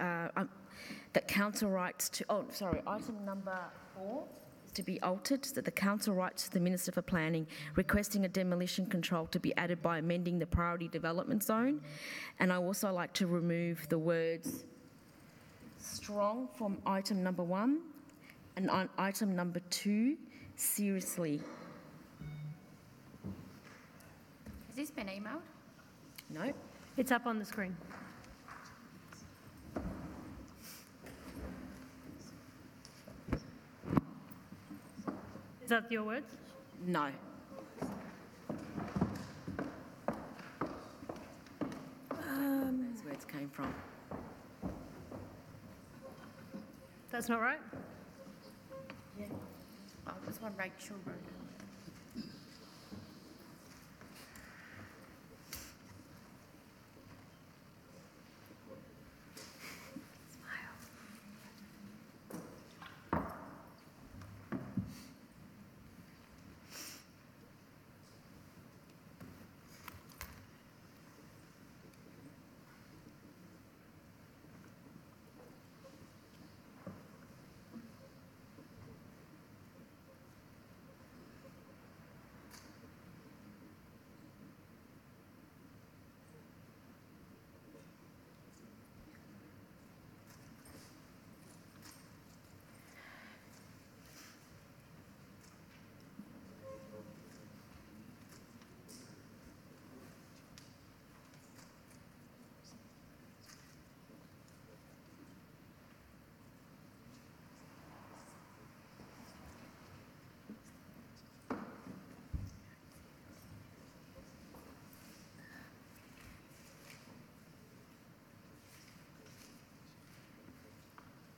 that council writes to. Oh, sorry. Item number 4 is to be altered. That the council writes to the Minister for Planning, requesting a demolition control to be added by amending the priority development zone, and I also like to remove the words "strong" from item number 1, and on item number 2, seriously. Has this been emailed? No. It's up on the screen. Is that your words? No. That's where it came from. That's not right? Yeah. Oh, this one Rachel wrote.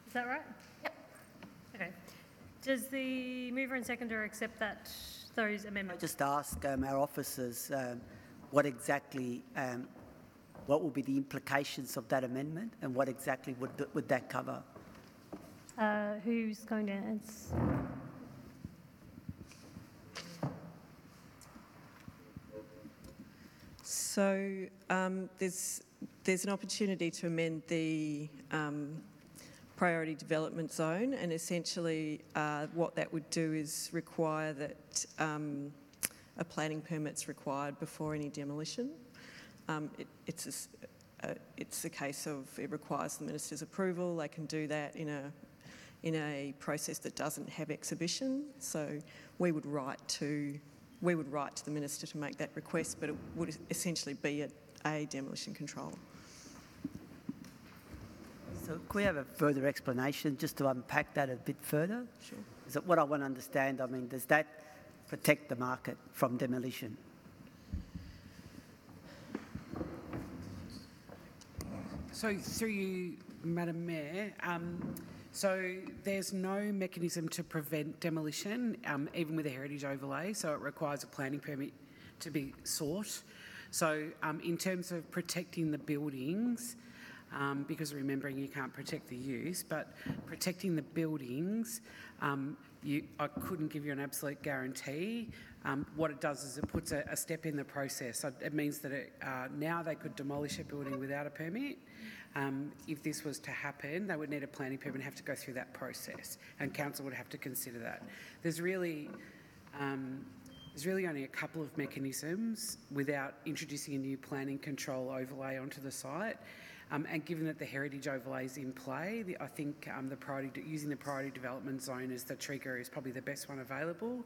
Is that right? Yep. Okay. Does the mover and seconder accept those amendments? I just ask our officers what exactly, what will be the implications of that amendment, and what exactly would that cover? Who's going to answer? So there's an opportunity to amend the priority development zone, and essentially what that would do is require that a planning permit's required before any demolition. It's a case of it requires the minister's approval. They can do that in a process that doesn't have exhibition. So we would write to the minister to make that request, but it would essentially be a demolition control. So could we have a further explanation just to unpack that a bit further? Sure. Is that what I want to understand? I mean, does that protect the market from demolition? So through you, Madam Mayor, so there's no mechanism to prevent demolition, even with a heritage overlay, so it requires a planning permit to be sought. So in terms of protecting the buildings, because remembering you can't protect the use, but protecting the buildings, I couldn't give you an absolute guarantee. What it does is it puts a step in the process. So it means that now they could demolish a building without a permit, if this was to happen, they would need a planning permit and have to go through that process, and council would have to consider that. There's really only a couple of mechanisms without introducing a new planning control overlay onto the site. And given that the heritage overlay is in play, I think using the priority development zone as the trigger is probably the best one available.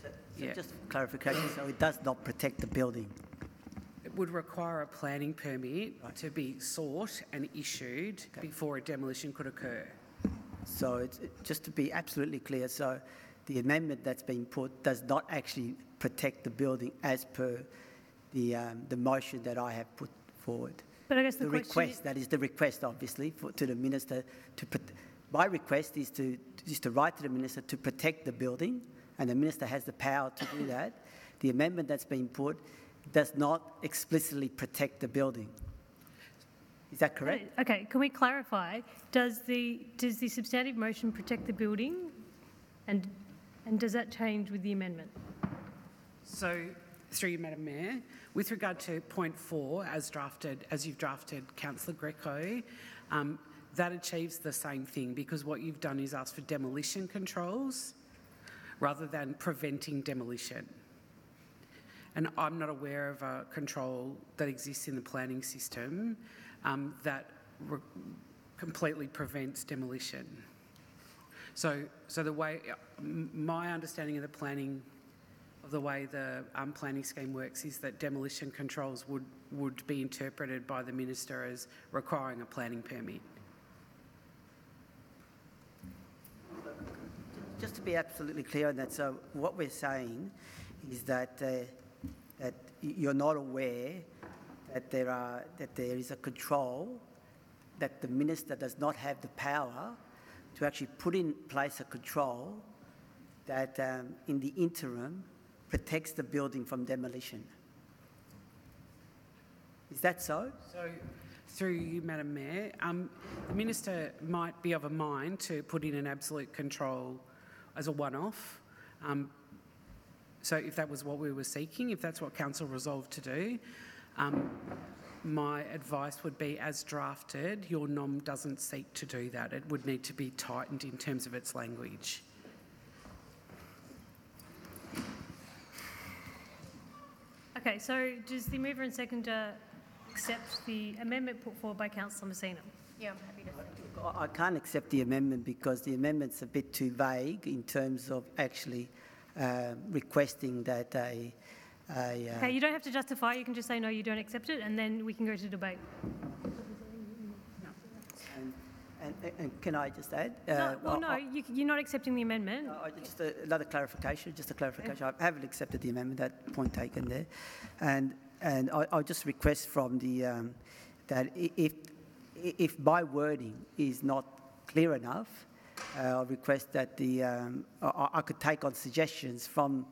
So just for clarification, so it does not protect the building? It would require a planning permit to be sought and issued before a demolition could occur. So it's, just to be absolutely clear, so the amendment that's been put does not actually protect the building as per the motion that I have put forward. But I guess the request, that is the request, obviously, to the minister. My request is to write to the minister to protect the building, and the minister has the power to do that. The amendment that's been put does not explicitly protect the building. Is that correct? Okay, can we clarify? Does the substantive motion protect the building, and does that change with the amendment? So, through you, Madam Mayor, with regard to point 4, as you've drafted, Councillor Greco, that achieves the same thing, because what you've done is ask for demolition controls rather than preventing demolition. And I'm not aware of a control that exists in the planning system that completely prevents demolition. So the way my understanding of the planning. The way the planning scheme works is that demolition controls would be interpreted by the minister as requiring a planning permit. Just to be absolutely clear on that, so what we're saying is that that you're not aware that there is a control, that the minister does not have the power to actually put in place a control that in the interim protects the building from demolition. Is that so? So, through you, Madam Mayor, the minister might be of a mind to put in an absolute control as a one-off. So if that was what we were seeking, if that's what council resolved to do, my advice would be, as drafted, your NOM doesn't seek to do that. It would need to be tightened in terms of its language. Okay, so does the mover and seconder accept the amendment put forward by Councillor Messina? Yeah, I'm happy to say. I can't accept the amendment because the amendment's a bit too vague in terms of actually requesting that Okay, you don't have to justify, you can just say no, you don't accept it, and then we can go to debate. And can I just add? You're not accepting the amendment. Just another clarification, I haven't accepted the amendment, that point taken there. And I'll just request from the, that if my wording is not clear enough, I'll request that I could take on suggestions from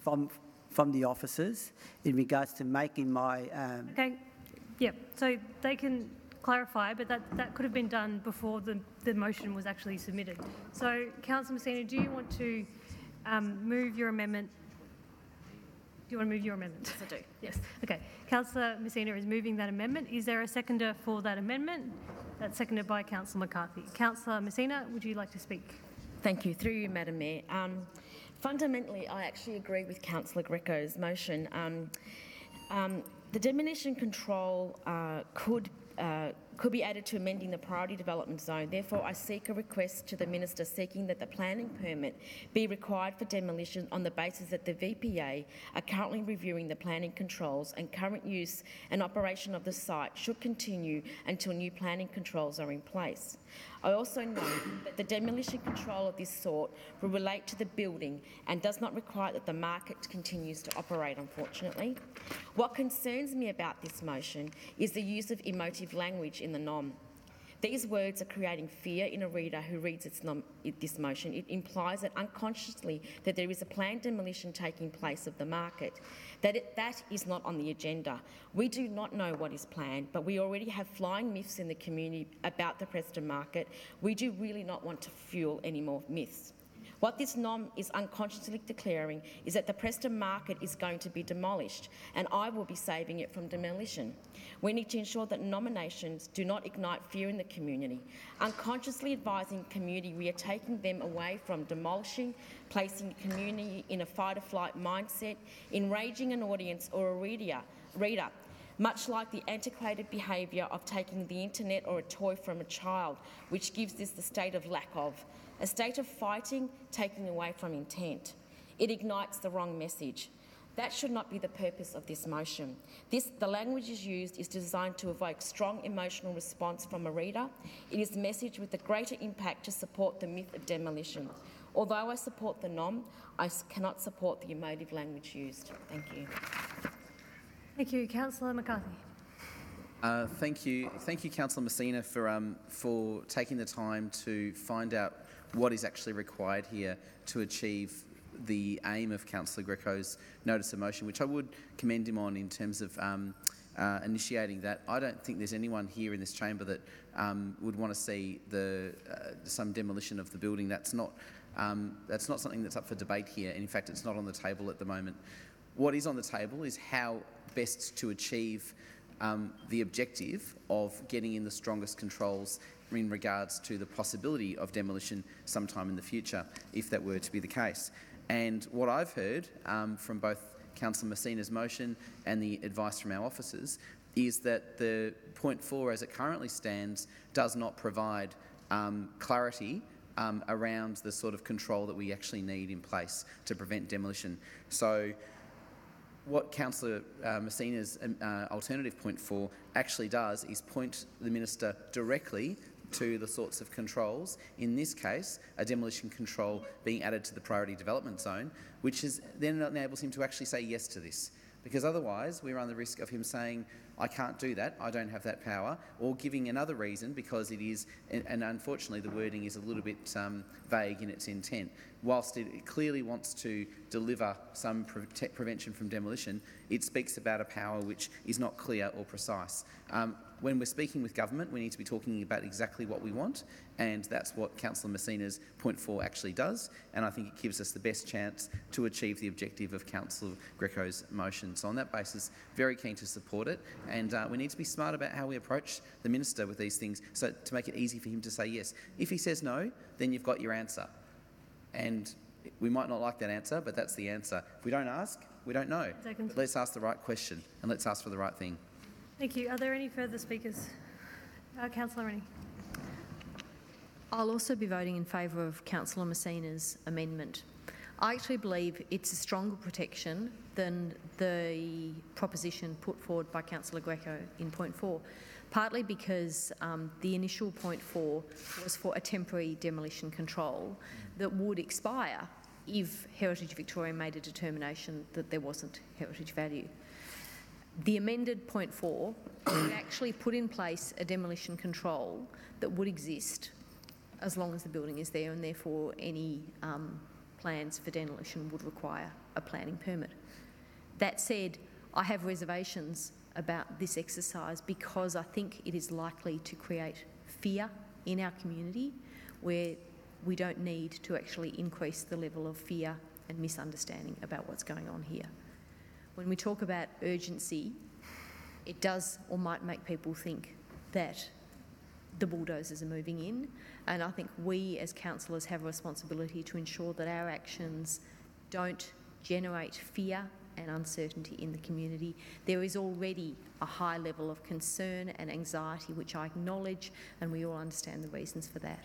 the officers in regards to making my... Okay, yeah, so they can clarify, but that could have been done before the motion was actually submitted. So, Councillor Messina, do you want to move your amendment? Do you want to move your amendment? Yes, I do. Yes. Okay. Councillor Messina is moving that amendment. Is there a seconder for that amendment? That's seconded by Councillor McCarthy. Councillor Messina, would you like to speak? Thank you. Through you, Madam Mayor. Fundamentally, I actually agree with Councillor Greco's motion. The demolition control could be added to amending the priority development zone. Therefore, I seek a request to the Minister seeking that the planning permit be required for demolition on the basis that the VPA are currently reviewing the planning controls and current use and operation of the site should continue until new planning controls are in place. I also note that the demolition control of this sort will relate to the building and does not require that the market continues to operate, unfortunately. What concerns me about this motion is the use of emotive language in the NOM. These words are creating fear in a reader who reads this motion. It implies that unconsciously that there is a planned demolition taking place of the market, that is not on the agenda. We do not know what is planned, but we already have flying myths in the community about the Preston market. We do really not want to fuel any more myths. What this NOM is unconsciously declaring is that the Preston Market is going to be demolished, and I will be saving it from demolition. We need to ensure that nominations do not ignite fear in the community. Unconsciously advising the community, we are taking them away from demolishing, placing the community in a fight-or-flight mindset, enraging an audience or a reader, much like the antiquated behaviour of taking the internet or a toy from a child, which gives this the state of lack of, a state of fighting, taking away from intent. It ignites the wrong message. That should not be the purpose of this motion. The language used is designed to evoke strong emotional response from a reader. It is a message with a greater impact to support the myth of demolition. Although I support the NOM, I cannot support the emotive language used. Thank you. Thank you. Councillor McCarthy. Thank you, Councillor Messina, for taking the time to find out what is actually required here to achieve the aim of Councillor Greco's notice of motion, which I would commend him on in terms of initiating that. I don't think there's anyone here in this chamber that would want to see some demolition of the building. That's not something that's up for debate here, and in fact, it's not on the table at the moment. What is on the table is how best to achieve the objective of getting in the strongest controls in regards to the possibility of demolition sometime in the future, if that were to be the case. And what I've heard from both Councillor Messina's motion and the advice from our officers is that the point 4 as it currently stands does not provide clarity around the sort of control that we actually need in place to prevent demolition. So what Councillor Messina's alternative point 4 actually does is point the Minister directly to the sorts of controls, in this case a demolition control being added to the priority development zone, which then enables him to actually say yes to this. Because otherwise we run the risk of him saying, I can't do that, I don't have that power, or giving another reason because it is, and unfortunately the wording is a little bit vague in its intent. Whilst it clearly wants to deliver some prevention from demolition, it speaks about a power which is not clear or precise. When we're speaking with government, we need to be talking about exactly what we want, and that's what Councillor Messina's point 4 actually does, and I think it gives us the best chance to achieve the objective of Councillor Greco's motion. So on that basis, very keen to support it, and we need to be smart about how we approach the Minister with these things so to make it easy for him to say yes. If he says no, then you've got your answer. And we might not like that answer, but that's the answer. If we don't ask, we don't know. But let's ask the right question and let's ask for the right thing. Thank you. Are there any further speakers? Councillor Rennie. I'll also be voting in favour of Councillor Messina's amendment. I actually believe it's a stronger protection than the proposition put forward by Councillor Greco in point 4, partly because the initial point 4 was for a temporary demolition control that would expire if Heritage Victoria made a determination that there wasn't heritage value. The amended point 4 would actually put in place a demolition control that would exist as long as the building is there, and therefore any plans for demolition would require a planning permit. That said, I have reservations about this exercise because I think it is likely to create fear in our community where we don't need to actually increase the level of fear and misunderstanding about what's going on here. When we talk about urgency, it does or might make people think that the bulldozers are moving in, and I think we as councillors have a responsibility to ensure that our actions don't generate fear and uncertainty in the community. There is already a high level of concern and anxiety, which I acknowledge, and we all understand the reasons for that.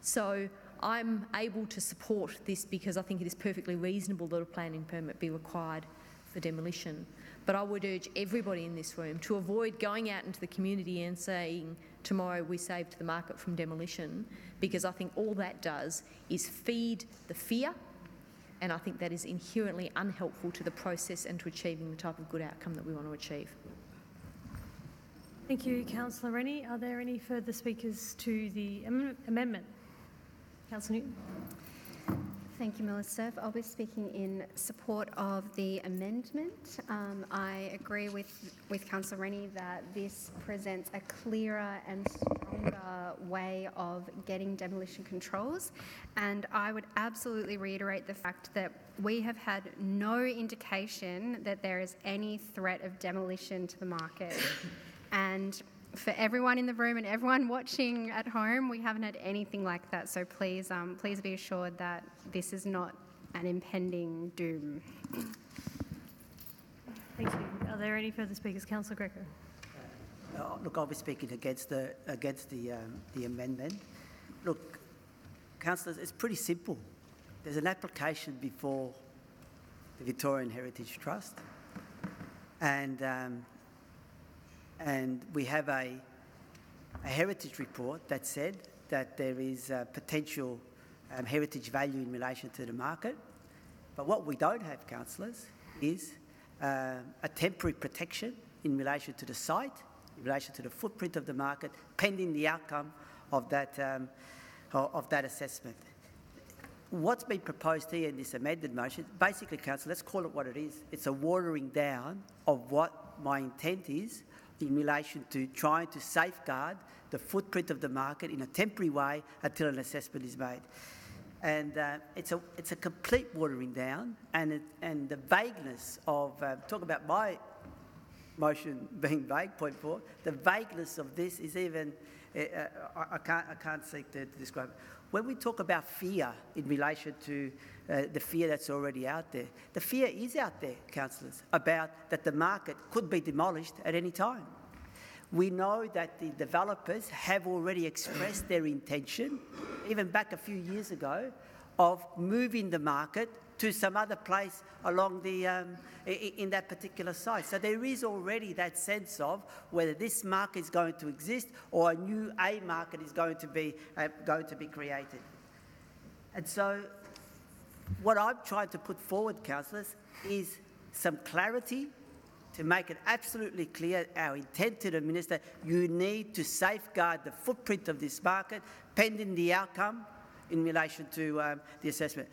So I'm able to support this because I think it is perfectly reasonable that a planning permit be required for demolition. But I would urge everybody in this room to avoid going out into the community and saying, tomorrow we saved the market from demolition, because I think all that does is feed the fear, and I think that is inherently unhelpful to the process and to achieving the type of good outcome that we want to achieve. Thank you, Councillor Rennie. Are there any further speakers to the amendment? Councillor Newton. Thank you, Melissa. I'll be speaking in support of the amendment. I agree with Councillor Rennie that this presents a clearer and stronger way of getting demolition controls, and I would absolutely reiterate the fact that we have had no indication that there is any threat of demolition to the market. And for everyone in the room and everyone watching at home, we haven't had anything like that. So please, please be assured that this is not an impending doom. Thank you. Are there any further speakers? Councillor Greco. Look, I'll be speaking against the amendment. Look, councillors, it's pretty simple. There's an application before the Victorian Heritage Trust, and we have a heritage report that said that there is potential heritage value in relation to the market. But what we don't have, councillors, is a temporary protection in relation to the site, in relation to the footprint of the market, pending the outcome of that assessment. What's been proposed here in this amended motion, basically, councillor, let's call it what it is. It's a watering down of what my intent is in relation to trying to safeguard the footprint of the market in a temporary way until an assessment is made. And it's a complete watering down, and the vagueness of, talk about my motion being vague, point 4, the vagueness of this is even, I can't seek to describe it. When we talk about fear in relation to the fear that's already out there, the fear is out there, councillors, about that the market could be demolished at any time. We know that the developers have already expressed their intention, even back a few years ago, of moving the market to some other place along the in that particular site. So there is already that sense of whether this market is going to exist or a new A market is going to be created. And so what I'm trying to put forward, councillors, is some clarity to make it absolutely clear our intent to the Minister. You need to safeguard the footprint of this market pending the outcome in relation to the assessment.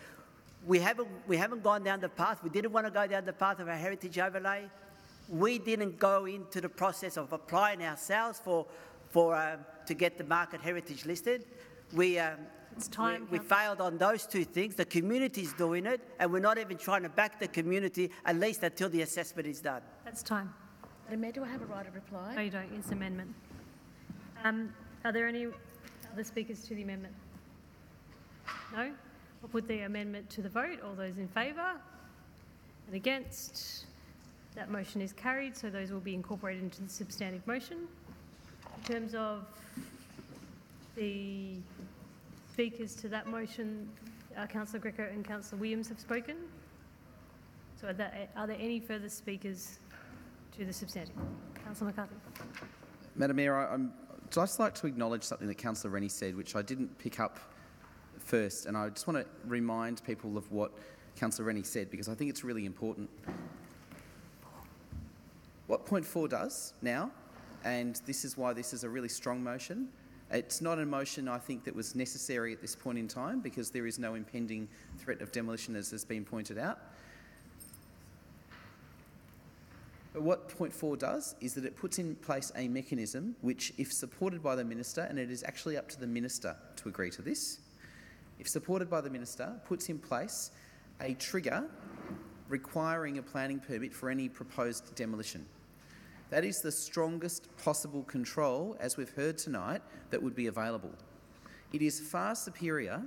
We haven't gone down the path. We didn't want to go down the path of a heritage overlay. We didn't go into the process of applying ourselves to get the market heritage listed. We failed on those two things. The community's doing it, and we're not even trying to back the community, at least until the assessment is done. That's time. Mayor, do I have a right of reply? No, you don't. It's an amendment. Are there any other speakers to the amendment? No? I'll put the amendment to the vote. All those in favour and against? That motion is carried, so those will be incorporated into the substantive motion. In terms of the speakers to that motion, Councillor Greco and Councillor Williams have spoken. So are there any further speakers to the substantive? Councillor McCarthy. Madam Mayor, I'd just like to acknowledge something that Councillor Rennie said, which I didn't pick up first, and I just want to remind people of what Councillor Rennie said, because I think it's really important. What point 4 does now, and this is why this is a really strong motion, it's not a motion, I think, that was necessary at this point in time, because there is no impending threat of demolition, as has been pointed out. But what point 4 does is that it puts in place a mechanism which, if supported by the Minister, and it is actually up to the Minister to agree to this, if supported by the Minister, puts in place a trigger requiring a planning permit for any proposed demolition. That is the strongest possible control, as we've heard tonight, that would be available. It is far superior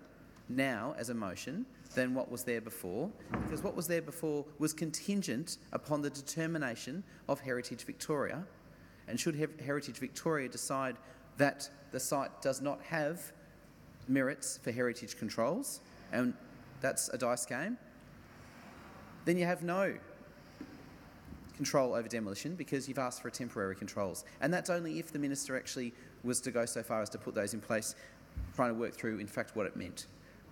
now as a motion than what was there before, because what was there before was contingent upon the determination of Heritage Victoria, and should Heritage Victoria decide that the site does not have merits for heritage controls, and that's a dice game, then you have no control over demolition because you've asked for temporary controls. And that's only if the Minister actually was to go so far as to put those in place, trying to work through, in fact, what it meant.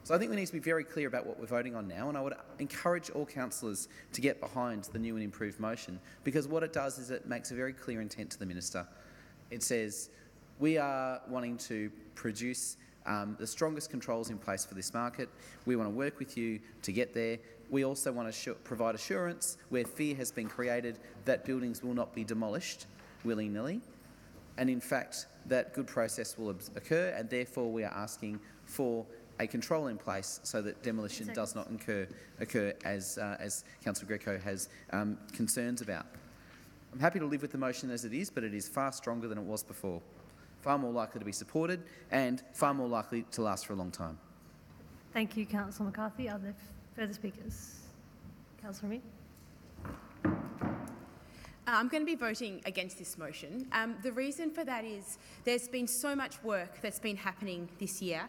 So I think we need to be very clear about what we're voting on now, and I would encourage all councillors to get behind the new and improved motion, because what it does is it makes a very clear intent to the Minister. It says, we are wanting to produce the strongest controls in place for this market. We want to work with you to get there. We also want to provide assurance where fear has been created that buildings will not be demolished willy-nilly, and in fact that good process will occur, and therefore we are asking for a control in place so that demolition does not occur as Councillor Greco has concerns about. I'm happy to live with the motion as it is, but it is far stronger than it was before, far more likely to be supported and far more likely to last for a long time. Thank you, Councillor McCarthy. Are there further speakers? Councillor Mead. I'm going to be voting against this motion. The reason for that is there's been so much work that's been happening this year,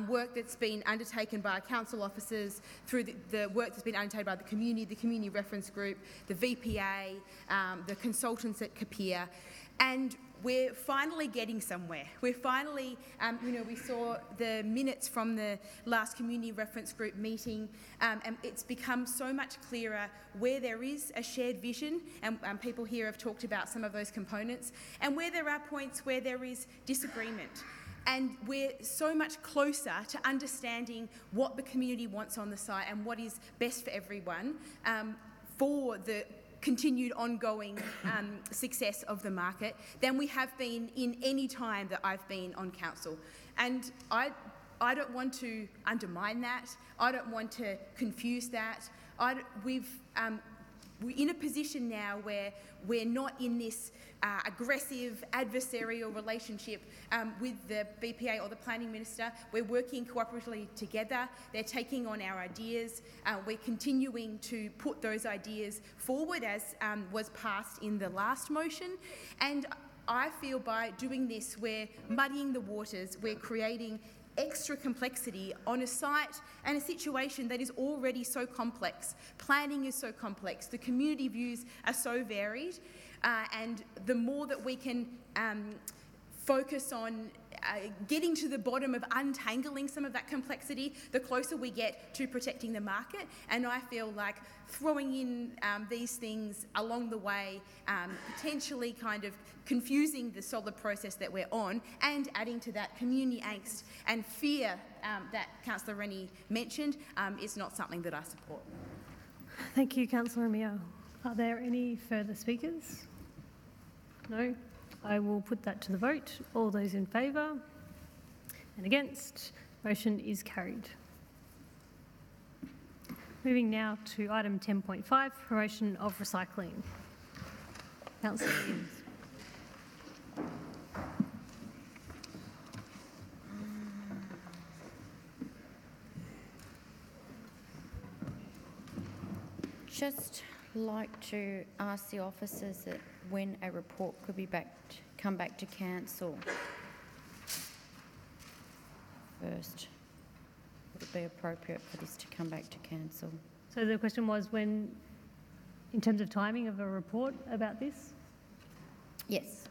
work that's been undertaken by council officers through the work that's been undertaken by the community reference group, the VPA, the consultants at Capia, and we're finally getting somewhere. We're finally, we saw the minutes from the last community reference group meeting, and it's become so much clearer where there is a shared vision, and people here have talked about some of those components, and where there are points where there is disagreement. And we're so much closer to understanding what the community wants on the site and what is best for everyone for the continued ongoing success of the market than we have been in any time that I've been on council. And I don't want to undermine that. I don't want to confuse that. We're in a position now where we're not in this aggressive adversarial relationship with the BPA or the Planning Minister. We're working cooperatively together. They're taking on our ideas. We're continuing to put those ideas forward as was passed in the last motion. And I feel by doing this, we're muddying the waters. We're creating extra complexity on a site and a situation that is already so complex. Planning is so complex. The community views are so varied. And the more that we can focus on getting to the bottom of untangling some of that complexity, the closer we get to protecting the market. And I feel like throwing in these things along the way, potentially kind of confusing the solid process that we're on, and adding to that community angst and fear that Councillor Rennie mentioned is not something that I support. Thank you, Councillor Mio. Are there any further speakers? No? I will put that to the vote. All those in favour and against, motion is carried. Moving now to item 10.5, promotion of recycling. Councillor Williams. Just like to ask the officers that when a report could be come back to council first. Would it be appropriate for this to come back to council? So the question was when, in terms of timing of a report about this? Yes.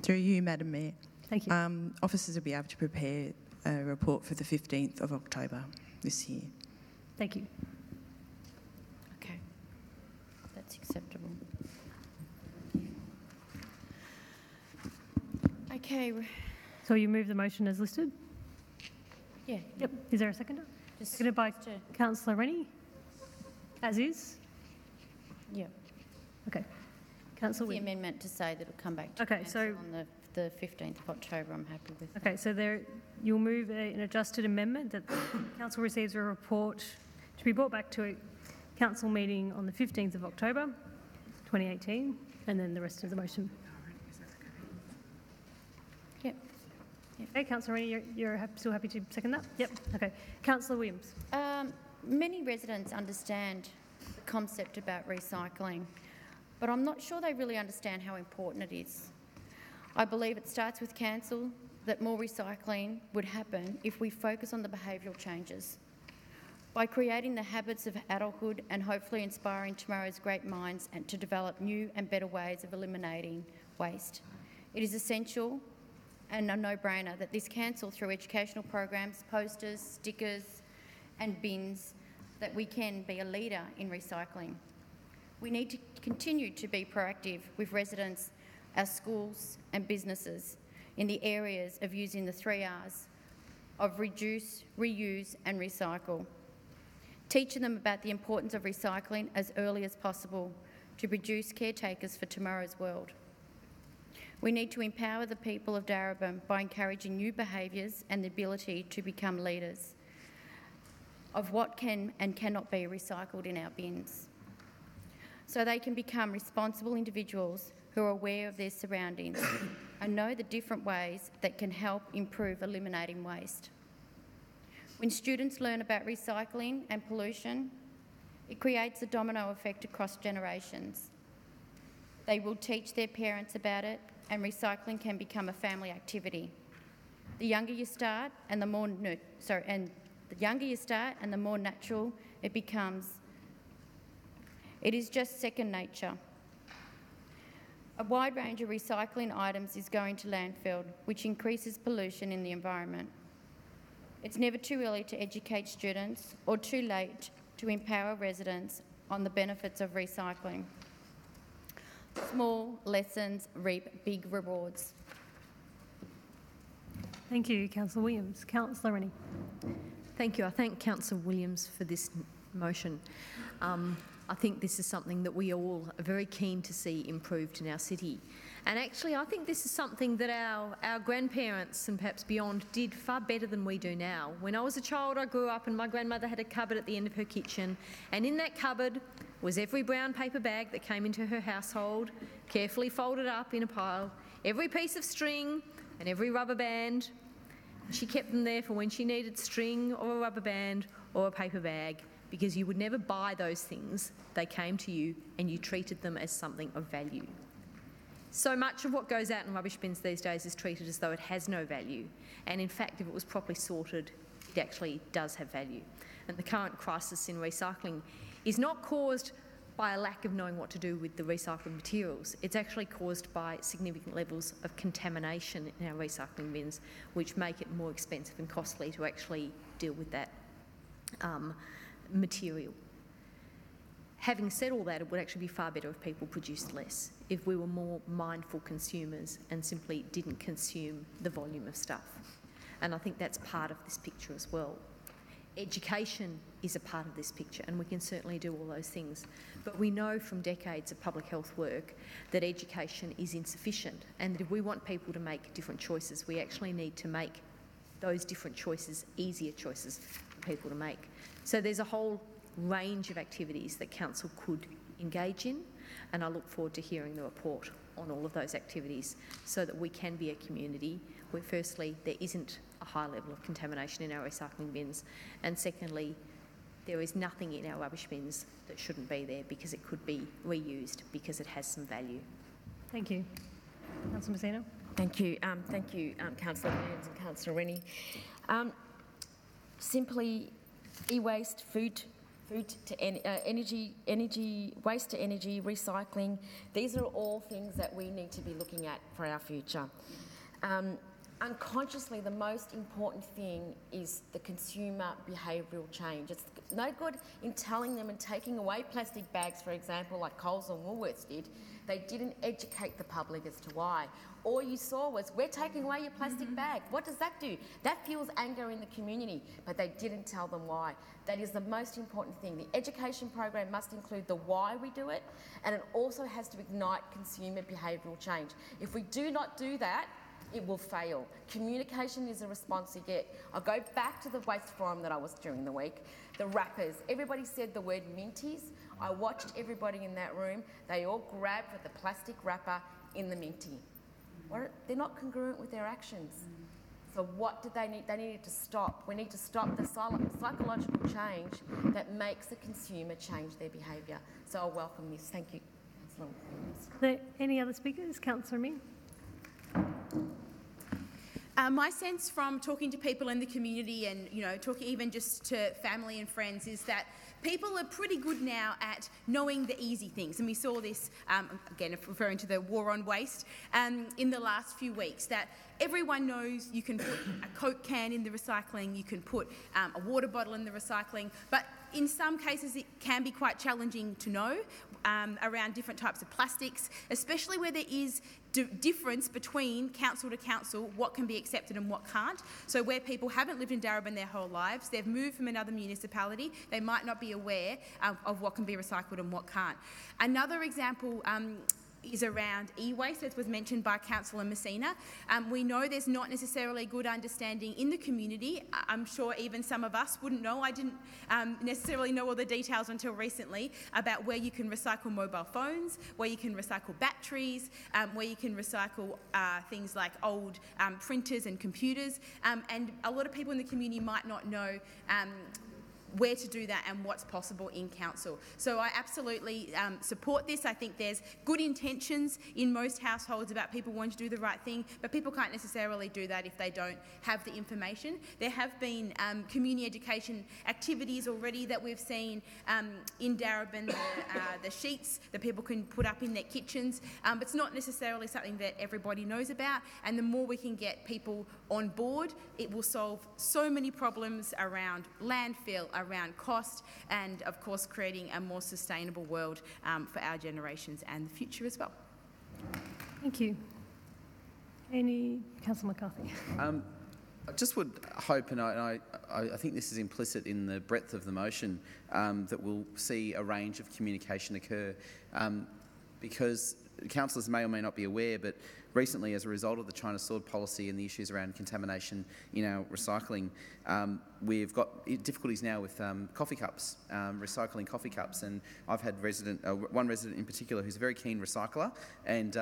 Through you, Madam Mayor. Thank you. Officers will be able to prepare a report for the 15th of October this year. Thank you. Okay. That's acceptable. Okay. So you move the motion as listed? Yeah. Yep. Is there a seconder? Seconded by Councillor Rennie. As is? Yeah. Okay. Councillor The Wynne. amendment to say that it'll come back to Okay, council so- on the 15th of October, I'm happy with. Okay, so you'll move an adjusted amendment that council receives a report to be brought back to a council meeting on the 15th of October 2018, and then the rest of the motion. Yep. Okay, Councillor Rennie, you're still happy to second that? Yep. Okay. Councillor Williams. Many residents understand the concept about recycling, but I'm not sure they really understand how important it is. I believe it starts with council, that more recycling would happen if we focus on the behavioural changes. By creating the habits of adulthood and hopefully inspiring tomorrow's great minds and to develop new and better ways of eliminating waste. It is essential and a no-brainer that this council, through educational programs, posters, stickers and bins, that we can be a leader in recycling. We need to continue to be proactive with residents, our schools and businesses in the areas of using the 3 Rs of reduce, reuse and recycle. Teaching them about the importance of recycling as early as possible to produce caretakers for tomorrow's world. We need to empower the people of Darebin by encouraging new behaviours and the ability to become leaders of what can and cannot be recycled in our bins, so they can become responsible individuals who are aware of their surroundings and know the different ways that can help improve eliminating waste. When students learn about recycling and pollution, it creates a domino effect across generations. They will teach their parents about it, and recycling can become a family activity. The younger you start, and the more natural it becomes. It is just second nature. A wide range of recycling items is going to landfill, which increases pollution in the environment. It's never too early to educate students or too late to empower residents on the benefits of recycling. Small lessons reap big rewards. Thank you, Councillor Williams. Councillor Rennie. Thank you. I thank Councillor Williams for this motion. I think this is something that we all are very keen to see improved in our city. And actually, I think this is something that our grandparents and perhaps beyond did far better than we do now. When I was a child, I grew up and my grandmother had a cupboard at the end of her kitchen, and in that cupboard was every brown paper bag that came into her household, carefully folded up in a pile, every piece of string and every rubber band. She kept them there for when she needed string or a rubber band or a paper bag, because you would never buy those things. They came to you and you treated them as something of value. So much of what goes out in rubbish bins these days is treated as though it has no value. And in fact, if it was properly sorted, it actually does have value. And the current crisis in recycling is not caused by a lack of knowing what to do with the recycled materials. It's actually caused by significant levels of contamination in our recycling bins, which make it more expensive and costly to actually deal with that material. Having said all that, it would actually be far better if people produced less, if we were more mindful consumers and simply didn't consume the volume of stuff. And I think that's part of this picture as well. Education is a part of this picture, and we can certainly do all those things. But we know from decades of public health work that education is insufficient, and that if we want people to make different choices, we actually need to make those different choices easier choices for people to make. So there's a whole range of activities that Council could engage in, and I look forward to hearing the report on all of those activities so that we can be a community where firstly there isn't a high level of contamination in our recycling bins, and secondly there is nothing in our rubbish bins that shouldn't be there because it could be reused because it has some value. Thank you. Councillor Messina. Thank you, Councillor Williams and Councillor Rennie. Simply e-waste, food to energy, waste to energy, recycling. These are all things that we need to be looking at for our future. Unconsciously, the most important thing is the consumer behavioural change. It's no good in telling them and taking away plastic bags, for example, like Coles and Woolworths did. They didn't educate the public as to why. All you saw was, we're taking away your plastic bag. What does that do? That fuels anger in the community, but they didn't tell them why. That is the most important thing. The education program must include the why we do it, and it also has to ignite consumer behavioural change. If we do not do that, it will fail. Communication is a response you get. I'll go back to the waste forum that I was during the week. The wrappers. Everybody said the word minties. I watched everybody in that room. They all grabbed for the plastic wrapper in the minty. They're not congruent with their actions. So what did they need? They needed to stop. We need to stop the psychological change that makes the consumer change their behaviour. So I welcome this. Thank you, Councillor Williams. Are there any other speakers? Councillor Min. My sense from talking to people in the community and, talking even just to family and friends is that people are pretty good now at knowing the easy things. And we saw this, again, referring to the war on waste, in the last few weeks, that everyone knows you can put a Coke can in the recycling, you can put a water bottle in the recycling, but in some cases it can be quite challenging to know around different types of plastics, especially where there is difference between council to council what can be accepted and what can't. So where people haven't lived in Darebin their whole lives, they've moved from another municipality, they might not be aware of what can be recycled and what can't. Another example is around e-waste, as was mentioned by Councillor Messina. We know there's not necessarily good understanding in the community. I'm sure even some of us wouldn't know. I didn't necessarily know all the details until recently about where you can recycle mobile phones, where you can recycle batteries, where you can recycle things like old printers and computers. And a lot of people in the community might not know where to do that and what's possible in council. So I absolutely support this. I think there's good intentions in most households about people wanting to do the right thing, but people can't necessarily do that if they don't have the information. There have been community education activities already that we've seen in Darebin, the sheets that people can put up in their kitchens, but it's not necessarily something that everybody knows about, and the more we can get people on board, it will solve so many problems around landfill, around cost, and of course creating a more sustainable world for our generations and the future as well. Thank you. Councillor McCarthy. I just would hope, and I think this is implicit in the breadth of the motion, that we'll see a range of communication occur, because councillors may or may not be aware, but recently, as a result of the China sword policy and the issues around contamination in our recycling, we've got difficulties now with coffee cups, recycling coffee cups. And I've had one resident in particular who's a very keen recycler, and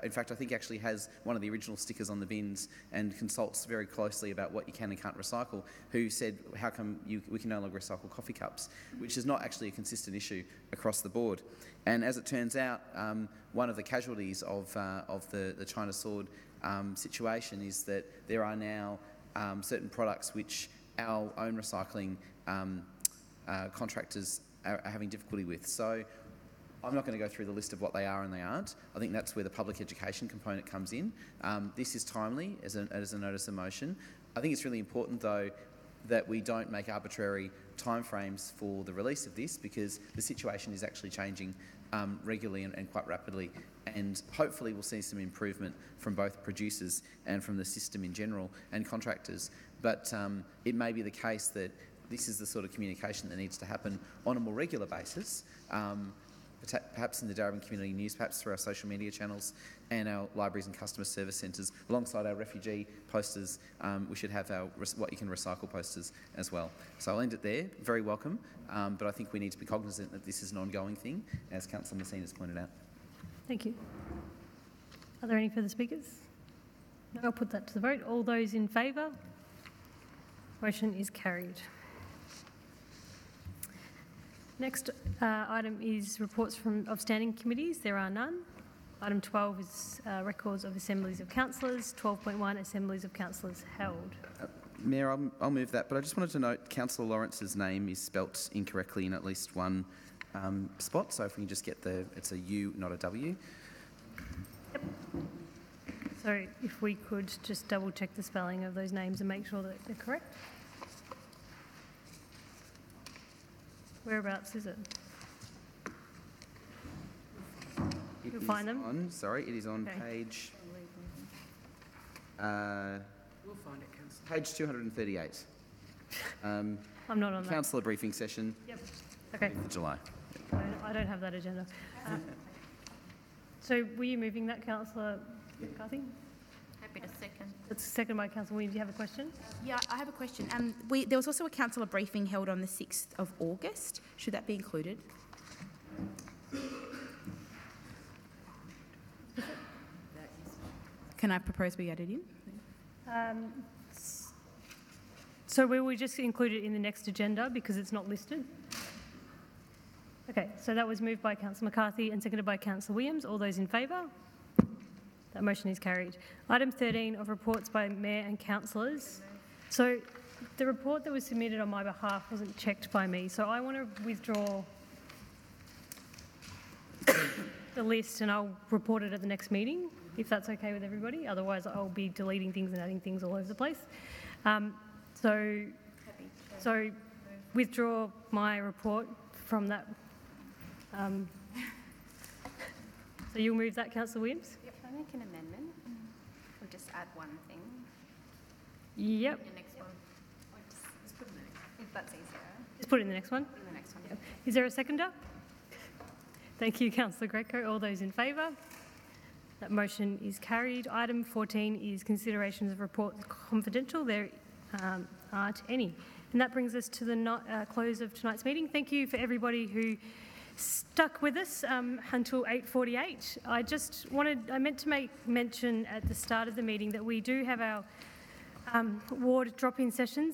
in fact, I think actually has one of the original stickers on the bins and consults very closely about what you can and can't recycle, who said, how come we can no longer recycle coffee cups, which is not actually a consistent issue across the board. And as it turns out, one of the casualties of the China sword situation is that there are now certain products which our own recycling contractors are having difficulty with. So I'm not going to go through the list of what they are and they aren't. I think that's where the public education component comes in. This is timely as a notice of motion. I think it's really important, though, that we don't make arbitrary timeframes for the release of this, because the situation is actually changing regularly and quite rapidly, and hopefully we'll see some improvement from both producers and from the system in general and contractors. But it may be the case that this is the sort of communication that needs to happen on a more regular basis, perhaps in the Darebin Community News, perhaps through our social media channels and our libraries and customer service centres. Alongside our refugee posters, we should have our what you can recycle posters as well. So I'll end it there. Very welcome, but I think we need to be cognisant that this is an ongoing thing, as Councillor Messina has pointed out. Thank you. Are there any further speakers? No, I'll put that to the vote. All those in favour? Motion is carried. Next item is reports of standing committees. There are none. Item 12 is records of assemblies of councillors. 12.1, assemblies of councillors held. Mayor, I'll move that, but I just wanted to note Councillor Lawrence's name is spelt incorrectly in at least one spot, so if we can just get it's a U, not a W. Yep. So if we could just double check the spelling of those names and make sure that they're correct. Whereabouts is it? You'll find them? It is on page... we'll find it, Councillor. Page 238. I'm not on that. Councillor briefing session. Yep. Okay. 5th of July. I don't have that agenda. So were you moving that, Councillor McCarthy? Happy to second. It's seconded by Councillor Williams. Do you have a question? Yeah, I have a question. There was also a councillor briefing held on the 6th of August. Should that be included? Can I propose we add it in? So will we just include it in the next agenda because it's not listed? Okay, so that was moved by Councillor McCarthy and seconded by Councillor Williams. All those in favour? That motion is carried. Item 13 of reports by Mayor and councillors. So the report that was submitted on my behalf wasn't checked by me, so I want to withdraw the list and I'll report it at the next meeting, if that's okay with everybody. Otherwise, I'll be deleting things and adding things all over the place. So withdraw my report from that. So you'll move that, Councillor Williams? Yep. Can I make an amendment? Or just add one thing? Yep. The next one. Or just put in the next one. If that's easier. Just put it in the next one. Put in the next one. Yep. Is there a seconder? Thank you, Councillor Greco. All those in favour? That motion is carried. Item 14 is considerations of reports confidential. There aren't any. And that brings us to the close of tonight's meeting. Thank you for everybody who stuck with us until 8:48. I meant to make mention at the start of the meeting that we do have our ward drop-in sessions